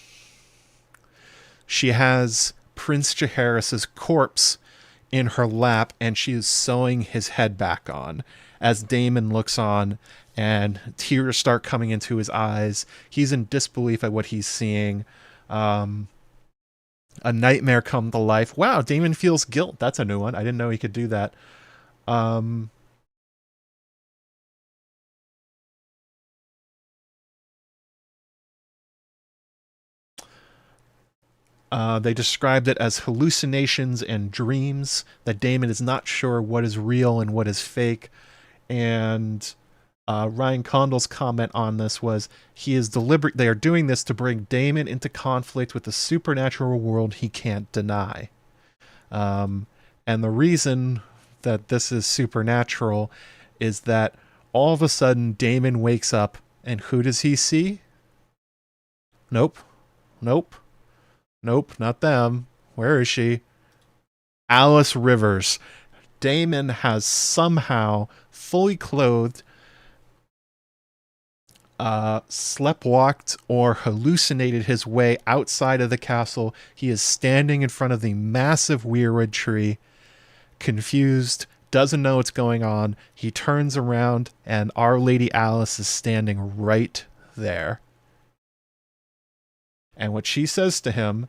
She has Prince Jaehaerys's corpse in her lap, and she is sewing his head back on. As Damon looks on, and tears start coming into his eyes, he's in disbelief at what he's seeing. A nightmare come to life. Wow, Damon feels guilt. That's a new one. I didn't know he could do that. They described it as hallucinations and dreams, that Damon is not sure what is real and what is fake. And Ryan Condal's comment on this was, he is deliberate. They are doing this to bring Damon into conflict with the supernatural world he can't deny. And the reason that this is supernatural is that all of a sudden Damon wakes up, and who does he see? Nope, not them. Where is she? Alice Rivers. Damon has somehow fully clothed, sleptwalked or hallucinated his way outside of the castle. He is standing in front of the massive weirwood tree, confused, doesn't know what's going on. He turns around, and Our Lady Alice is standing right there. And what she says to him,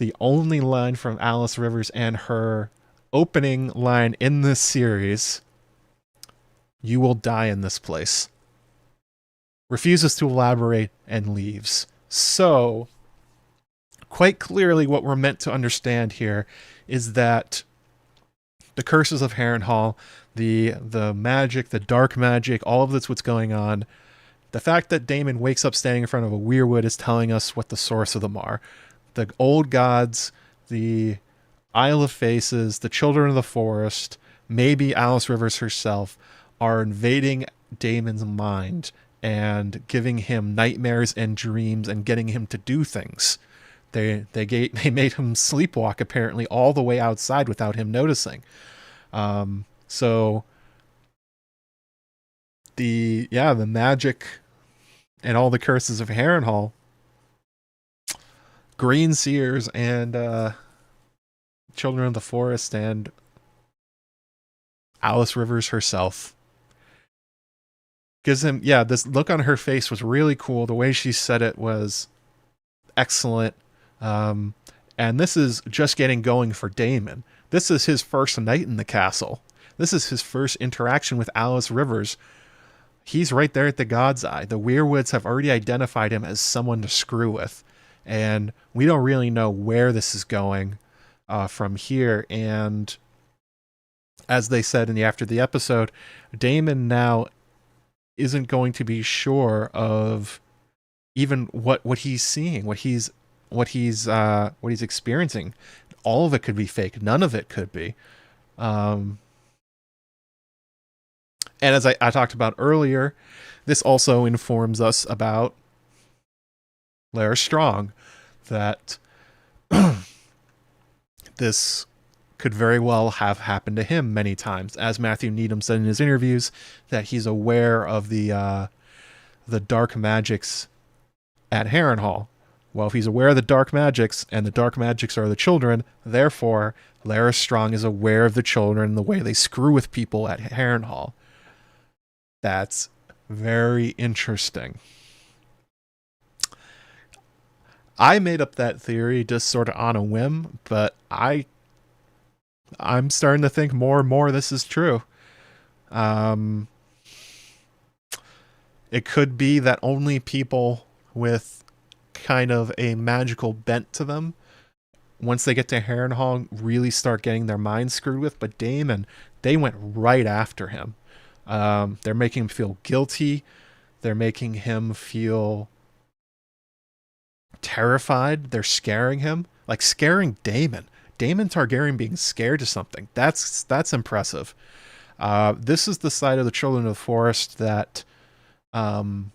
the only line from Alice Rivers and her opening line in this series, You will die in this place. Refuses to elaborate and leaves. So, quite clearly what we're meant to understand here is that the curses of Harrenhal, the magic, the dark magic, all of that's what's going on. The fact that Daemon wakes up standing in front of a weirwood is telling us what the source of them are. The old gods, the Isle of Faces, the Children of the Forest, maybe Alice Rivers herself, are invading Daemon's mind and giving him nightmares and dreams and getting him to do things. They made him sleepwalk apparently all the way outside without him noticing. So the magic and all the curses of Harrenhal, Green Seers and Children of the Forest and Alice Rivers herself gives him, this look on her face was really cool. The way she said it was excellent. And this is just getting going for Daemon. This is his first night in the castle. This is his first interaction with Alice Rivers. He's right there at the God's Eye. The Weirwoods have already identified him as someone to screw with. And we don't really know where this is going from here. And as they said after the episode, Daemon now isn't going to be sure of even what he's seeing, what he's experiencing. All of it could be fake. None of it could be. And as I talked about earlier, this also informs us about Larys Strong, that this could very well have happened to him many times. As Matthew Needham said in his interviews, that he's aware of the dark magics at Harrenhal. Well, if he's aware of the dark magics, and the dark magics are the children, therefore, Larys Strong is aware of the children and the way they screw with people at Harrenhal. That's very interesting. I made up that theory just sort of on a whim, but I'm starting to think more and more this is true. It could be that only people with kind of a magical bent to them, once they get to Harrenhal, really start getting their minds screwed with. But Daemon, they went right after him. They're making him feel guilty. They're making him feel terrified. They're scaring him, like scaring Daemon. Daemon Targaryen being scared of something. That's impressive. This is the side of the Children of the Forest that doesn't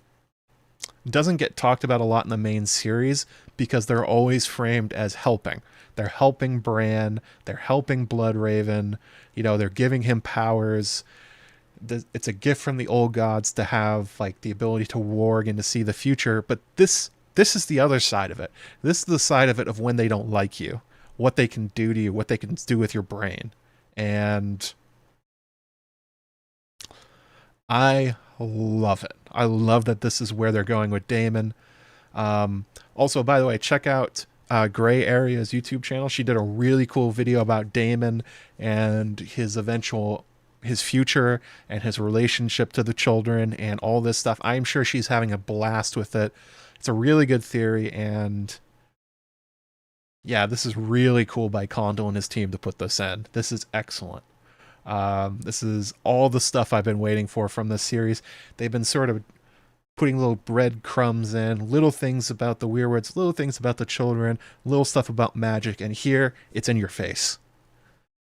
get talked about a lot in the main series, because they're always framed as helping. They're helping Bran. They're helping Bloodraven. They're giving him powers. It's a gift from the old gods to have like the ability to warg and to see the future. But this is the other side of it. This is the side of it of when they don't like you, what they can do to you, what they can do with your brain. And I love it. I love that this is where they're going with Daemon. Also, by the way, check out Gray Area's YouTube channel. She did a really cool video about Daemon and his future and his relationship to the children and all this stuff. I'm sure she's having a blast with it. It's a really good theory, and yeah, this is really cool by Condal and his team to put this in. This is excellent. This is all the stuff I've been waiting for from this series. They've been sort of putting little breadcrumbs in, little things about the Weirwoods, little things about the children, little stuff about magic, and here, it's in your face.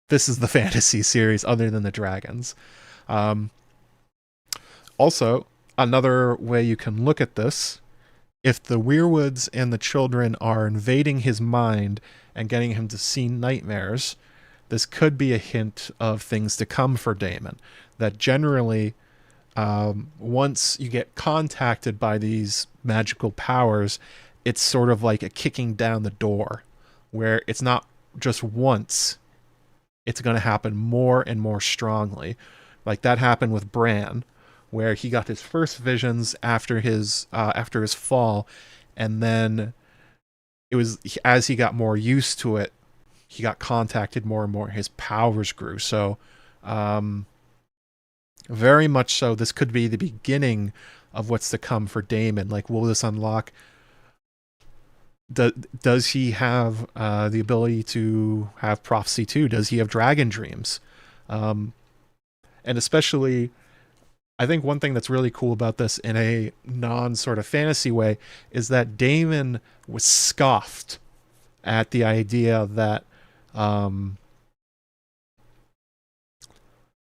This is the fantasy series other than the dragons. Also, another way you can look at this, if the Weirwoods and the children are invading his mind and getting him to see nightmares, this could be a hint of things to come for Daemon. That generally, once you get contacted by these magical powers, it's sort of like a kicking down the door, where it's not just once, it's going to happen more and more strongly. Like that happened with Bran, where he got his first visions after his fall, and then it was as he got more used to it, he got contacted more and more. His powers grew. So Very much so. This could be the beginning of what's to come for Daemon. Like, will this unlock? Does he have the ability to have prophecy too? Does he have dragon dreams? And especially, I think one thing that's really cool about this in a non sort of fantasy way is that Daemon was scoffed at the idea that of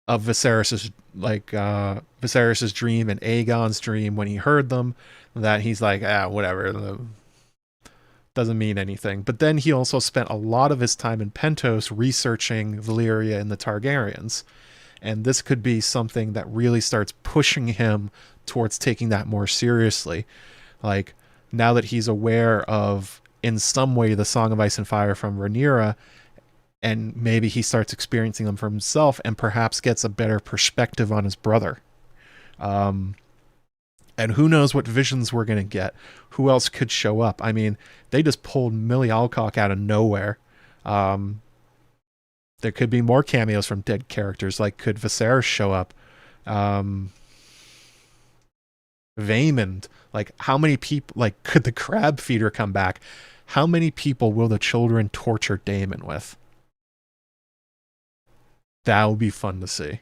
Viserys's Viserys's dream and Aegon's dream when he heard them, that he's like, whatever, doesn't mean anything. But then he also spent a lot of his time in Pentos researching Valyria and the Targaryens. And this could be something that really starts pushing him towards taking that more seriously. Like, now that he's aware of, in some way, the Song of Ice and Fire from Rhaenyra, and maybe he starts experiencing them for himself and perhaps gets a better perspective on his brother. And who knows what visions we're going to get. Who else could show up? I mean, they just pulled Millie Alcock out of nowhere. There could be more cameos from dead characters. Like, could Viserys show up? Vaemond. Like, how many people... Like, could the crab feeder come back? How many people will the children torture Daemon with? That would be fun to see.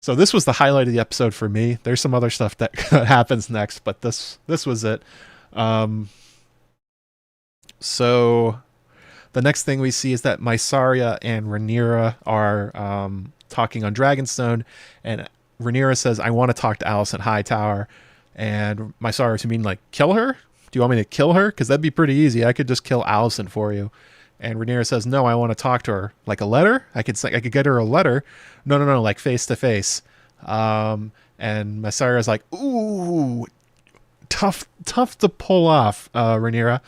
So this was the highlight of the episode for me. There's some other stuff that happens next, but this was it. So the next thing we see is that Mysaria and Rhaenyra are talking on Dragonstone, and Rhaenyra says, "I want to talk to Alicent Hightower," and Mysaria to mean like, kill her? Do you want me to kill her? Because that'd be pretty easy. I could just kill Alicent for you. And Rhaenyra says, "No, I want to talk to her. Like a letter? I could get her a letter. No, like face to face." And Mysaria's like, "Ooh, tough to pull off, Rhaenyra.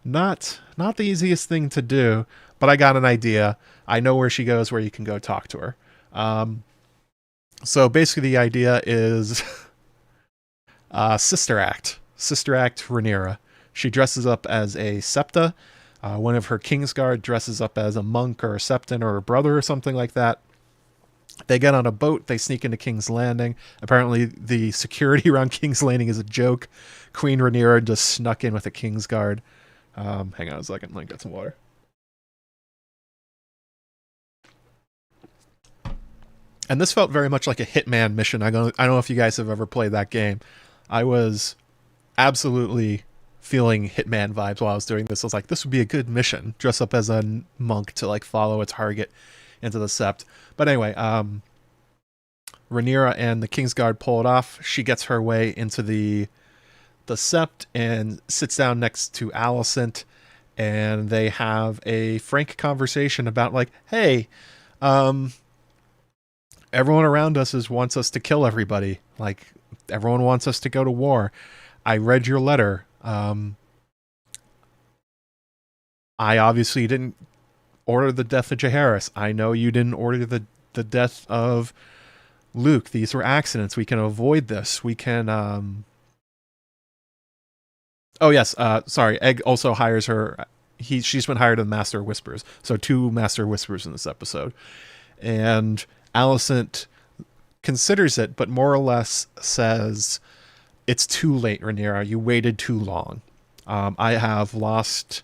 Not the easiest thing to do, but I got an idea. I know where she goes, where you can go talk to her." So basically the idea is Sister Act Rhaenyra. She dresses up as a septa. One of her Kingsguard dresses up as a monk or a septon or a brother or something like that. They get on a boat. They sneak into King's Landing. Apparently, the security around King's Landing is a joke. Queen Rhaenyra just snuck in with a Kingsguard. Hang on a second. Let me get some water. And this felt very much like a Hitman mission. I don't know if you guys have ever played that game. I was absolutely feeling Hitman vibes while I was doing this. I was like, this would be a good mission. Dress up as a monk to like follow a target into the Sept. But anyway, Rhaenyra and the Kingsguard pull it off. She gets her way into the Sept and sits down next to Alicent, and they have a frank conversation about like, hey, everyone around us wants us to kill everybody. Like, everyone wants us to go to war. I read your letter. I obviously didn't order the death of Jaehaerys. I know you didn't order the death of Luke. These were accidents. We can avoid this. We can... Oh, yes. Sorry. Egg also hires her. She's been hired as Master of Whispers. So 2 Master of Whispers in this episode. And Alicent considers it, but more or less says, it's too late, Rhaenyra. You waited too long. I have lost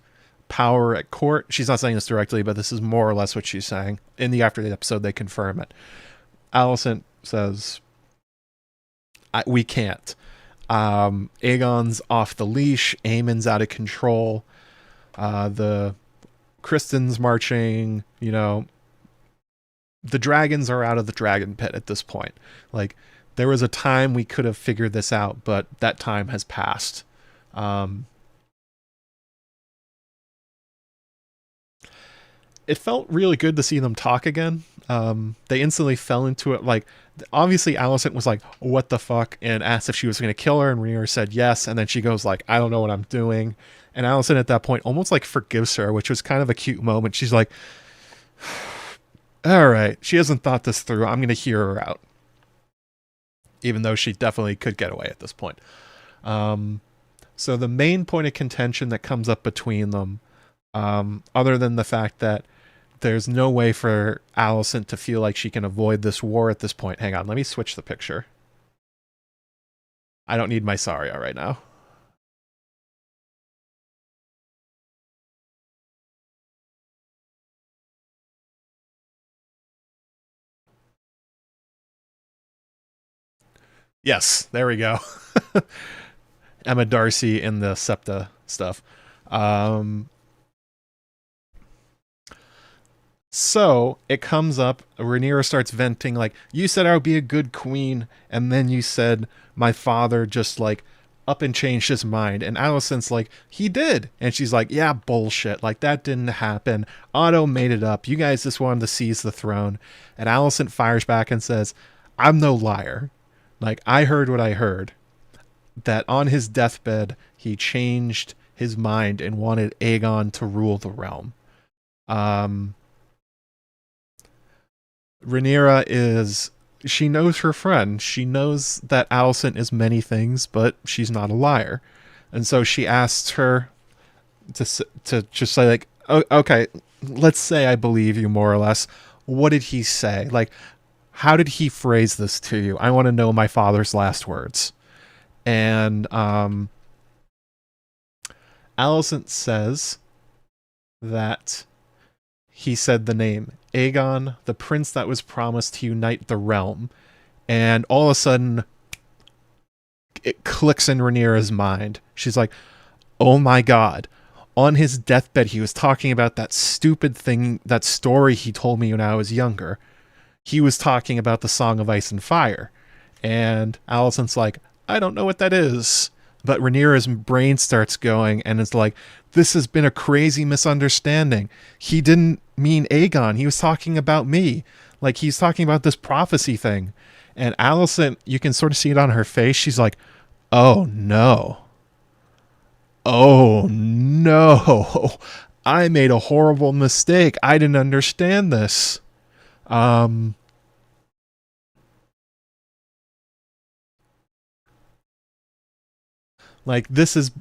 power at court. She's not saying this directly, but this is more or less what she's saying. In the after the episode, they confirm it. Alicent says, we can't. Aegon's off the leash. Aemon's out of control. The Kristen's marching. You know, the dragons are out of the dragon pit at this point. Like, there was a time we could have figured this out, but that time has passed. It felt really good to see them talk again. They instantly fell into it. Like, obviously Alicent was like, what the fuck? And asked if she was going to kill her. And Rhaenyra said yes. And then she goes like, I don't know what I'm doing. And Alicent at that point almost like forgives her, which was kind of a cute moment. She's like, all right, she hasn't thought this through. I'm going to hear her out. Even though she definitely could get away at this point. So the main point of contention that comes up between them, other than the fact that there's no way for Alicent to feel like she can avoid this war at this point. Hang on, let me switch the picture. I don't need my Saria right now. Yes, there we go. Emma Darcy in the Septa stuff. So it comes up, Rhaenyra starts venting, like, you said I would be a good queen, and then you said my father just, like, up and changed his mind. And Alicent's like, he did. And she's like, yeah, bullshit. Like, that didn't happen. Otto made it up. You guys just wanted to seize the throne. And Alicent fires back and says, I'm no liar. Like, I heard what I heard. That on his deathbed, he changed his mind and wanted Aegon to rule the realm. Rhaenyra she knows her friend. She knows that Alicent is many things, but she's not a liar. And so she asks her to just say, like, oh, okay, let's say I believe you more or less. What did he say? Like, how did he phrase this to you? I want to know my father's last words. And Alicent says that he said the name Aegon, the prince that was promised to unite the realm. And all of a sudden, it clicks in Rhaenyra's mind. She's like, oh my god. On his deathbed, he was talking about that stupid thing, that story he told me when I was younger. He was talking about the Song of Ice and Fire. And Alicent's like, I don't know what that is. But Rhaenyra's brain starts going, and it's like, this has been a crazy misunderstanding. He didn't mean Aegon. He was talking about me. Like, he's talking about this prophecy thing. And Alicent, you can sort of see it on her face. She's like, oh no. Oh no. I made a horrible mistake. I didn't understand this. Like, this is...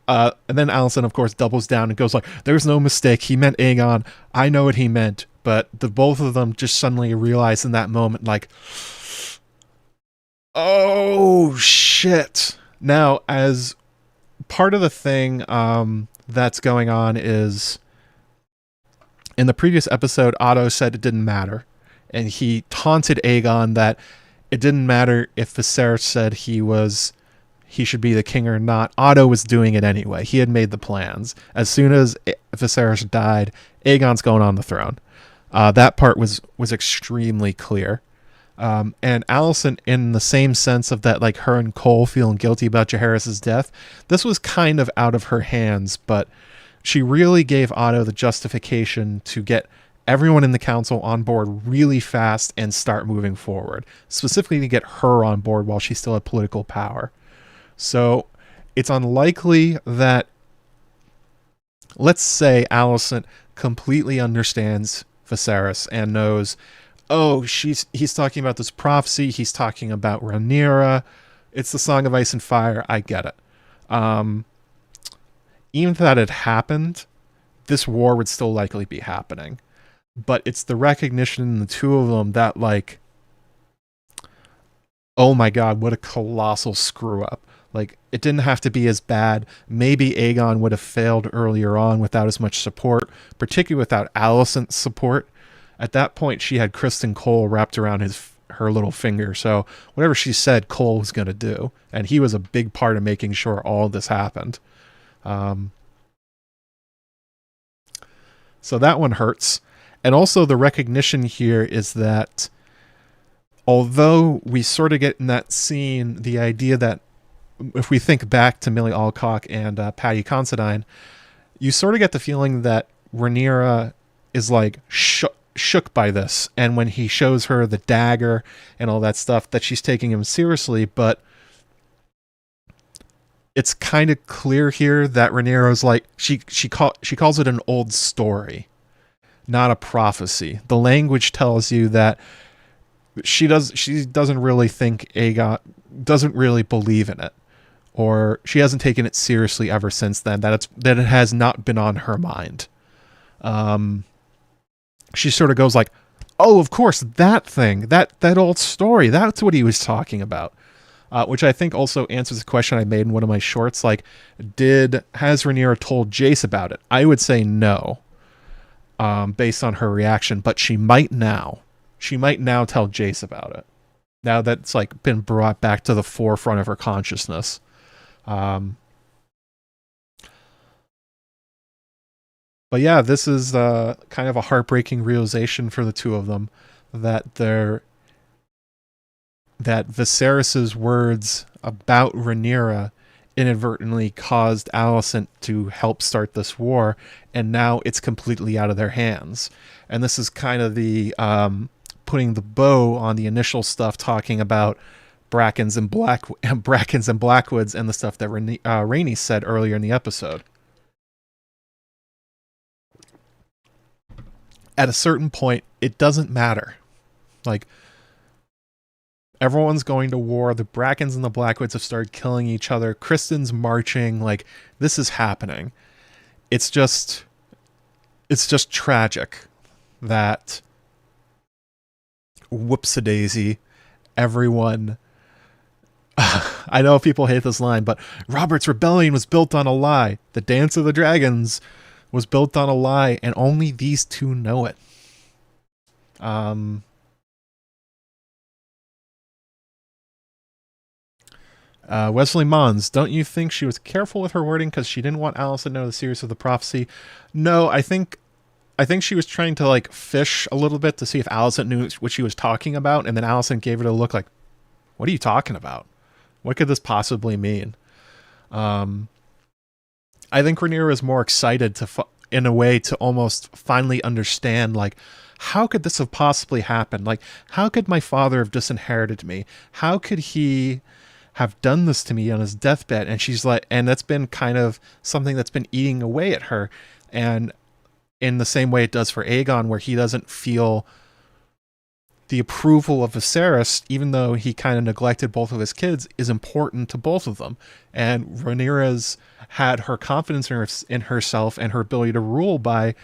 and then Alicent, of course, doubles down and goes like, there's no mistake. He meant Aegon. I know what he meant. But the both of them just suddenly realize in that moment, like, oh, shit. Now, as part of the thing that's going on is, in the previous episode, Otto said it didn't matter. And he taunted Aegon that it didn't matter if Viserys said he should be the king or not. Otto was doing it anyway. He had made the plans. As soon as Viserys died, Aegon's going on the throne. That part was extremely clear. And Alicent, in the same sense of that, like, her and Cole feeling guilty about Jaehaerys' death, this was kind of out of her hands, but she really gave Otto the justification to get everyone in the council on board really fast and start moving forward, specifically to get her on board while she still had political power. So it's unlikely that, let's say, Alicent completely understands Viserys and knows, oh, he's talking about this prophecy, he's talking about Rhaenyra, it's the Song of Ice and Fire, I get it. Even if that had happened, this war would still likely be happening. But it's the recognition in the two of them that, like, oh my god, what a colossal screw up. Like, it didn't have to be as bad. Maybe Aegon would have failed earlier on without as much support, particularly without Alicent's support. At that point, she had Criston Cole wrapped around her little finger, so whatever she said, Cole was going to do. And he was a big part of making sure all this happened. So that one hurts. And also the recognition here is that although we sort of get in that scene the idea that if we think back to Millie Alcock and Paddy Considine, you sort of get the feeling that Rhaenyra is like shook by this. And when he shows her the dagger and all that stuff, that she's taking him seriously. But it's kind of clear here that Rhaenyra's like, she calls it an old story, not a prophecy. The language tells you that she doesn't really think Aegon, doesn't really believe in it, or she hasn't taken it seriously ever since then, that it has not been on her mind. she sort of goes like, oh, of course, that thing, that old story, that's what he was talking about. Which I think also answers a question I made in one of my shorts. Like, has Rhaenyra told Jace about it? I would say no, based on her reaction, but she might now. She might now tell Jace about it. Now that's like been brought back to the forefront of her consciousness. But yeah, this is kind of a heartbreaking realization for the two of them that Viserys's words about Rhaenyra inadvertently caused Alicent to help start this war, and now it's completely out of their hands. And this is kind of the putting the bow on the initial stuff, talking about Brackens and Blackwoods and the stuff that Rhaenys said earlier in the episode. At a certain point, it doesn't matter. Like, everyone's going to war. The Brackens and the Blackwoods have started killing each other. Kristen's marching. Like, this is happening. It's just tragic that whoopsie-daisy, everyone... I know people hate this line, but Robert's rebellion was built on a lie. The Dance of the Dragons was built on a lie, and only these two know it. Wesley Mons, don't you think she was careful with her wording because she didn't want Alicent to know the series of the prophecy? No, I think she was trying to like fish a little bit to see if Alicent knew what she was talking about, and then Alicent gave it a look like, what are you talking about? What could this possibly mean? I think Rhaenyra is more excited in a way to almost finally understand, like, how could this have possibly happened? Like, how could my father have disinherited me? How could he have done this to me on his deathbed? And she's like, and that's been kind of something that's been eating away at her. And in the same way it does for Aegon, where he doesn't feel the approval of Viserys, even though he kind of neglected both of his kids, is important to both of them. And Rhaenyra's had her confidence in herself and her ability to rule by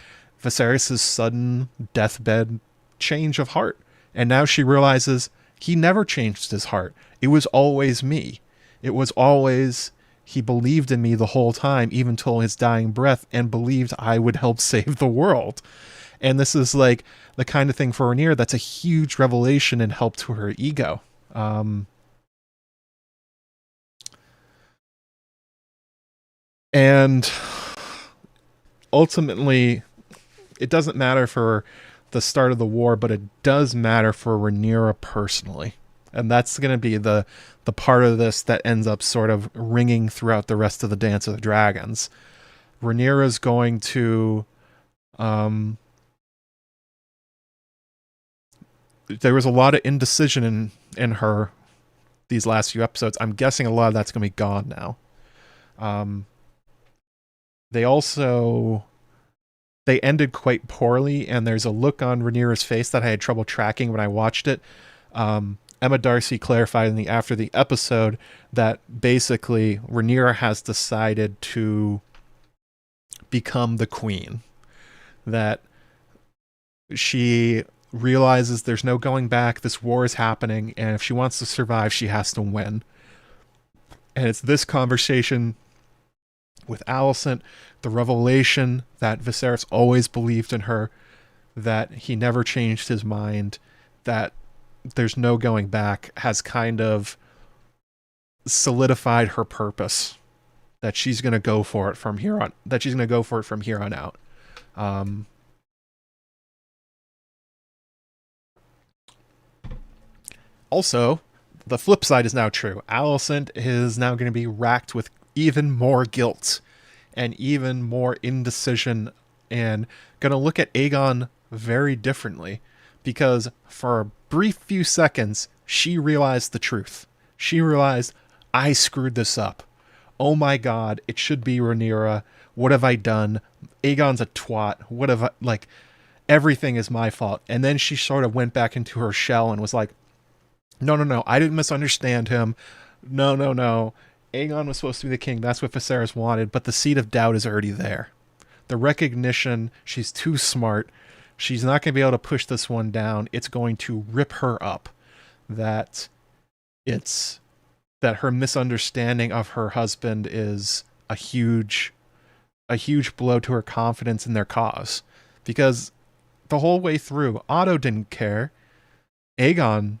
Viserys' sudden deathbed change of heart. And now she realizes he never changed his heart. It was always me. It was always, he believed in me the whole time, even till his dying breath, and believed I would help save the world. And this is like the kind of thing for Rhaenyra that's a huge revelation and help to her ego. And ultimately, it doesn't matter for the start of the war, but it does matter for Rhaenyra personally. And that's going to be the part of this that ends up sort of ringing throughout the rest of the Dance of the Dragons. Rhaenyra's going to... there was a lot of indecision in her these last few episodes. I'm guessing a lot of that's going to be gone now. They ended quite poorly, and there's a look on Rhaenyra's face that I had trouble tracking when I watched it. Emma Darcy clarified after the episode that basically Rhaenyra has decided to become the queen. That she realizes there's no going back, this war is happening, and if she wants to survive, she has to win. And it's this conversation with Alicent, the revelation that Viserys always believed in her, that he never changed his mind, that there's no going back, has kind of solidified her purpose, that she's going to go for it from here on out. Also, the flip side is now true. Alicent is now going to be racked with even more guilt and even more indecision, and going to look at Aegon very differently, because for a brief few seconds, she realized the truth. She realized, I screwed this up. Oh my god, it should be Rhaenyra. What have I done? Aegon's a twat. What have I... Like, everything is my fault. And then she sort of went back into her shell and was like, no, I didn't misunderstand him. No. Aegon was supposed to be the king. That's what Viserys wanted, but the seed of doubt is already there. The recognition she's too smart, She's not going to be able to push this one down. It's going to rip her up. That it's that her misunderstanding of her husband is a huge blow to her confidence in their cause. Because the whole way through, Otto didn't care. Aegon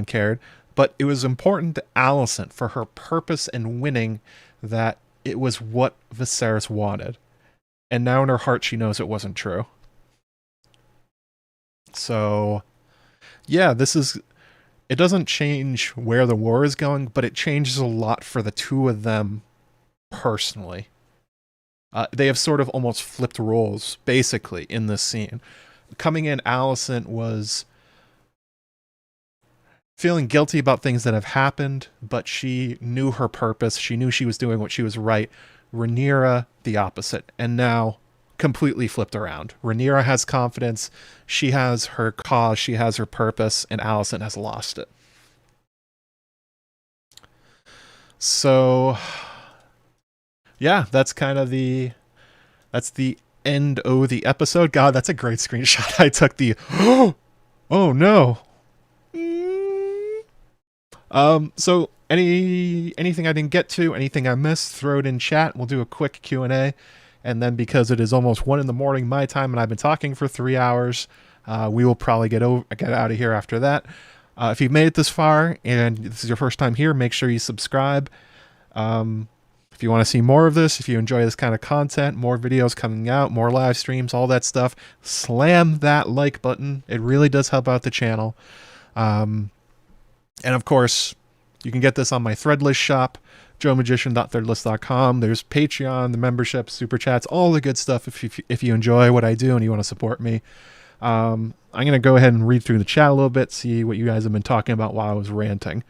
cared, but it was important to Alicent for her purpose in winning that it was what Viserys wanted. And now in her heart she knows it wasn't true. So, yeah, it doesn't change where the war is going, but it changes a lot for the two of them personally. They have sort of almost flipped roles, basically, in this scene. Coming in, Alicent was feeling guilty about things that have happened, but she knew her purpose. She knew she was doing what she was right. Rhaenyra, the opposite. And now, completely flipped around. Rhaenyra has confidence. She has her cause. She has her purpose. And Alicent has lost it. So, yeah, that's kind of that's the end of the episode. God, that's a great screenshot. I took the, oh no. So anything I didn't get to, anything I missed, throw it in chat. We'll do a quick Q&A. And then because it is almost 1 a.m. my time and I've been talking for 3 hours, we will probably get out of here after that. If you've made it this far and this is your first time here, make sure you subscribe. If you want to see more of this, if you enjoy this kind of content, more videos coming out, more live streams, all that stuff, slam that like button. It really does help out the channel. And of course, you can get this on my Threadless shop, JoeMagician.threadless.com. There's Patreon, the membership, super chats, all the good stuff if you enjoy what I do and you want to support me. I'm going to go ahead and read through the chat a little bit, see what you guys have been talking about while I was ranting.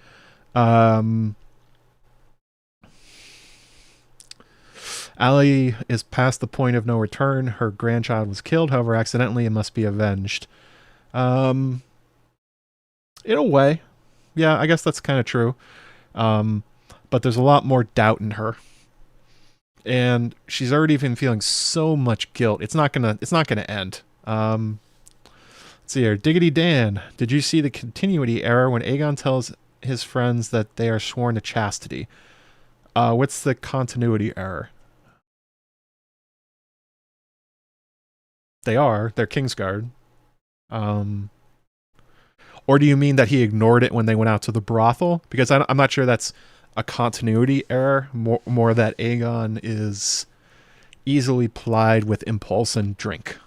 Allie is past the point of no return. Her grandchild was killed, however, accidentally, and must be avenged. In a way. Yeah, I guess that's kind of true. But there's a lot more doubt in her. And she's already been feeling so much guilt. It's not gonna end. Let's see here. Diggity Dan, did you see the continuity error when Aegon tells his friends that they are sworn to chastity? What's the continuity error? They're Kingsguard. Or do you mean that he ignored it when they went out to the brothel? Because I'm not sure that's a continuity error. More that Aegon is easily plied with impulse and drink,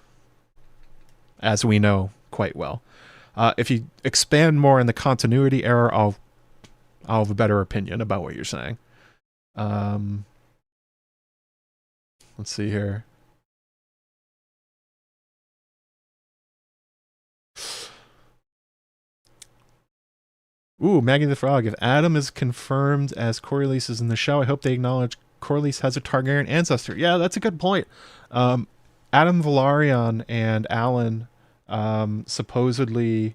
as we know quite well. If you expand more in the continuity error, I'll have a better opinion about what you're saying. Let's see here. Ooh, Maggie the Frog. If Adam is confirmed as Corlys is in the show, I hope they acknowledge Corlys has a Targaryen ancestor. Yeah, that's a good point. Adam Velaryon and Alan, supposedly,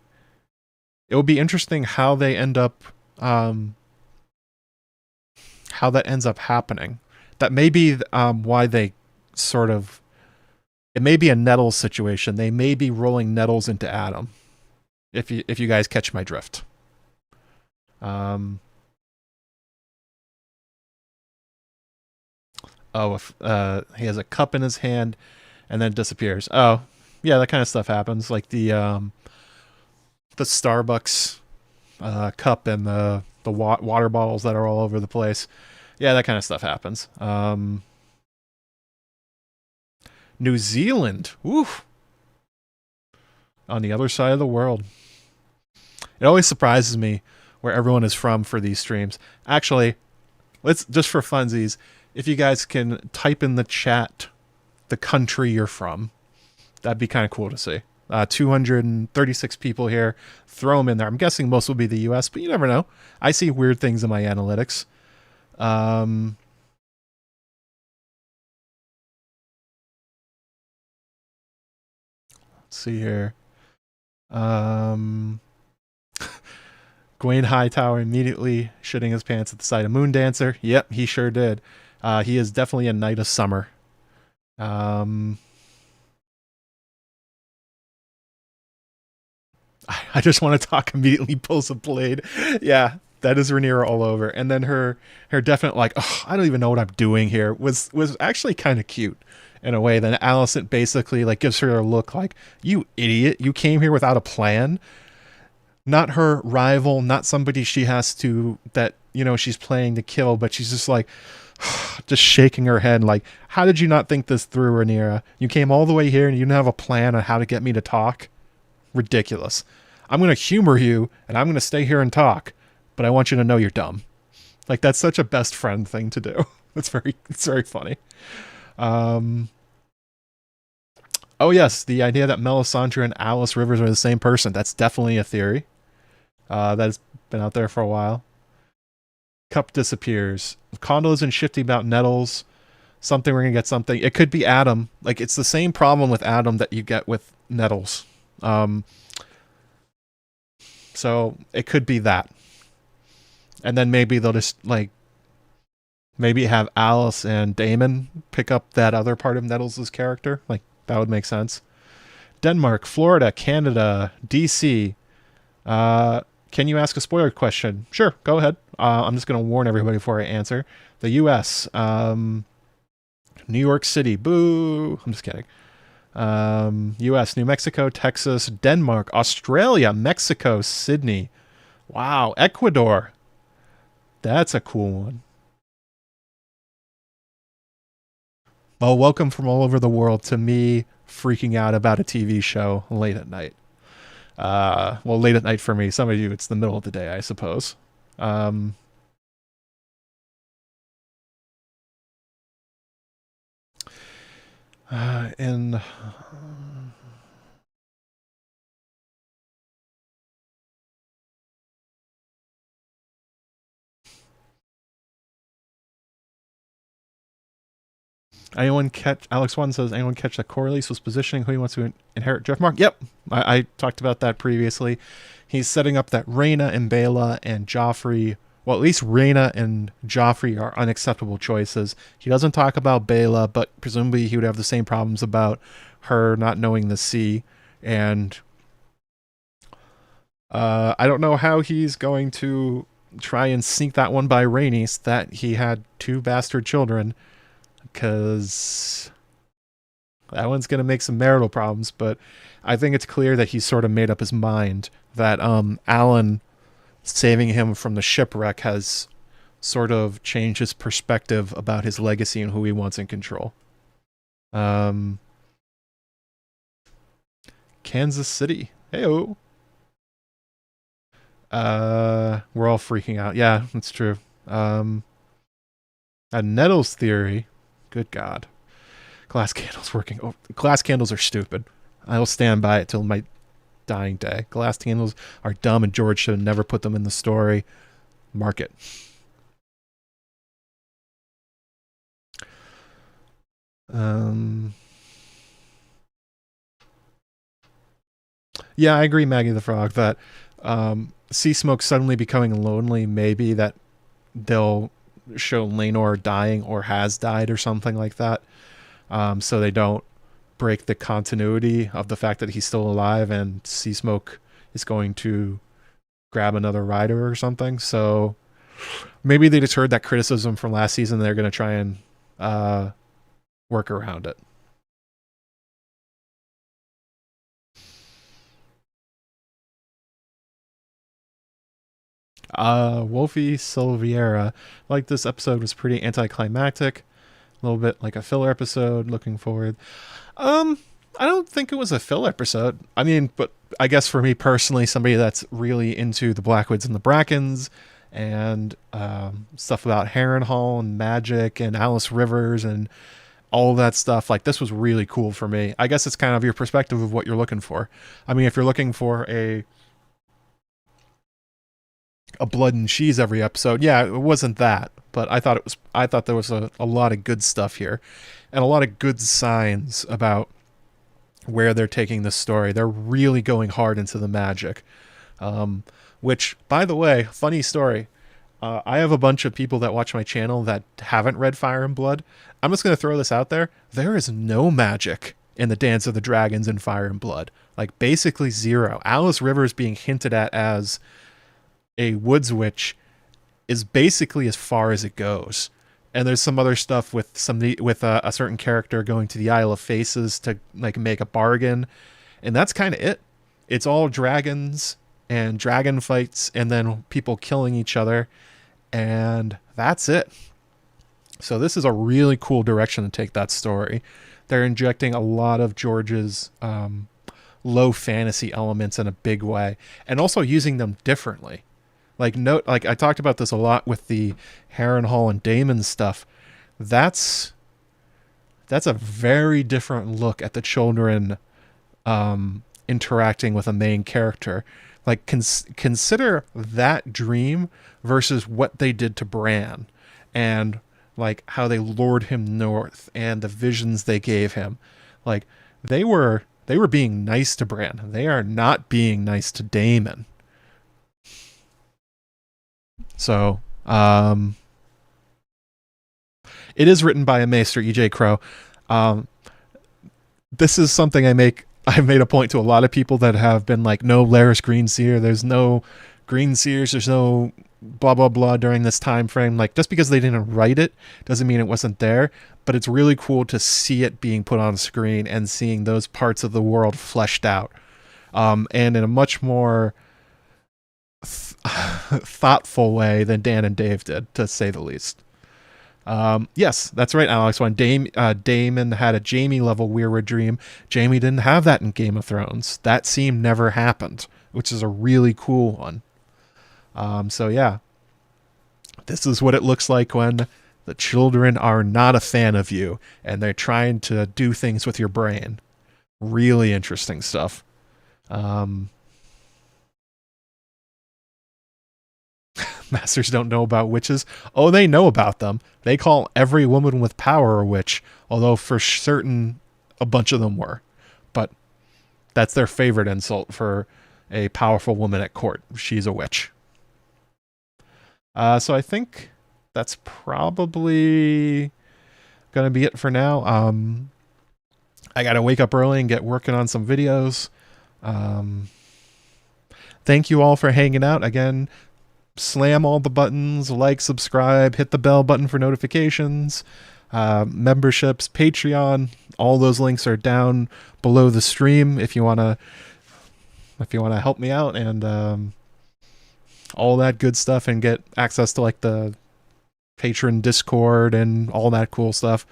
it will be interesting how they end up, how that ends up happening. That may be why they sort of, it may be a Nettles situation. They may be rolling Nettles into Adam. If you guys catch my drift. He has a cup in his hand and then disappears. Oh, yeah, that kind of stuff happens. Like the Starbucks cup and the water bottles that are all over the place. Yeah, that kind of stuff happens. New Zealand. Oof. On the other side of the world. It always surprises me where everyone is from for these streams. Actually, let's just for funsies, if you guys can type in the chat the country you're from, that'd be kind of cool to see. 236 people here. Throw them in there. I'm guessing most will be the US, but you never know. I see weird things in my analytics. Let's see here. Gawain Hightower immediately shitting his pants at the sight of Moondancer. Yep, he sure did. He is definitely a Knight of Summer. I just want to talk, immediately pulls a blade. Yeah, that is Rhaenyra all over. And then her definite like, oh, I don't even know what I'm doing here was actually kind of cute in a way. Then Alicent basically like gives her a look like, you idiot, you came here without a plan. Not her rival, not somebody she has to, that, you know, she's playing to kill, but she's just like, just shaking her head like, how did you not think this through, Rhaenyra? You came all the way here and you didn't have a plan on how to get me to talk? Ridiculous. I'm going to humor you and I'm going to stay here and talk, but I want you to know you're dumb. Like, that's such a best friend thing to do. It's very funny. Oh yes, the idea that Melisandre and Alice Rivers are the same person. That's definitely a theory. That's been out there for a while. Cup disappears. Condo's and shifty about Nettles. Something, we're gonna get something. It could be Adam. Like, it's the same problem with Adam that you get with Nettles. So it could be that. And then maybe they'll just like maybe have Alice and Damon pick up that other part of Nettles' character. Like, that would make sense. Denmark, Florida, Canada, DC. Can you ask a spoiler question? Sure, go ahead. I'm just going to warn everybody before I answer. The U.S., New York City, boo. I'm just kidding. U.S., New Mexico, Texas, Denmark, Australia, Mexico, Sydney. Wow, Ecuador. That's a cool one. Well, welcome from all over the world to me freaking out about a TV show late at night. Well, late at night for me. Some of you, it's the middle of the day, I suppose. And anyone catch, Alex One says, anyone catch that Corlys was positioning who he wants to inherit Jeff Mark? Yep. I talked about that previously. He's setting up that Rhaena and Baela and Joffrey, well, at least Rhaena and Joffrey are unacceptable choices. He doesn't talk about Baela, but presumably he would have the same problems about her not knowing the sea. And I don't know how he's going to try and sneak that one by Rhaenys, that he had 2 bastard children, because that one's going to make some marital problems. But I think it's clear that he's sort of made up his mind that Alan saving him from the shipwreck has sort of changed his perspective about his legacy and who he wants in control. Kansas City. Hey-o. We're all freaking out. Yeah, that's true. A Nettles theory. Good God. Glass candles working. Oh, glass candles are stupid. I will stand by it till my dying day. Glass candles are dumb, and George should have never put them in the story. Mark it. Yeah, I agree, Maggie the Frog, that Sea Smoke suddenly becoming lonely, maybe that they'll show Laenor dying or has died or something like that, so they don't break the continuity of the fact that he's still alive and Sea Smoke is going to grab another rider or something. So maybe they just heard that criticism from last season and they're going to try and work around it. Wolfie Silviera, like, this episode was pretty anticlimactic, a little bit like a filler episode. Looking forward. I don't think it was a filler episode. I mean, but I guess for me personally, somebody that's really into the Blackwoods and the Brackens and stuff about Harrenhal and magic and Alice Rivers and all of that stuff, like, this was really cool for me. I guess it's kind of your perspective of what you're looking for. I mean, if you're looking for a blood and cheese every episode, yeah, it wasn't that, but I thought there was a lot of good stuff here and a lot of good signs about where they're taking this story. They're really going hard into the magic, which, by the way, funny story, I have a bunch of people that watch my channel that haven't read Fire and Blood. I'm just going to throw this out there. There is no magic in the Dance of the Dragons and Fire and Blood. Like basically zero. Alice Rivers being hinted at as a woods witch is basically as far as it goes. And there's some other stuff with a certain character going to the Isle of Faces to like make a bargain, and that's kind of it. It's all dragons and dragon fights, and then people killing each other, and that's it. So this is a really cool direction to take that story. They're injecting a lot of George's low fantasy elements in a big way, and also using them differently. Like I talked about this a lot with the Harrenhal and Damon stuff. That's a very different look at the children interacting with a main character. Like consider that dream versus what they did to Bran, and like how they lured him north and the visions they gave him. Like they were being nice to Bran. They are not being nice to Damon. So, it is written by a maester, E.J. Crow. This is something I've made a point to a lot of people that have been like, no Laris Greenseer, there's no Greenseers, there's no blah, blah, blah during this time frame. Like, just because they didn't write it doesn't mean it wasn't there, but it's really cool to see it being put on screen and seeing those parts of the world fleshed out. And in a much more thoughtful way than Dan and Dave did, to say the least. Yes, that's right, Alex. When Damon had a Jaime level Weirwood dream, Jaime didn't have that in Game of Thrones. That scene never happened, which is a really cool one. So yeah, this is what it looks like when the children are not a fan of you and they're trying to do things with your brain. Really interesting stuff. Masters don't know about witches. Oh, they know about them. They call every woman with power a witch, although for certain a bunch of them were. But that's their favorite insult for a powerful woman at court. She's a witch. So I think that's probably going to be it for now. I got to wake up early and get working on some videos. Thank you all for hanging out. Again, slam all the buttons, like, subscribe, hit the bell button for notifications, memberships, Patreon. All those links are down below the stream if you want to help me out, and all that good stuff, and get access to like the patron Discord and all that cool stuff.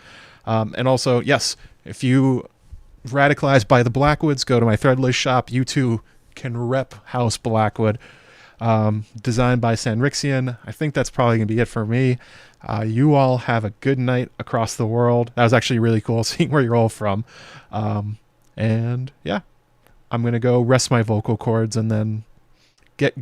And also, yes, if you radicalized by the Blackwoods, go to my Threadless shop. You too can rep House Blackwood. Designed by Sanrixian. I think that's probably going to be it for me. You all have a good night across the world. That was actually really cool seeing where you're all from. And yeah, I'm going to go rest my vocal cords and then get going.